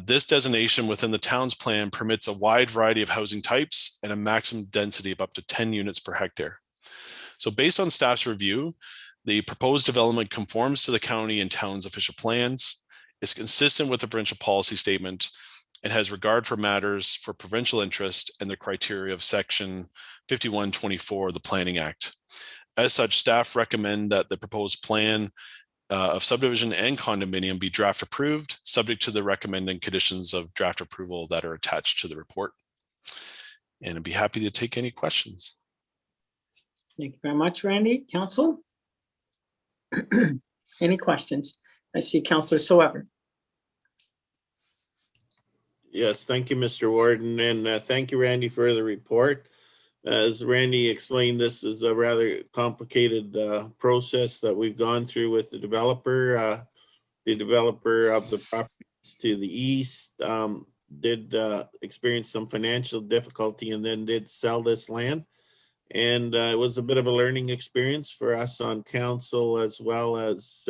This designation within the town's plan permits a wide variety of housing types and a maximum density of up to 10 units per hectare. So based on staff's review, the proposed development conforms to the county and town's official plans, is consistent with the provincial policy statement, and has regard for matters for provincial interest and the criteria of Section 5124 of the Planning Act. As such, staff recommend that the proposed plan of subdivision and condominium be draft approved, subject to the recommended conditions of draft approval that are attached to the report. And I'd be happy to take any questions. Thank you very much, Randy. Council? Any questions? I see Councillor Soever. Yes, thank you, Mr. Warden, and thank you, Randy, for the report. As Randy explained, this is a rather complicated process that we've gone through with the developer. The developer of the properties to the east did experience some financial difficulty and then did sell this land. And it was a bit of a learning experience for us on council as well as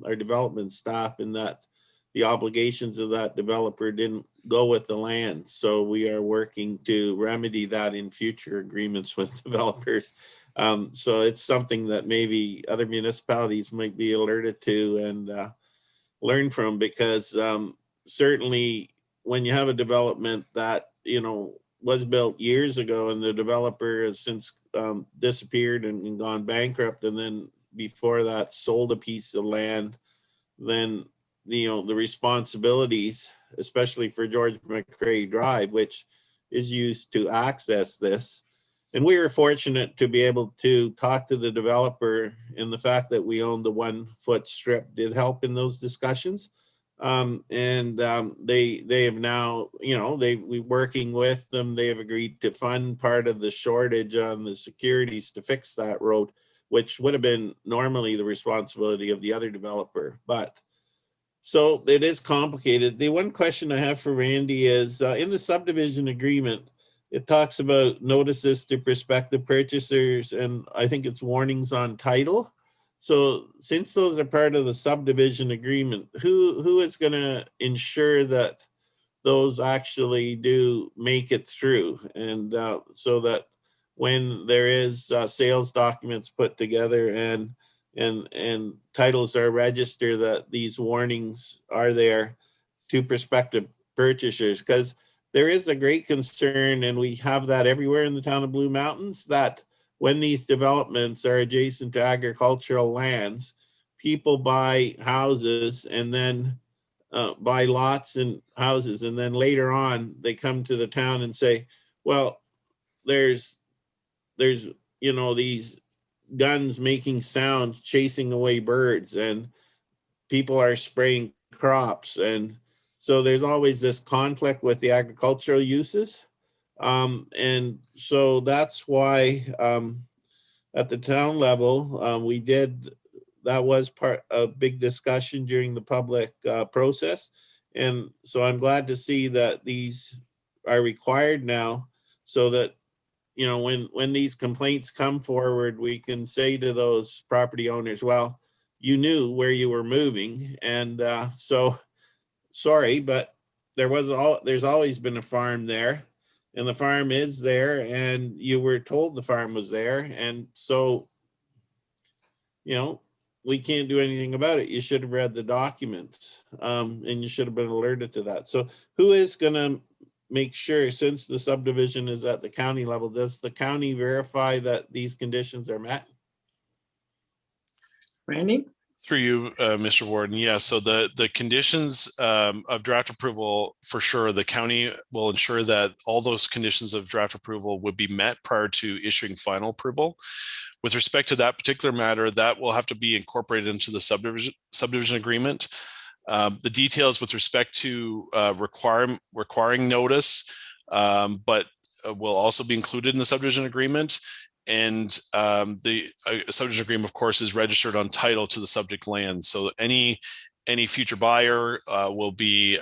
our development staff, in that the obligations of that developer didn't go with the land. So we are working to remedy that in future agreements with developers. So it's something that maybe other municipalities might be alerted to and learn from, because certainly when you have a development that, was built years ago and the developer has since disappeared and gone bankrupt, and then before that sold a piece of land, then the responsibilities, especially for George McCrae Drive, which is used to access this. And we were fortunate to be able to talk to the developer, and the fact that we owned the 1 foot strip did help in those discussions. They have now, we working with them, they have agreed to fund part of the shortage on the securities to fix that road, which would have been normally the responsibility of the other developer. But so it is complicated. The one question I have for Randy is in the subdivision agreement, it talks about notices to prospective purchasers, and I think it's warnings on title. So since those are part of the subdivision agreement, who is going to ensure that those actually do make it through? And so that when there is sales documents put together and titles are registered, that these warnings are there to prospective purchasers, because there is a great concern, and we have that everywhere in the town of Blue Mountains, that when these developments are adjacent to agricultural lands, people buy houses and then buy lots and houses, and then later on they come to the town and say, well, there's these guns making sound chasing away birds, and people are spraying crops, and so there's always this conflict with the agricultural uses. And so that's why at the town level, that was a big discussion during the public process. And so I'm glad to see that these are required now, so that, when these complaints come forward, we can say to those property owners, well, you knew where you were moving. And so sorry, but there's always been a farm there, and the farm is there, and you were told the farm was there. And so, we can't do anything about it. You should have read the documents, and you should have been alerted to that. So who is going to make sure, since the subdivision is at the county level, does the county verify that these conditions are met? Randy? Through you, Mr. Warden. Yeah, so the conditions of draft approval, for sure, the county will ensure that all those conditions of draft approval would be met prior to issuing final approval. With respect to that particular matter, that will have to be incorporated into the subdivision agreement. The details with respect to requiring notice, but will also be included in the subdivision agreement. And the subdivision agreement, of course, is registered on title to the subject land. So any future buyer will be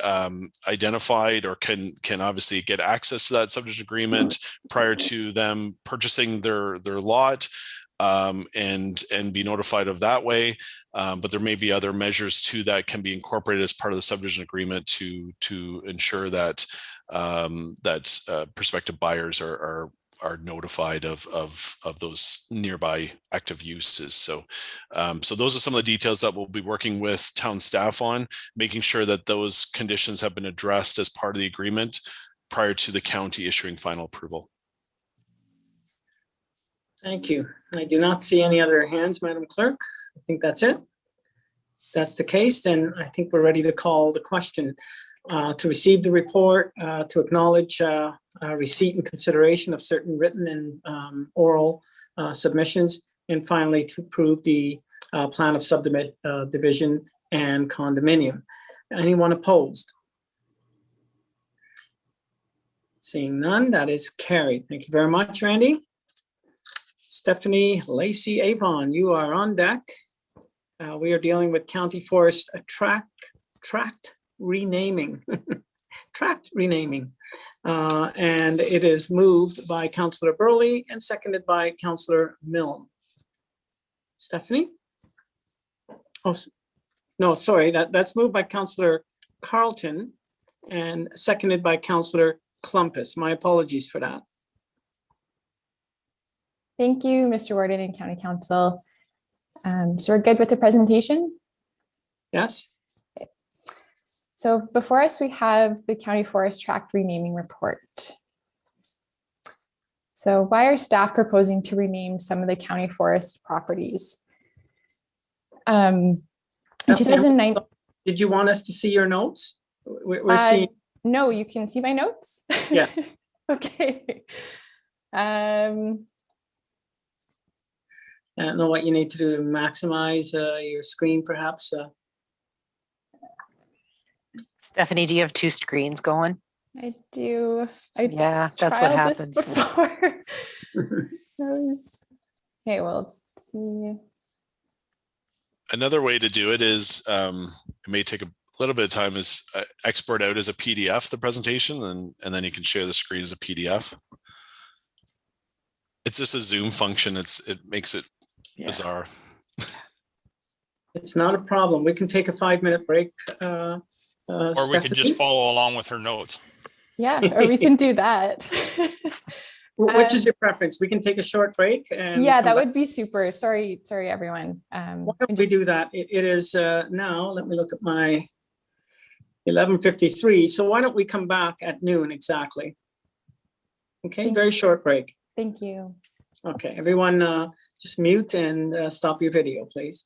identified, or can obviously get access to that subdivision agreement prior to them purchasing their lot, and be notified of that way. But there may be other measures too that can be incorporated as part of the subdivision agreement to ensure that prospective buyers are notified of those nearby active uses. So those are some of the details that we'll be working with town staff on, making sure that those conditions have been addressed as part of the agreement prior to the county issuing final approval. Thank you. I do not see any other hands, Madam Clerk. I think that's it. If that's the case, then I think we're ready to call the question. To receive the report, to acknowledge receipt and consideration of certain written and oral submissions, and finally to approve the plan of subdivision and condominium. Anyone opposed? Seeing none, that is carried. Thank you very much, Randy. Stephanie Lacey Avon, you are on deck. We are dealing with County Forest tract renaming. Tract renaming. And it is moved by Councillor Burley and seconded by Councillor Milne. Stephanie? Oh, no, sorry, that's moved by Councillor Carlton and seconded by Councillor Clumpus. My apologies for that. Thank you, Mr. Warden and County Council. So we're good with the presentation? Yes. So before us, we have the County Forest Tract renaming report. So why are staff proposing to rename some of the county forest properties? In 2009. Did you want us to see your notes? We're seeing. No, you can see my notes. Yeah. Okay. I don't know what you need to do to maximize your screen, perhaps. Stephanie, do you have two screens going? I do. Yeah, that's what happens. Before. Okay, well, let's see. Another way to do it is, it may take a little bit of time, is export out as a PDF, the presentation, and then you can share the screen as a PDF. It's just a Zoom function. It makes it bizarre. It's not a problem. We can take a 5-minute break. Or we could just follow along with her notes. Yeah, or we can do that. Which is your preference? We can take a short break. And yeah, that would be super. Sorry, everyone. Why don't we do that? It is now, let me look at my 11:53. So why don't we come back at noon exactly? Okay, very short break. Thank you. Okay, everyone just mute and stop your video, please.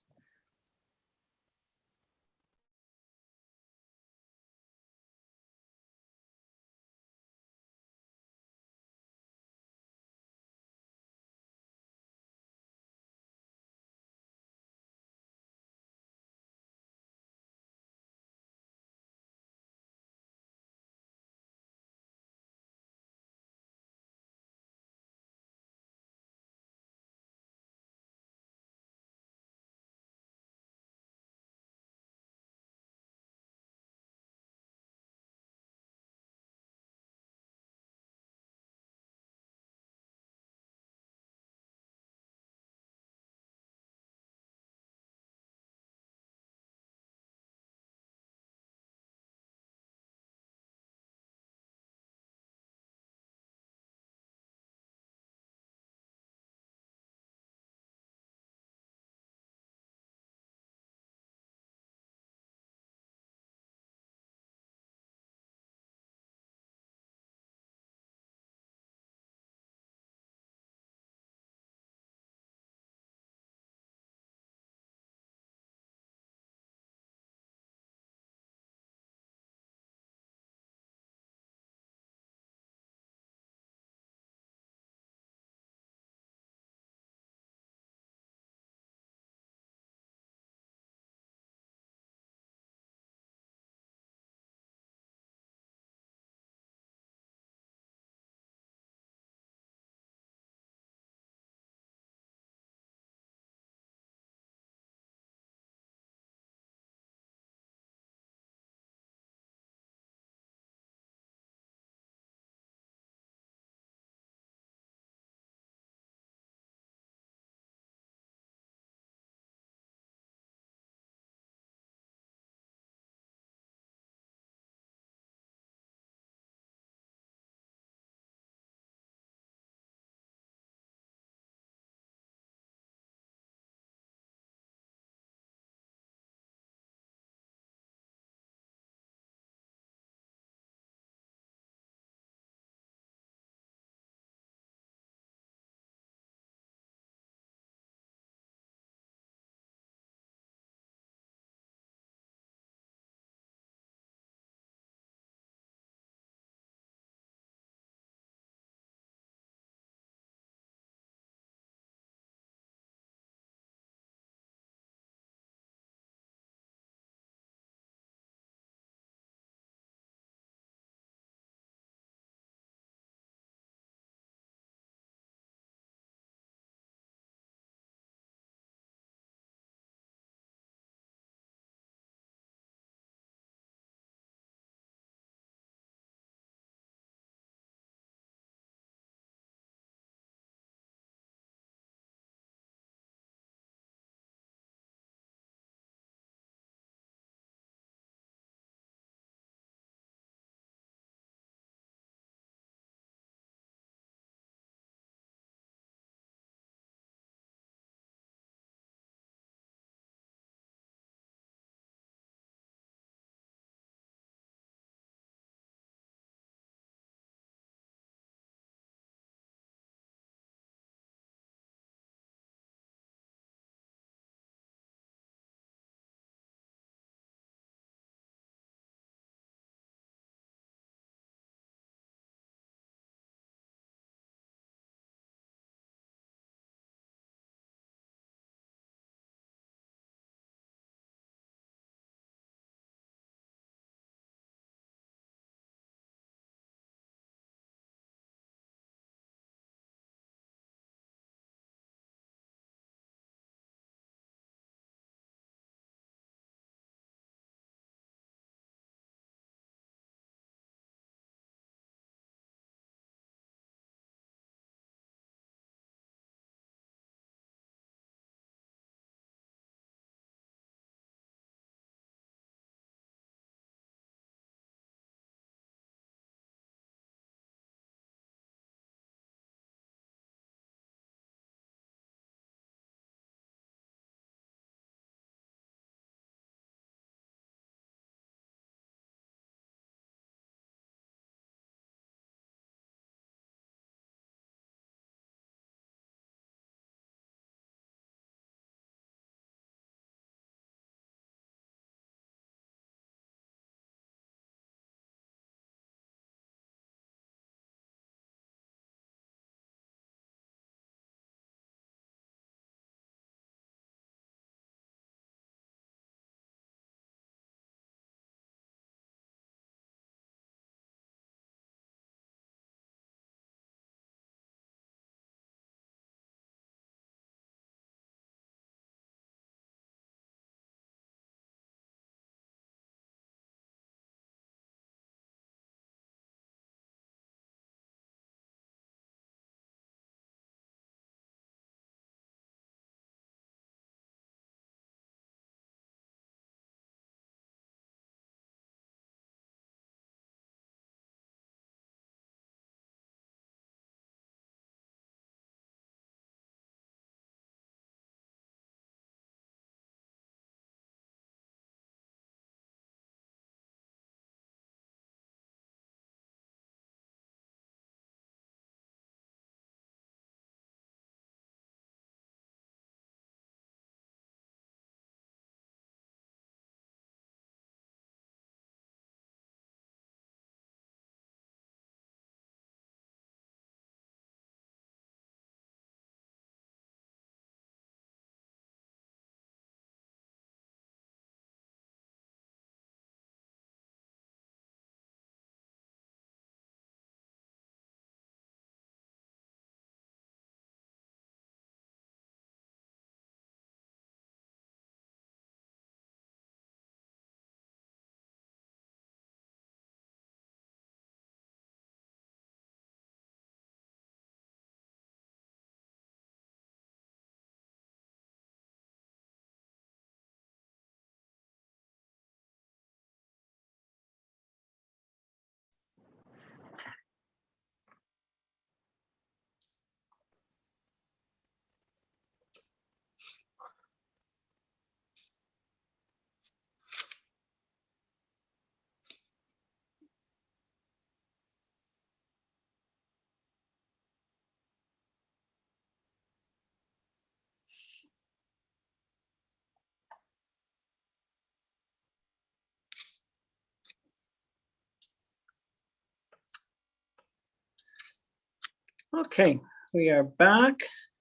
Okay, we are back.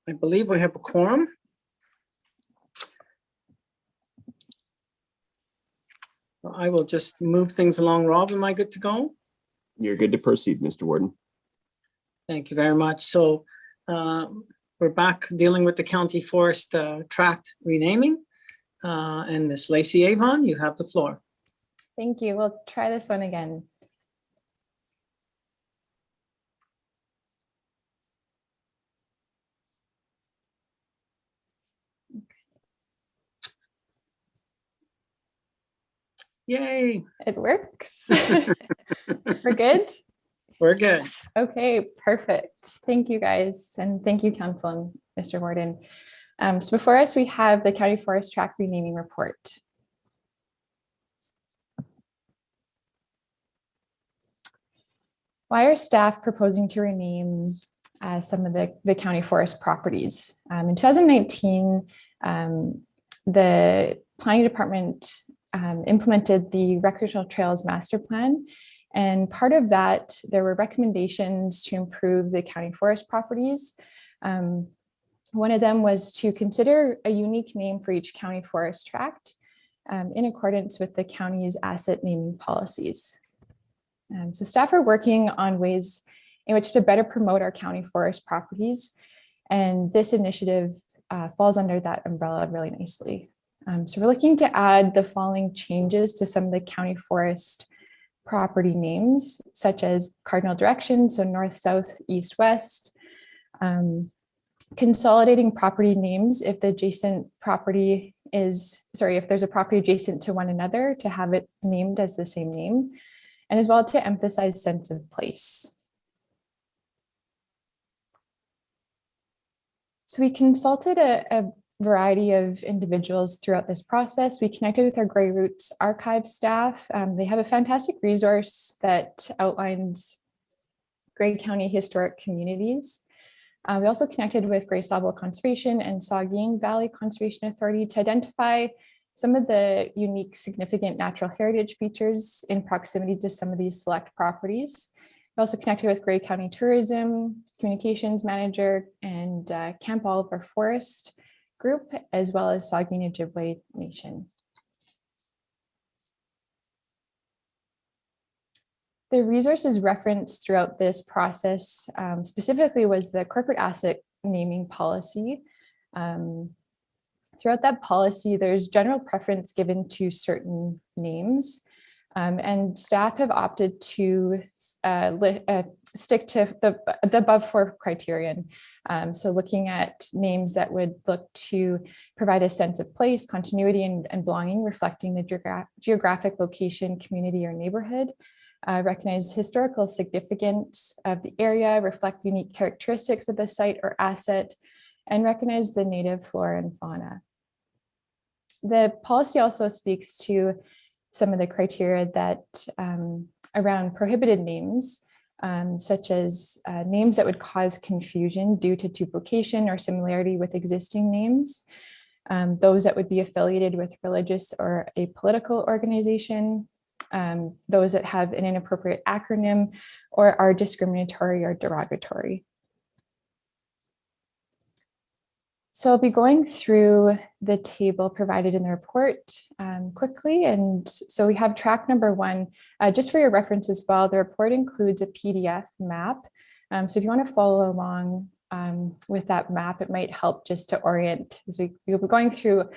I believe we have a quorum. So I will just move things along. Rob, am I good to go? You're good to proceed, Mr. Warden. Thank you very much. So we're back dealing with the county forest tract renaming. And Ms. Lacey Avon, you have the floor. Thank you. We'll try this one again. Yay. It works. We're good? We're good. Okay, perfect. Thank you guys. And thank you, Council and Mr. Warden. So before us, we have the County Forest Tract renaming report. Why are staff proposing to rename some of the county forest properties? In 2019, the planning department implemented the recreational trails master plan. And part of that, there were recommendations to improve the county forest properties. One of them was to consider a unique name for each county forest tract in accordance with the county's asset naming policies. So staff are working on ways in which to better promote our county forest properties. And this initiative falls under that umbrella really nicely. So we're looking to add the following changes to some of the county forest property names, such as cardinal direction, so north, south, east, west. Consolidating property names if the adjacent property is, if there's a property adjacent to one another, to have it named as the same name. And as well to emphasize sense of place. So we consulted a variety of individuals throughout this process. We connected with our Grey Roots archive staff. They have a fantastic resource that outlines Grey County historic communities. We also connected with Grey Stauble Conservation and Saugeen Valley Conservation Authority to identify some of the unique significant natural heritage features in proximity to some of these select properties. We also connected with Grey County Tourism, Communications Manager, and Camp Oliver Forest Group, as well as Saugeen Ojibwe Nation. The resources referenced throughout this process specifically was the corporate asset naming policy. Throughout that policy, there's general preference given to certain names, and staff have opted to stick to the above four criterion. So looking at names that would look to provide a sense of place, continuity, and belonging, reflecting the geographic location, community, or neighborhood, recognize historical significance of the area, reflect unique characteristics of the site or asset, and recognize the native flora and fauna. The policy also speaks to some of the criteria that around prohibited names, such as names that would cause confusion due to duplication or similarity with existing names, those that would be affiliated with religious or a political organization, those that have an inappropriate acronym or are discriminatory or derogatory. So I'll be going through the table provided in the report quickly. And so we have track number 1, just for your reference as well, the report includes a PDF map. So if you want to follow along with that map, it might help just to orient as we'll be going through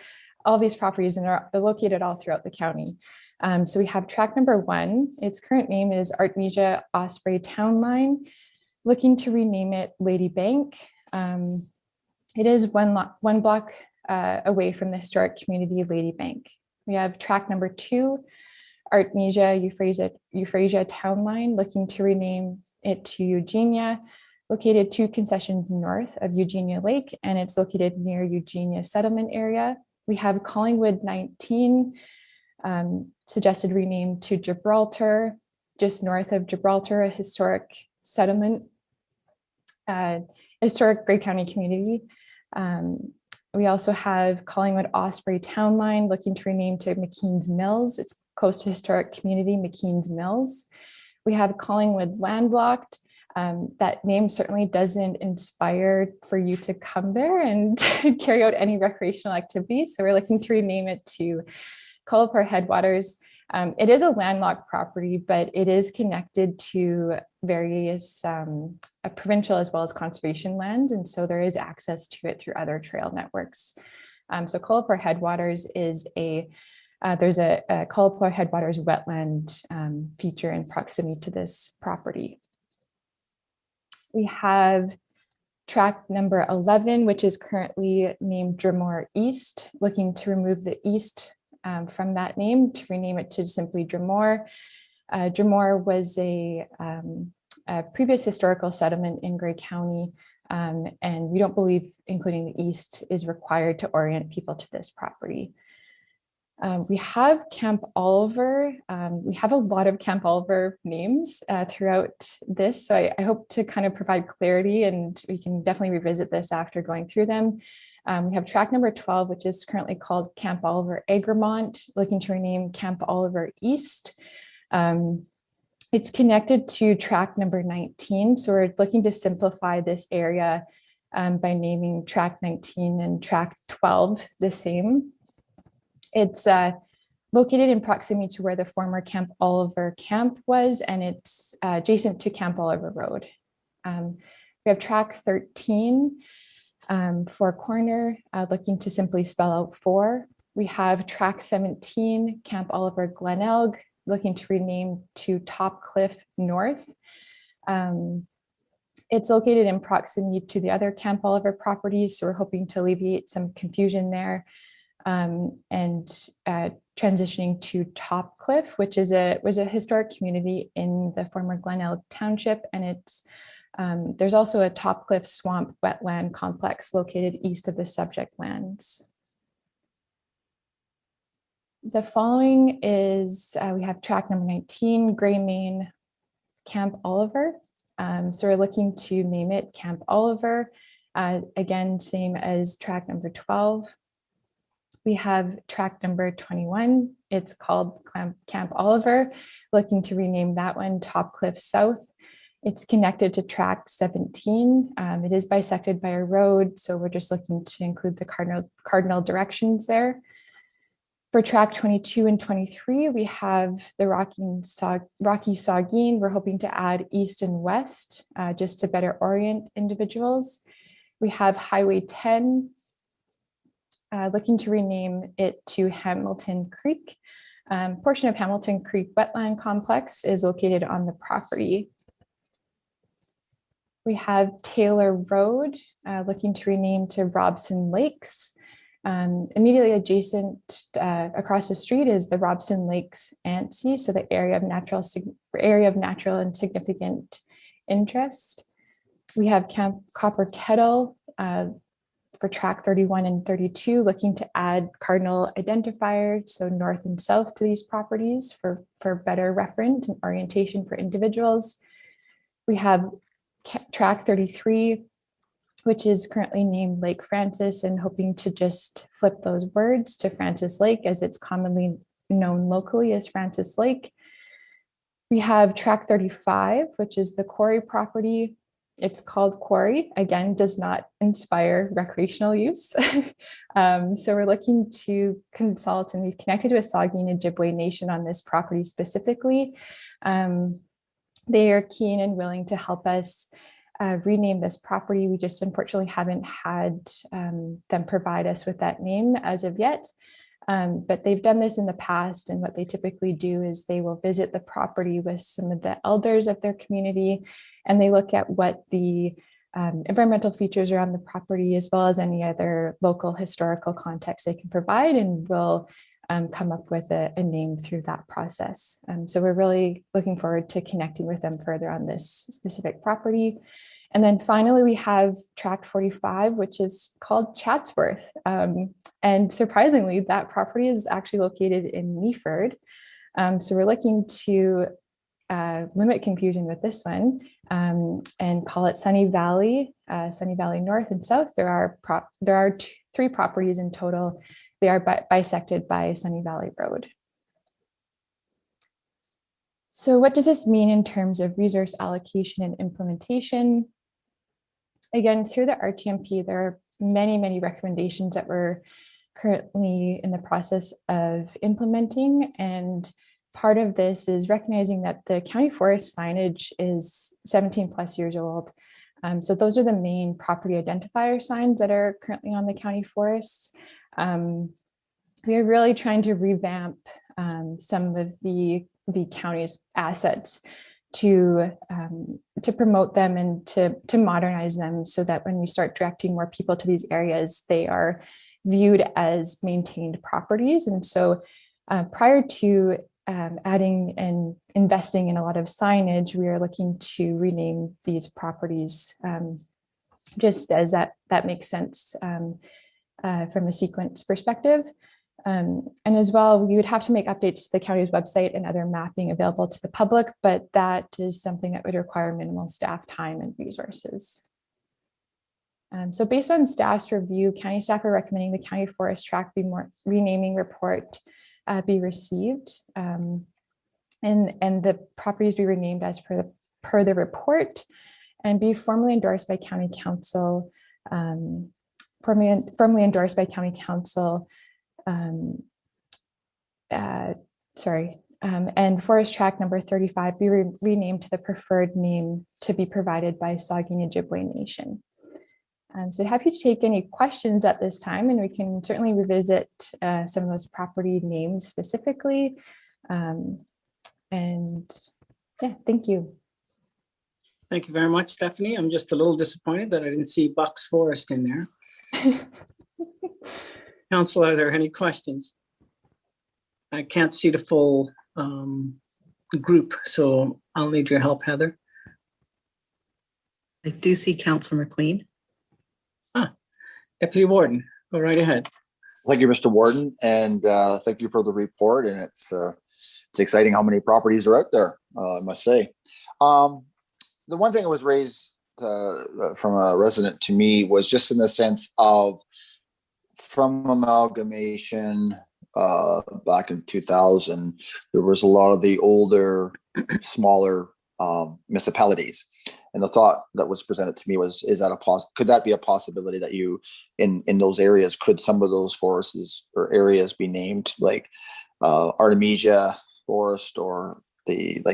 all these properties, and they're located all throughout the county. So we have track number 1. Its current name is Artemesia Osprey Town Line, looking to rename it Lady Bank. It is one block away from the historic community of Lady Bank. We have track number 2, Artemesia Euphrasia Town Line, looking to rename it to Eugenia, located 2 concessions north of Eugenia Lake, and it's located near Eugenia settlement area. We have Collingwood 19, suggested rename to Gibraltar, just north of Gibraltar, a historic settlement, historic Grey County community. We also have Collingwood Osprey Town Line, looking to rename to McKean's Mills. It's close to historic community McKean's Mills. We have Collingwood Landlocked, That name certainly doesn't inspire for you to come there and carry out any recreational activities. So we're looking to rename it to Colapore Headwaters. It is a landlocked property, but it is connected to various provincial as well as conservation lands. And so there is access to it through other trail networks. So Colapore Headwaters is there's a Colapore Headwaters wetland feature in proximity to this property. We have tract number 11, which is currently named Drumore East, looking to remove the east from that name to rename it to simply Drumore. Drumore was a previous historical settlement in Grey County, and we don't believe including the east is required to orient people to this property. We have Camp Oliver. We have a lot of Camp Oliver names throughout this, so I hope to kind of provide clarity, and we can definitely revisit this after going through them. We have track number 12, which is currently called Camp Oliver Egremont, looking to rename Camp Oliver East. It's connected to track number 19, so we're looking to simplify this area by naming track 19 and track 12 the same. It's located in proximity to where the former Camp Oliver camp was, and it's adjacent to Camp Oliver Road. We have track 13, Four Corner, looking to simply spell out 4. We have track 17, Camp Oliver Glenelg, looking to rename to Top Cliff North. It's located in proximity to the other Camp Oliver properties, so we're hoping to alleviate some confusion there. And transitioning to Top Cliff, which was a historic community in the former Glenelg Township, and it's there's also a Top Cliff swamp wetland complex located east of the subject lands. The following is we have track number 19, Gray Main Camp Oliver. So we're looking to name it Camp Oliver. Again, same as track number 12. We have track number 21. It's called Camp Oliver, looking to rename that one Top Cliff South. It's connected to track 17. It is bisected by a road, so we're just looking to include the cardinal directions there. For track 22 and 23, we have the Rocky Saugeen. We're hoping to add east and west just to better orient individuals. We have Highway 10, looking to rename it to Hamilton Creek. Portion of Hamilton Creek Wetland Complex is located on the property. We have Taylor Road, looking to rename to Robson Lakes. Immediately adjacent across the street is the Robson Lakes ANSI, so the area of natural and significant interest. We have Camp Copper Kettle for track 31 and 32, looking to add cardinal identifiers, so north and south to these properties for better reference and orientation for individuals. We have track 33, which is currently named Lake Francis, and hoping to just flip those words to Francis Lake, as it's commonly known locally as Francis Lake. We have track 35, which is the quarry property. It's called Quarry, again, does not inspire recreational use. So we're looking to consult, and we've connected to a Saugeen Ojibwe Nation on this property specifically. They are keen and willing to help us rename this property. We just unfortunately haven't had them provide us with that name as of yet. But they've done this in the past, and what they typically do is they will visit the property with some of the elders of their community, and they look at what the environmental features are on the property, as well as any other local historical context they can provide, and will come up with a name through that process. So we're really looking forward to connecting with them further on this specific property. And then finally, we have tract 45, which is called Chatsworth. And surprisingly, that property is actually located in Meaford. So we're looking to limit confusion with this one and call it Sunny Valley North and South. There are 3 properties in total. They are bisected by Sunny Valley Road. So what does this mean in terms of resource allocation and implementation? Again, through the RTMP, there are many, many recommendations that we're currently in the process of implementing. And part of this is recognizing that the county forest signage is 17 plus years old. So those are the main property identifier signs that are currently on the county forests. We are really trying to revamp some of the county's assets to promote them and to modernize them so that when we start directing more people to these areas, they are viewed as maintained properties. And so prior to adding and investing in a lot of signage, we are looking to rename these properties just as that makes sense from a sequence perspective. And as well, we would have to make updates to the county's website and other mapping available to the public, but that is something that would require minimal staff time and resources. So based on staff's review, county staff are recommending the county forest tract renaming report be received and the properties be renamed as per the report and be formally endorsed by county council, formally endorsed by county council. And forest tract number 35 be renamed to the preferred name to be provided by Saugeen Ojibwe Nation. So happy to take any questions at this time, and we can certainly revisit some of those property names specifically. And yeah, thank you. Thank you very much, Stephanie. I'm just a little disappointed that I didn't see Bucks Forest in there. Council, are there any questions? I can't see the full group, so I'll need your help, Heather. I do see Councillor McQueen. Deputy Warden, go right ahead. Thank you, Mr. Warden, and thank you for the report. And it's exciting how many properties are out there, I must say. The one thing that was raised from a resident to me was just in the sense of from amalgamation back in 2000, there was a lot of the older, smaller municipalities. And the thought that was presented to me was, could that be a possibility that you, in those areas, could some of those forests or areas be named like Artemisia Forest, or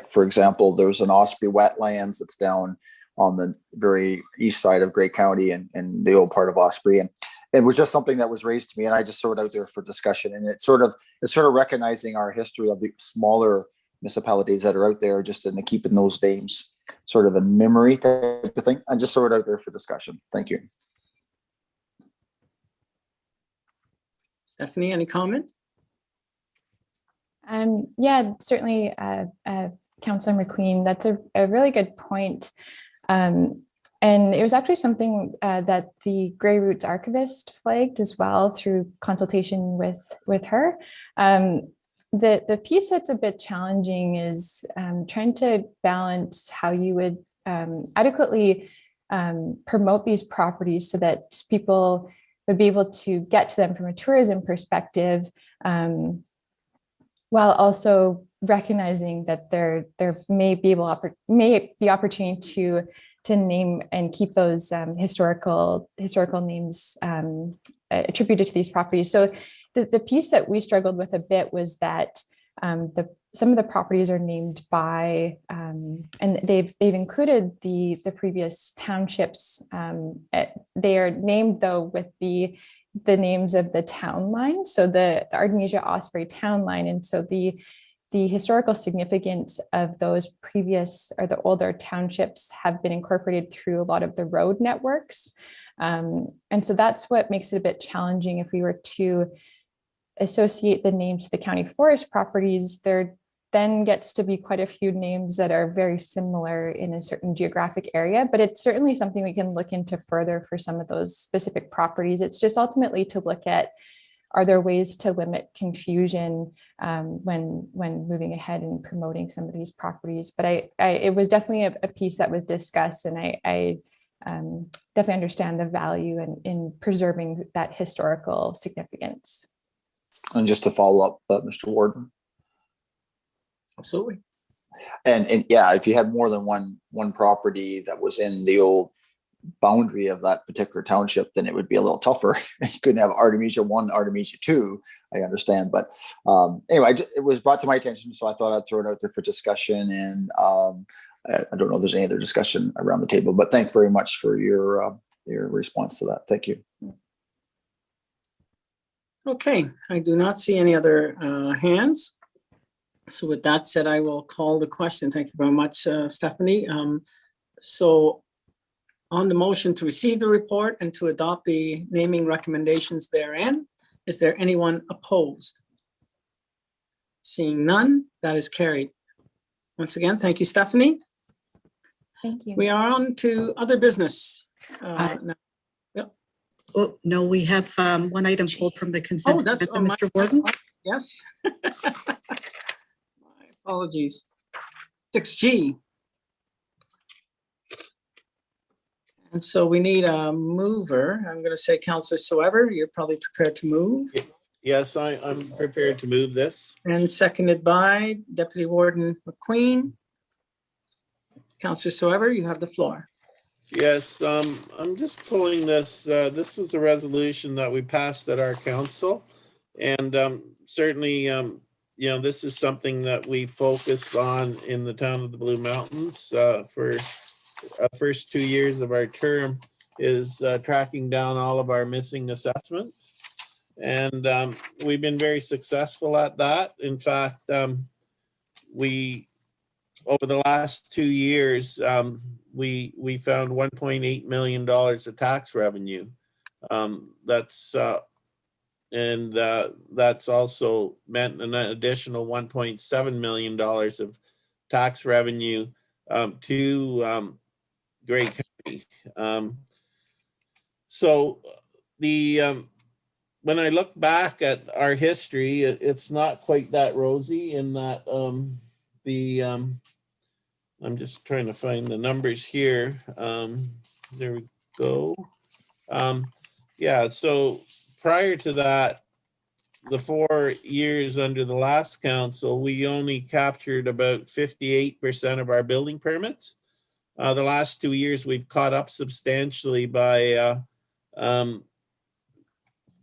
for example, there's an Osprey wetlands that's down on the very east side of Grey County and the old part of Osprey. And it was just something that was raised to me, and I just threw it out there for discussion. And it's sort of recognizing our history of the smaller municipalities that are out there, just in keeping those names sort of a memory type of thing. I just throw it out there for discussion. Thank you. Stephanie, any comment? Yeah, certainly, Councillor McQueen, that's a really good point. And it was actually something that the Grey Roots archivist flagged as well through consultation with her. The piece that's a bit challenging is trying to balance how you would adequately promote these properties so that people would be able to get to them from a tourism perspective, while also recognizing that there may be opportunity to name and keep those historical names attributed to these properties. So the piece that we struggled with a bit was that some of the properties are named by, and they've included the previous townships. They are named though with the names of the town line. So the Artemisia Osprey town line, and so the historical significance of those previous or the older townships have been incorporated through a lot of the road networks. And so that's what makes it a bit challenging. If we were to associate the names to the county forest properties, there then gets to be quite a few names that are very similar in a certain geographic area, but it's certainly something we can look into further for some of those specific properties. It's just ultimately to look at, are there ways to limit confusion when moving ahead and promoting some of these properties? But it was definitely a piece that was discussed, and I definitely understand the value in preserving that historical significance. And just to follow up, Mr. Warden. Absolutely. And yeah, if you had more than one property that was in the old boundary of that particular township, then it would be a little tougher. You couldn't have Artemisia 1, Artemisia 2, I understand. But anyway, it was brought to my attention, so I thought I'd throw it out there for discussion. And I don't know if there's any other discussion around the table, but thank you very much for your response to that. Thank you. Okay, I do not see any other hands. So with that said, I will call the question. Thank you very much, Stephanie. So on the motion to receive the report and to adopt the naming recommendations therein, is there anyone opposed? Seeing none, that is carried. Once again, thank you, Stephanie. Thank you. We are on to other business. Now. Yep. Oh, no, we have one item pulled from the consent agenda, Mr. Warden. Yes. My apologies. 6G. And so we need a mover. I'm going to say Councillor Soever, you're probably prepared to move. Yes, I'm prepared to move this. And seconded by Deputy Warden McQueen. Councillor Soever, you have the floor. Yes, I'm just pulling this. This was a resolution that we passed at our council. And certainly, you know, this is something that we focused on in the town of the Blue Mountains for first 2 years of our term, is tracking down all of our missing assessments. And we've been very successful at that. In fact, we, over the last 2 years, we found $1.8 million of tax revenue. That's also meant an additional $1.7 million of tax revenue to Grey County. So when I look back at our history, it's not quite that rosy in that I'm just trying to find the numbers here. There we go. Yeah, so prior to that, the 4 years under the last council, we only captured about 58% of our building permits. The last 2 years, we've caught up substantially by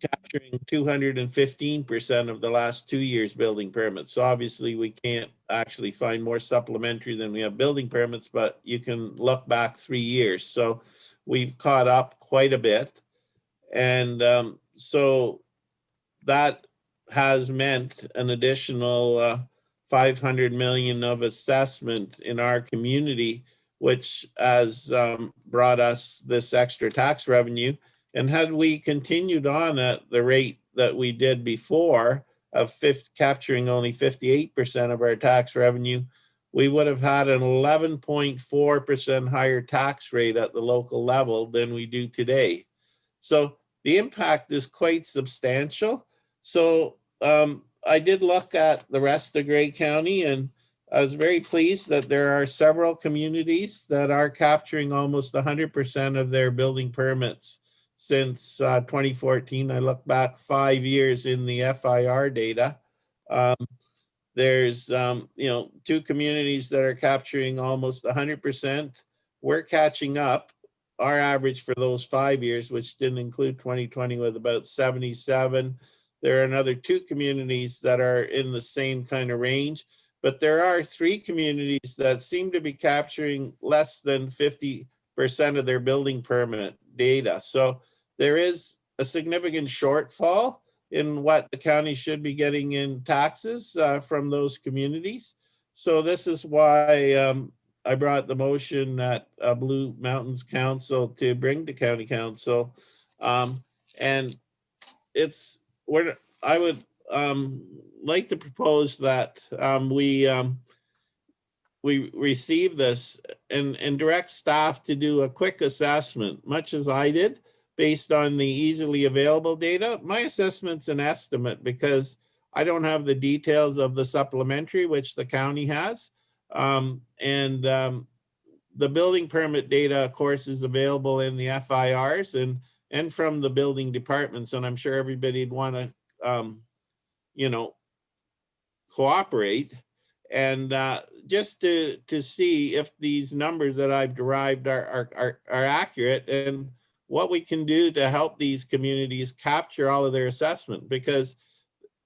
capturing 215% of the last 2 years building permits. So obviously we can't actually find more supplementary than we have building permits, but you can look back 3 years. So we've caught up quite a bit. And so that has meant an additional 500 million of assessment in our community, which has brought us this extra tax revenue. And had we continued on at the rate that we did before of capturing only 58% of our tax revenue, we would have had an 11.4% higher tax rate at the local level than we do today. So the impact is quite substantial. So I did look at the rest of Grey County, and I was very pleased that there are several communities that are capturing almost 100% of their building permits since 2014. I look back 5 years in the FIR data. There's 2 communities that are capturing almost 100%. We're catching up. Our average for those 5 years, which didn't include 2020, was about 77. There are another 2 communities that are in the same kind of range, but there are 3 communities that seem to be capturing less than 50% of their building permit data. So there is a significant shortfall in what the county should be getting in taxes from those communities. So this is why I brought the motion at Blue Mountains Council to bring to County Council. And I would like to propose that we receive this and direct staff to do a quick assessment, much as I did, based on the easily available data. My assessment's an estimate because I don't have the details of the supplementary, which the county has. The building permit data, of course, is available in the FIRs and from the building departments. And I'm sure everybody'd want to, cooperate. And just to see if these numbers that I've derived are accurate and what we can do to help these communities capture all of their assessment, because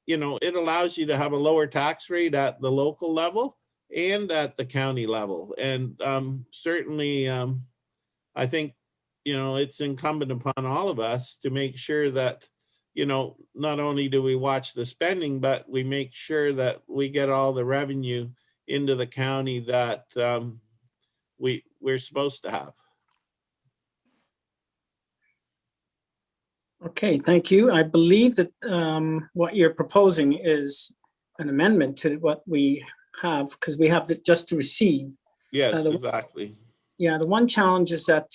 it allows you to have a lower tax rate at the local level and at the county level. And certainly, I think, it's incumbent upon all of us to make sure that, not only do we watch the spending, but we make sure that we get all the revenue into the county that we're supposed to have. Okay, thank you. I believe that what you're proposing is an amendment to what we have, because we have just to receive. Yes, exactly. Yeah, the one challenge is that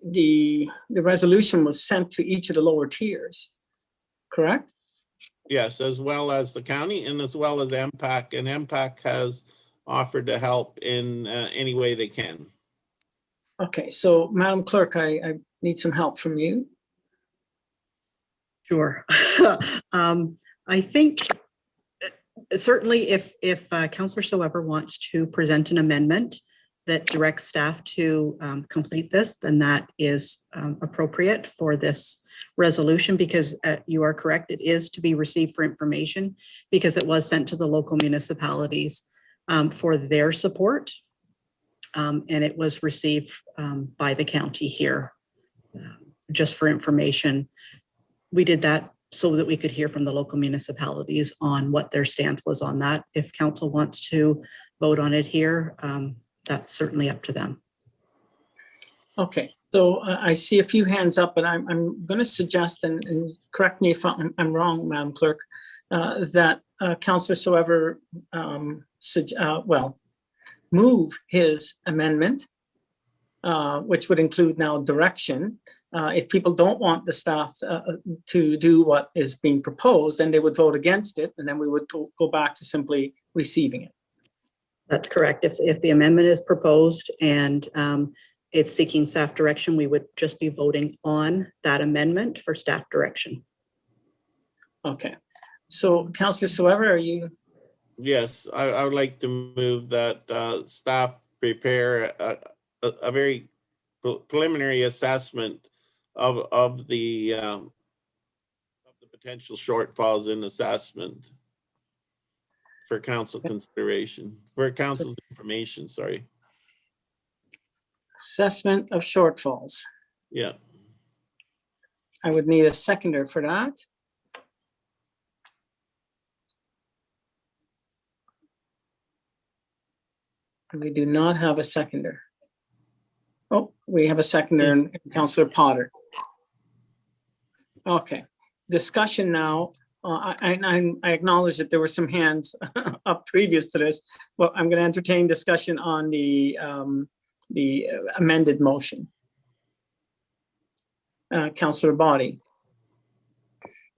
the resolution was sent to each of the lower tiers, correct? Yes, as well as the county and as well as MPAC, and MPAC has offered to help in any way they can. Okay, so Madam Clerk, I need some help from you. Sure. I think certainly if Councillor Soever wants to present an amendment that directs staff to complete this, then that is appropriate for this resolution, because you are correct, it is to be received for information, because it was sent to the local municipalities for their support, and it was received by the county here just for information. We did that so that we could hear from the local municipalities on what their stance was on that. If council wants to vote on it here, that's certainly up to them. Okay, so I see a few hands up, but I'm going to suggest, and correct me if I'm wrong, Madam Clerk, that Councillor Soever move his amendment, which would include now direction. If people don't want the staff to do what is being proposed, then they would vote against it, and then we would go back to simply receiving it. That's correct. If the amendment is proposed and it's seeking staff direction, we would just be voting on that amendment for staff direction. Okay. So Councillor Soever, are you? Yes, I would like to move that staff prepare a very preliminary assessment of the potential shortfalls in assessment for council consideration, for council's information, sorry. Assessment of shortfalls. Yeah. I would need a seconder for that. We do not have a seconder. Oh, we have a seconder in Councillor Potter. Okay, discussion now. I acknowledge that there were some hands up previous to this. Well, I'm going to entertain discussion on the amended motion. Councillor Body.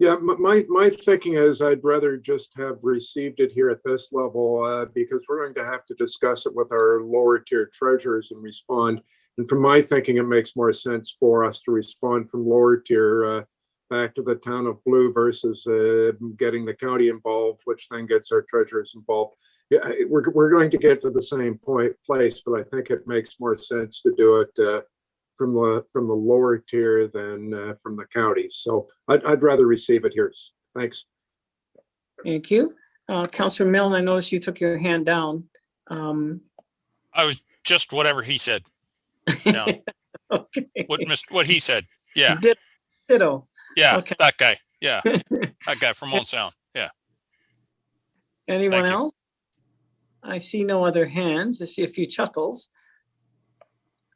Yeah, my thinking is I'd rather just have received it here at this level because we're going to have to discuss it with our lower tier treasurers and respond. And from my thinking, it makes more sense for us to respond from lower tier back to the town of Blue versus getting the county involved, which then gets our treasurers involved. Yeah, we're going to get to the same place, but I think it makes more sense to do it from the lower tier than from the county. So I'd rather receive it here. Thanks. Thank you. Councillor Milne, I noticed you took your hand down. I was just whatever he said. Yeah. Okay. What he said. Yeah. Ditto. Yeah, okay. That guy. Yeah, that guy from Mount Sound. Yeah. Anyone else? I see no other hands. I see a few chuckles.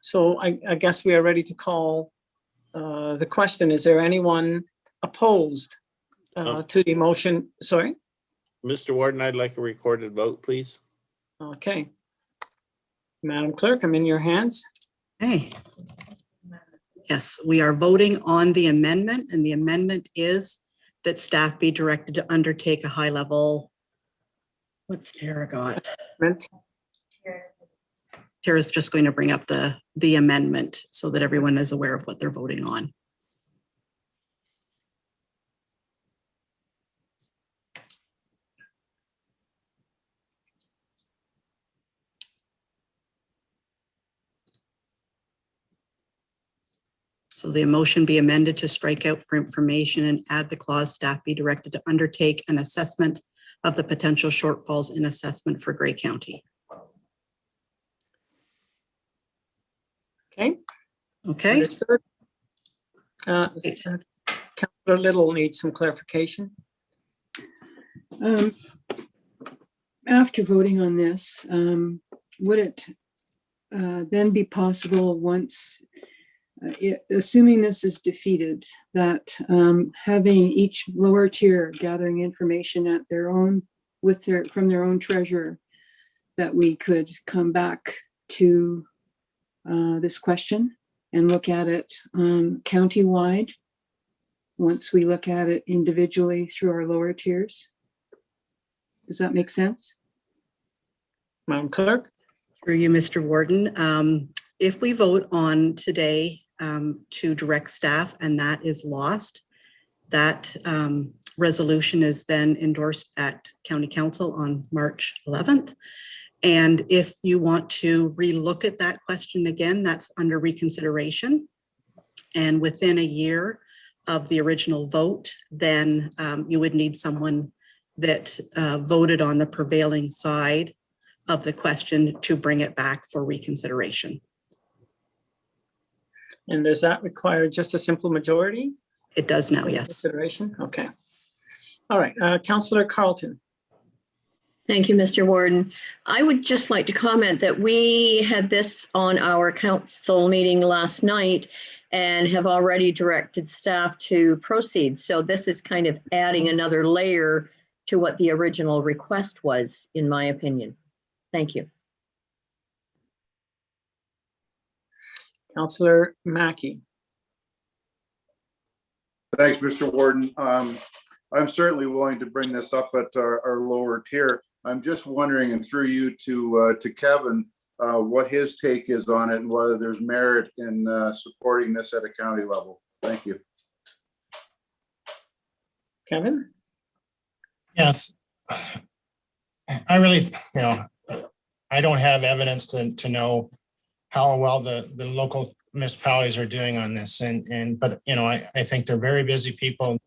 So I guess we are ready to call the question. Is there anyone opposed to the motion? Sorry? Mr. Warden, I'd like a recorded vote, please. Okay. Madam Clerk, I'm in your hands. Hey. Yes, we are voting on the amendment, and the amendment is that staff be directed to undertake a high level. What's Tara got? Tara's just going to bring up the amendment so that everyone is aware of what they're voting on. So the motion be amended to strike out for information and add the clause staff be directed to undertake an assessment of the potential shortfalls in assessment for Grey County. Okay. Okay. Understood. Councillor Little needs some clarification. After voting on this, would it then be possible once, assuming this is defeated, that having each lower tier gathering information at their own from their own treasurer, that we could come back to this question and look at it county-wide once we look at it individually through our lower tiers? Does that make sense? Madam Clerk? Through you, Mr. Warden. If we vote on today to direct staff and that is lost, that resolution is then endorsed at County Council on March 11th. And if you want to relook at that question again, that's under reconsideration. And within a year of the original vote, then you would need someone that voted on the prevailing side of the question to bring it back for reconsideration. And does that require just a simple majority? It does now, yes. Consideration, okay. All right, Councillor Carlton. Thank you, Mr. Warden. I would just like to comment that we had this on our council meeting last night and have already directed staff to proceed. So this is kind of adding another layer to what the original request was, in my opinion. Thank you. Councillor Mackey. Thanks, Mr. Warden. I'm certainly willing to bring this up at our lower tier. I'm just wondering, and through you to Kevin, what his take is on it and whether there's merit in supporting this at a county level. Thank you. Kevin? Yes. I really, I don't have evidence to know how well the local municipalities are doing on this. But I think they're very busy people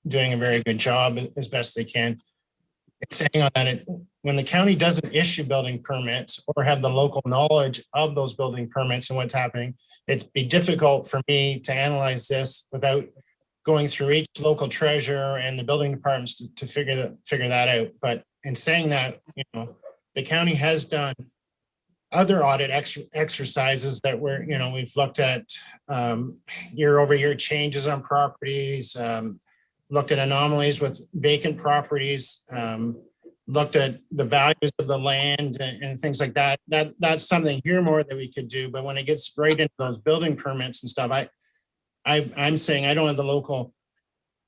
doing a very good job as best they can. Saying on it, when the county doesn't issue building permits or have the local knowledge of those building permits and what's happening, it'd be difficult for me to analyze this without going through each local treasurer and the building departments to figure that out. But in saying that, the county has done other audit exercises that we've looked at year-over-year changes on properties, looked at anomalies with vacant properties, looked at the values of the land and things like that. That's something here more that we could do. But when it gets right into those building permits and stuff, I'm saying I don't have the local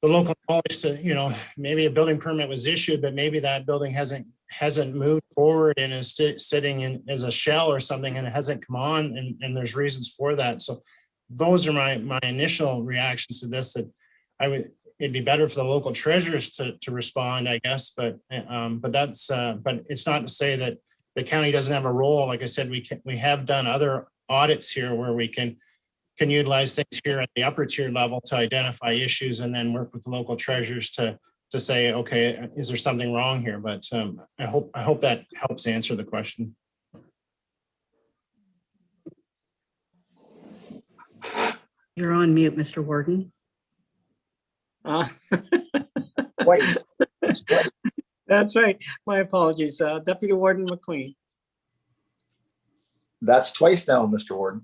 knowledge to, maybe a building permit was issued, but maybe that building hasn't moved forward and is sitting in as a shell or something and it hasn't come on, and there's reasons for that. So those are my initial reactions to this, that it'd be better for the local treasurers to respond, I guess, but it's not to say that the county doesn't have a role. Like I said, we have done other audits here where we can utilize things here at the upper tier level to identify issues and then work with the local treasurers to say, okay, is there something wrong here? But I hope that helps answer the question. You're on mute, Mr. Warden. That's right. My apologies. Deputy Warden McQueen. That's twice now, Mr. Warden.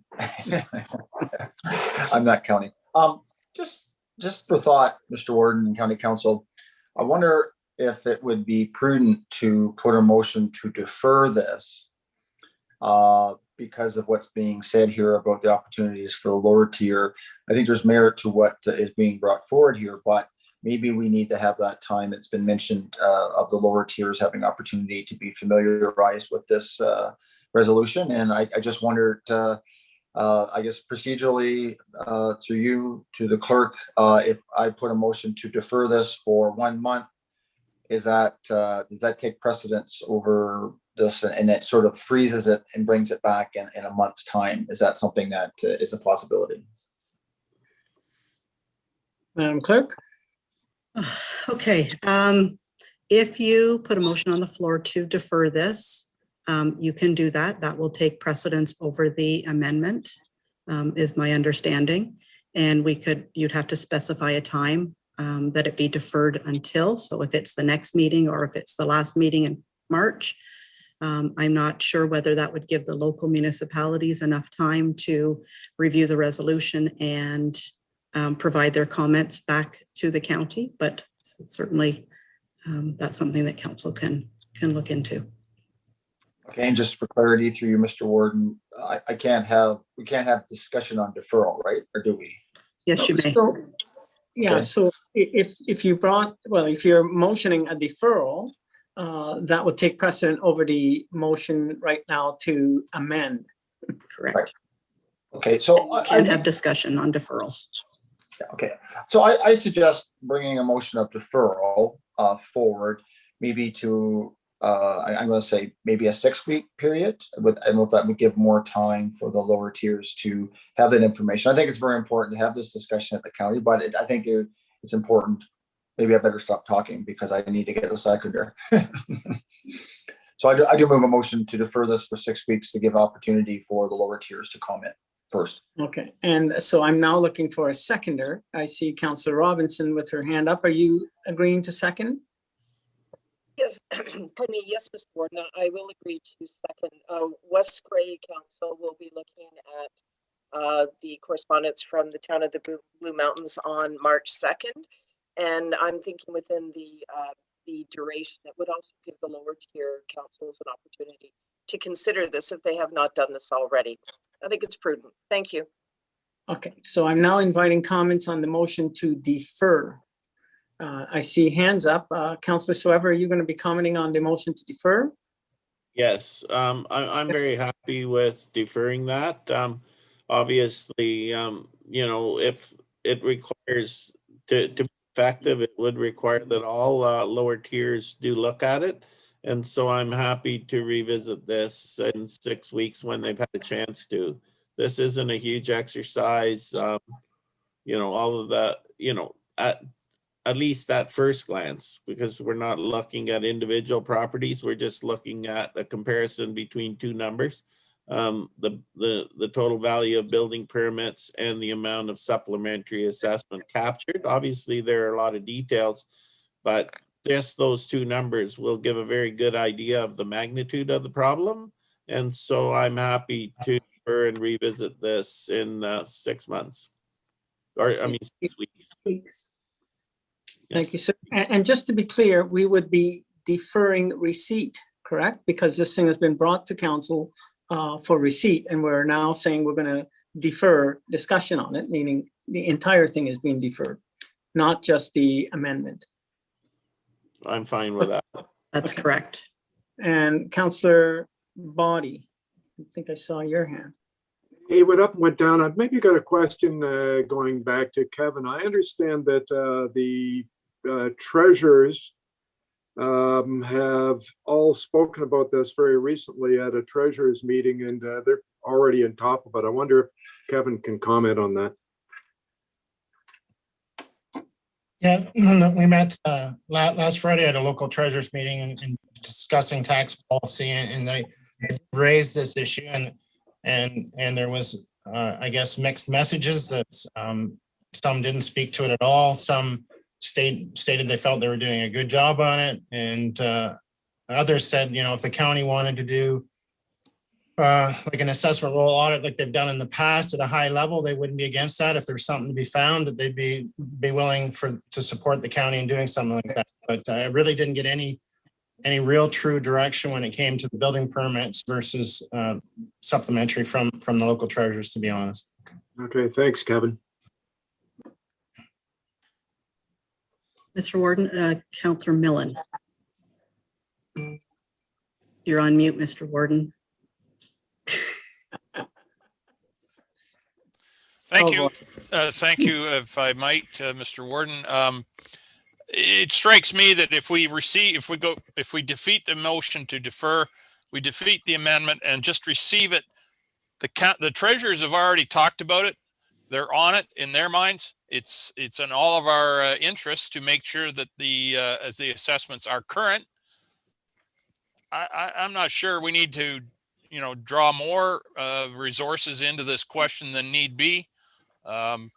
I'm not counting. Just for thought, Mr. Warden and County Council, I wonder if it would be prudent to put a motion to defer this because of what's being said here about the opportunities for the lower tier. I think there's merit to what is being brought forward here, but maybe we need to have that time. It's been mentioned of the lower tiers having opportunity to be familiarized with this resolution. And I just wondered, I guess procedurally through you to the clerk, if I put a motion to defer this for 1 month, does that take precedence over this and it sort of freezes it and brings it back in a month's time? Is that something that is a possibility? Madam Clerk? Okay, if you put a motion on the floor to defer this, you can do that. That will take precedence over the amendment, is my understanding. And you'd have to specify a time that it be deferred until. So if it's the next meeting or if it's the last meeting in March, I'm not sure whether that would give the local municipalities enough time to review the resolution and provide their comments back to the county, but certainly that's something that council can look into. Okay, and just for clarity through you, Mr. Warden, we can't have discussion on deferral, right? Or do we? Yes, you may. So, yeah, Okay. so if you're motioning a deferral, that would take precedent over the motion right now to amend. Correct. Right. Okay, so you can have discussion on deferrals. Okay, so I suggest bringing a motion of deferral forward, maybe to I'm going to say maybe a 6-week period. I don't know if that would give more time for the lower tiers to have that information. I think it's very important to have this discussion at the county, but I think it's important. Maybe I better stop talking because I need to get a seconder. So I do move a motion to defer this for 6 weeks to give opportunity for the lower tiers to comment first. Okay, and so I'm now looking for a seconder. I see Councillor Robinson with her hand up. Are you agreeing to second? Yes, pardon me. Yes, Mr. Warden, I will agree to second. West Grey Council will be looking at the correspondence from the town of the Blue Mountains on March 2nd. And I'm thinking within the duration, it would also give the lower tier councils an opportunity to consider this if they have not done this already. I think it's prudent. Thank you. Okay, so I'm now inviting comments on the motion to defer. I see hands up. Councillor Soever, are you going to be commenting on the motion to defer? Yes, I'm very happy with deferring that. Obviously, if it requires to be effective, it would require that all lower tiers do look at it. And so I'm happy to revisit this in 6 weeks when they've had a chance to. This isn't a huge exercise, all of the, at least at first glance, because we're not looking at individual properties. We're just looking at a comparison between two numbers, the total value of building permits and the amount of supplementary assessment captured. Obviously, there are a lot of details, but just those two numbers will give a very good idea of the magnitude of the problem. And so I'm happy to defer and revisit this in 6 months, or 6 weeks. Thank you, sir. And just to be clear, we would be deferring receipt, correct? Because this thing has been brought to council for receipt, and we're now saying we're going to defer discussion on it, meaning the entire thing is being deferred, not just the amendment. I'm fine with that. That's correct. And Councillor Body, I think I saw your hand. Hey, what up, went down? I've maybe got a question going back to Kevin. I understand that the treasurers have all spoken about this very recently at a treasurers meeting, and they're already on top of it. I wonder if Kevin can comment on that. Yeah, we met last Friday at a local treasurers meeting and discussing tax policy, and they raised this issue, and there was I guess mixed messages that some didn't speak to it at all. Some stated they felt they were doing a good job on it, and others said, if the county wanted to do like an assessment roll audit like they've done in the past at a high level, they wouldn't be against that. If there's something to be found, that they'd be willing to support the county in doing something like that. But I really didn't get any real true direction when it came to the building permits versus supplementary from the local treasurers, to be honest. Okay, thanks, Kevin. Mr. Warden, Councillor Millen. You're on mute, Mr. Warden. Thank you. Thank you, if I might, Mr. Warden. It strikes me that if we defeat the motion to defer, we defeat the amendment and just receive it. The treasurers have already talked about it. they're on it in their minds. It's in all of our interests to make sure that the assessments are current. I'm not sure we need to, draw more resources into this question than need be. I'm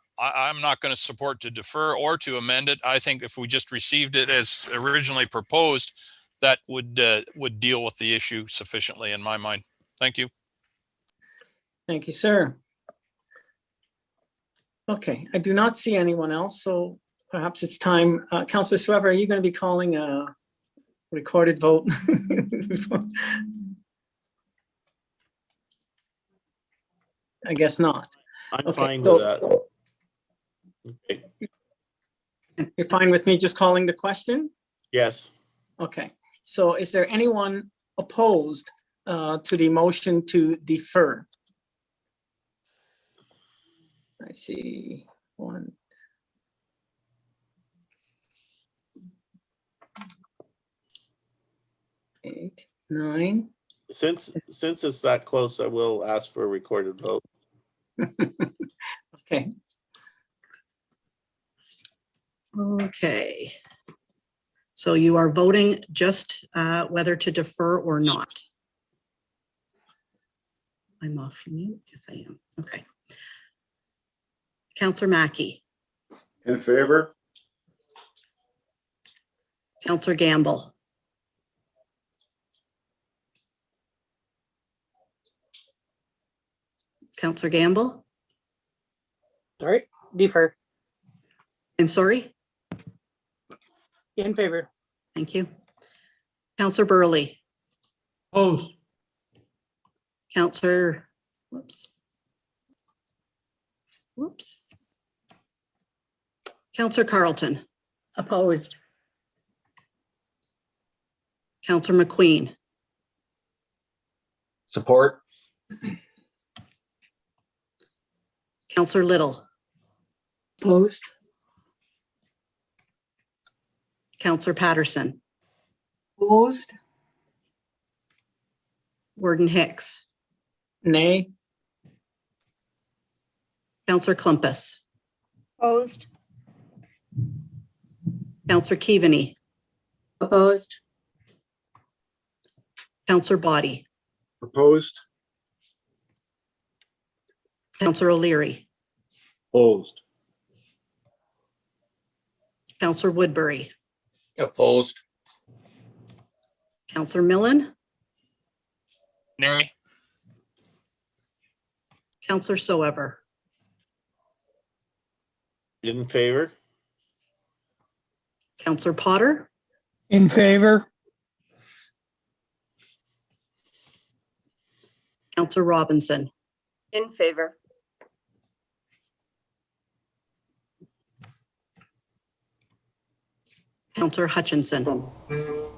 not going to support to defer or to amend it. I think if we just received it as originally proposed, that would deal with the issue sufficiently in my mind. Thank you. Thank you, sir. Okay, I do not see anyone else, so perhaps it's time. Councillor Sweber, are you going to be calling a recorded vote? I guess not. I'm Okay, fine so with that. Okay. You're fine with me just calling the question? Yes. Okay, so is there anyone opposed to the motion to defer? I see one. Eight, nine. Since it's that close, I will ask for a recorded vote. Okay. Okay. So you are voting just whether to defer or not. I'm off mute. Yes, I am. Okay. Councillor Mackey. In favor? Councillor Gamble. Councillor Gamble. Sorry, defer. I'm sorry. In favor. Thank you. Councillor Burley. Opposed. Councillor, whoops. Councillor Carlton. Opposed. Councillor McQueen. Support. Councillor Little. Opposed. Councillor Patterson. Opposed. Warden Hicks. Nay. Councillor Clumpus. Opposed. Councillor Keaveney. Opposed. Councillor Body. Opposed. Councillor O'Leary. Opposed. Councillor Woodbury. Opposed. Councillor Millen. Nay. Councillor Soever. In favor? Councillor Potter. In favor. Councillor Robinson. In favor. Councillor Hutchinson.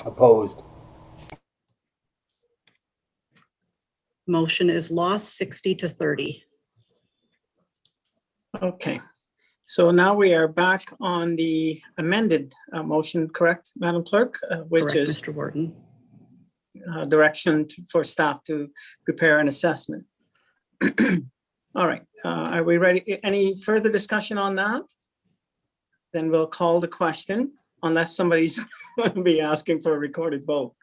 Opposed. Motion is lost 60-30. Okay, so now we are back on the amended motion, correct, Madam Clerk? Which Correct, is Mr. Warden. direction for staff to prepare an assessment. All right, are we ready? Any further discussion on that? Then we'll call the question, unless somebody's going to be asking for a recorded vote.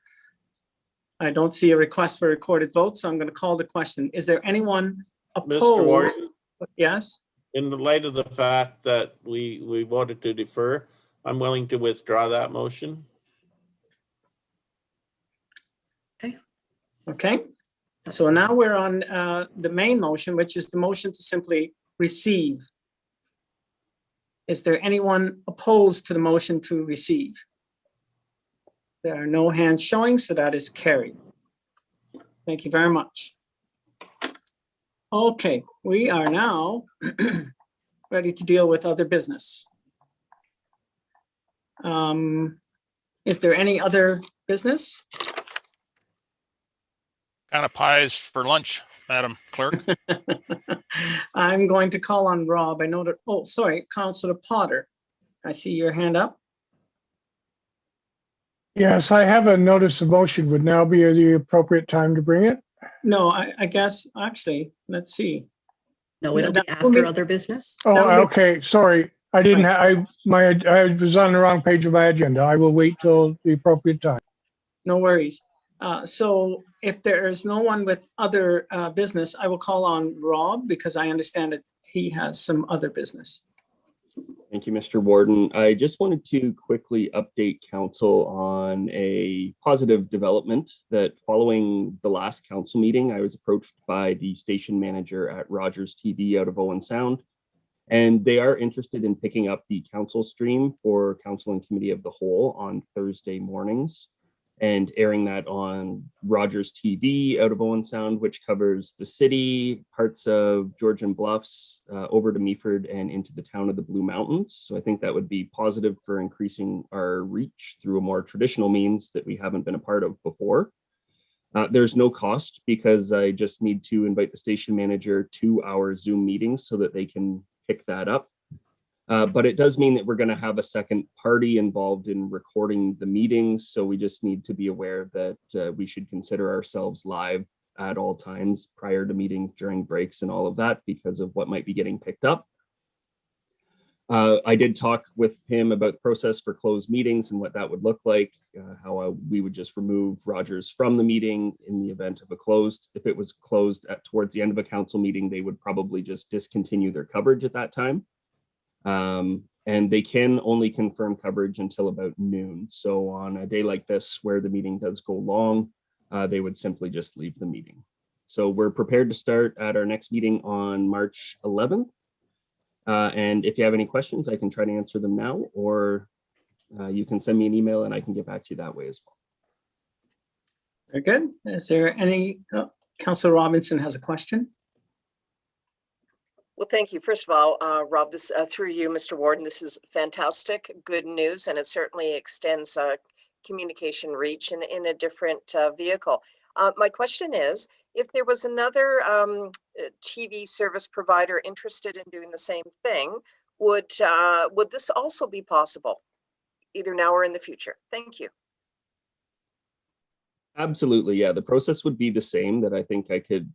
I don't see a request for a recorded vote, so I'm going to call the question. Is there anyone Mr. opposed? Warden, Yes? in the light of the fact that we voted to defer, I'm willing to withdraw that motion. Okay, so now we're on the main motion, which is the motion to simply receive. Is there anyone opposed to the motion to receive? There are no hands showing, so that is carried. Thank you very much. Okay, we are now ready to deal with other business. Is there any other business? Kind of pies for lunch, Madam Clerk. I'm going to call on Rob. I know that, oh, sorry, Councillor Potter. I see your hand up. Yes, I have a notice of motion. Would now be the appropriate time to bring it? No, I guess, actually, let's see. No, it'll be that after only- other business. Oh, That would be- okay, sorry. I didn't, I was on the wrong page of my agenda. I will wait till the appropriate time. No worries. So if there is no one with other business, I will call on Rob because I understand that he has some other business. Thank you, Mr. Warden. I just wanted to quickly update council on a positive development that following the last council meeting, I was approached by the station manager at Rogers TV out of Owen Sound, and they are interested in picking up the council stream for council and committee of the whole on Thursday mornings and airing that on Rogers TV out of Owen Sound, which covers the city, parts of Georgian Bluffs, over to Meaford and into the town of the Blue Mountains. So I think that would be positive for increasing our reach through a more traditional means that we haven't been a part of before. There's no cost because I just need to invite the station manager to our Zoom meetings so that they can pick that up. But it does mean that we're going to have a second party involved in recording the meetings. So we just need to be aware that we should consider ourselves live at all times prior to meetings, during breaks and all of that because of what might be getting picked up. I did talk with him about the process for closed meetings and what that would look like, how we would just remove Rogers from the meeting in the event of a closed. If it was closed towards the end of a council meeting, they would probably just discontinue their coverage at that time. And they can only confirm coverage until about noon. So on a day like this, where the meeting does go long, they would simply just leave the meeting. So we're prepared to start at our next meeting on March 11th. And if you have any questions, I can try to answer them now, or you can send me an email and I can get back to you that way as well. Very good. Is there any, Councillor Robinson has a question? Well, thank you. First of all, Rob, this through you, Mr. Warden, this is fantastic, good news, and it certainly extends communication reach in a different vehicle. My question is, if there was another TV service provider interested in doing the same thing, would this also be possible, either now or in the future? Thank you. Absolutely, yeah. The process would be the same, that I think I could,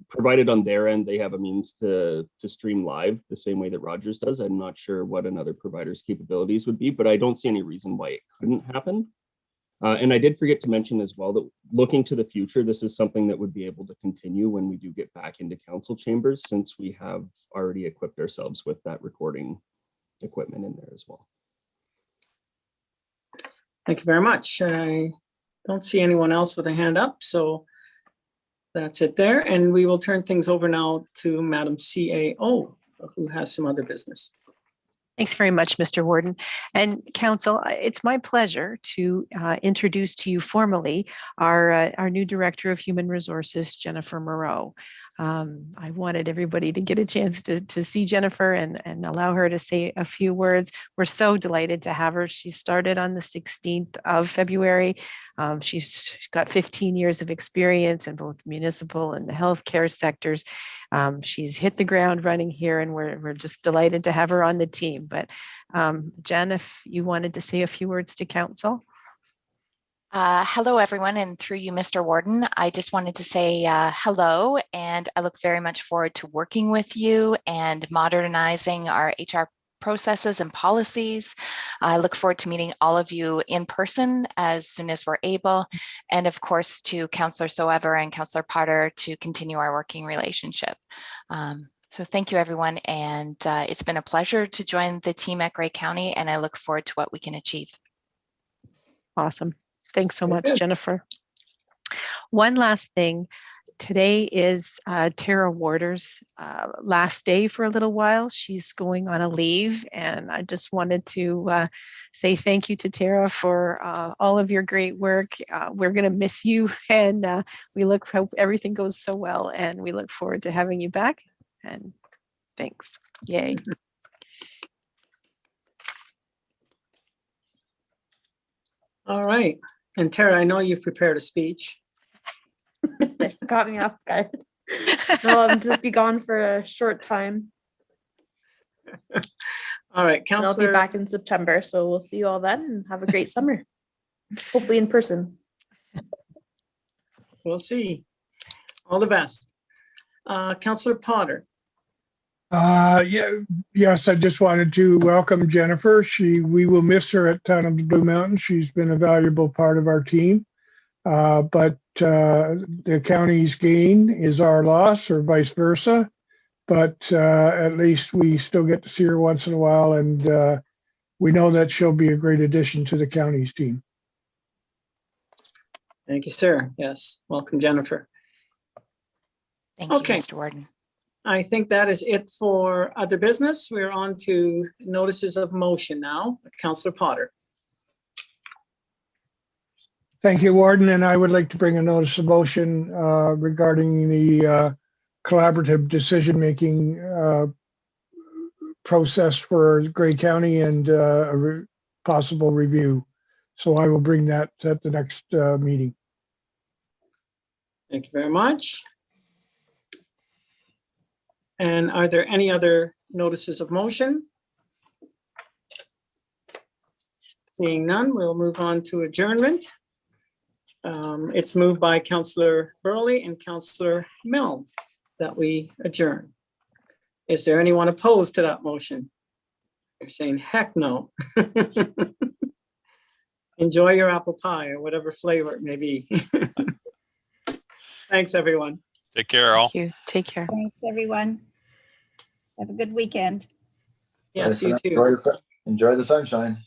provided on their end, they have a means to stream live the same way that Rogers does. I'm not sure what another provider's capabilities would be, but I don't see any reason why it couldn't happen. And I did forget to mention as well that looking to the future, this is something that would be able to continue when we do get back into council chambers, since we have already equipped ourselves with that recording equipment in there as well. Thank you very much. I don't see anyone else with a hand up, so that's it there. And we will turn things over now to Madam CAO, who has some other business. Thanks very much, Mr. Warden. And Council, it's my pleasure to introduce to you formally our new Director of Human Resources, Jennifer Moreau. I wanted everybody to get a chance to see Jennifer and allow her to say a few words. We're so delighted to have her. She started on the 16th of February. She's got 15 years of experience in both municipal and the healthcare sectors. She's hit the ground running here, and we're just delighted to have her on the team. But Jen, if you wanted to say a few words to Council. Hello, everyone, and through you, Mr. Warden, I just wanted to say hello, and I look very much forward to working with you and modernizing our HR processes and policies. I look forward to meeting all of you in person as soon as we're able, and of course to Councillor Soever and Councillor Potter to continue our working relationship. So thank you, everyone, and it's been a pleasure to join the team at Grey County, and I look forward to what we can achieve. Awesome. Thanks so much, Jennifer. One last thing. Today is Tara Warder's last day for a little while. She's going on a leave, and I just wanted to say thank you to Tara for all of your great work. We're going to miss you, and hope everything goes so well, and we look forward to having you back. And thanks. Yay. All right. And Tara, I know you've prepared a speech. It's got me off guard. No, I'm just be gone for a short time. All right, And I'll be Councillor. back in September, so we'll see you all then and have a great summer. Hopefully in person. We'll see. All the best. Councillor Potter. Yes, I just wanted to welcome Jennifer. We will miss her at Town of the Blue Mountains. She's been a valuable part of our team. But the county's gain is our loss, or vice versa. But at least we still get to see her once in a while, and we know that she'll be a great addition to the county's team. Thank you, sir. Yes, welcome, Jennifer. Thank you, Okay. Mr. Warden. I think that is it for other business. We're on to notices of motion now. Councillor Potter. Thank you, Warden. And I would like to bring a notice of motion regarding the collaborative decision-making process for Grey County and possible review. So I will bring that at the next meeting. Thank you very much. And are there any other notices of motion? Seeing none, we'll move on to adjournment. It's moved by Councillor Burley and Councillor Milne that we adjourn. Is there anyone opposed to that motion? They're saying heck no. Enjoy your apple pie or whatever flavor it may be. Thanks, everyone. Take care, all. Thank you. Take care. Thanks, everyone. Have a good weekend. Yes, Bye for you now. too. Enjoy the sunshine.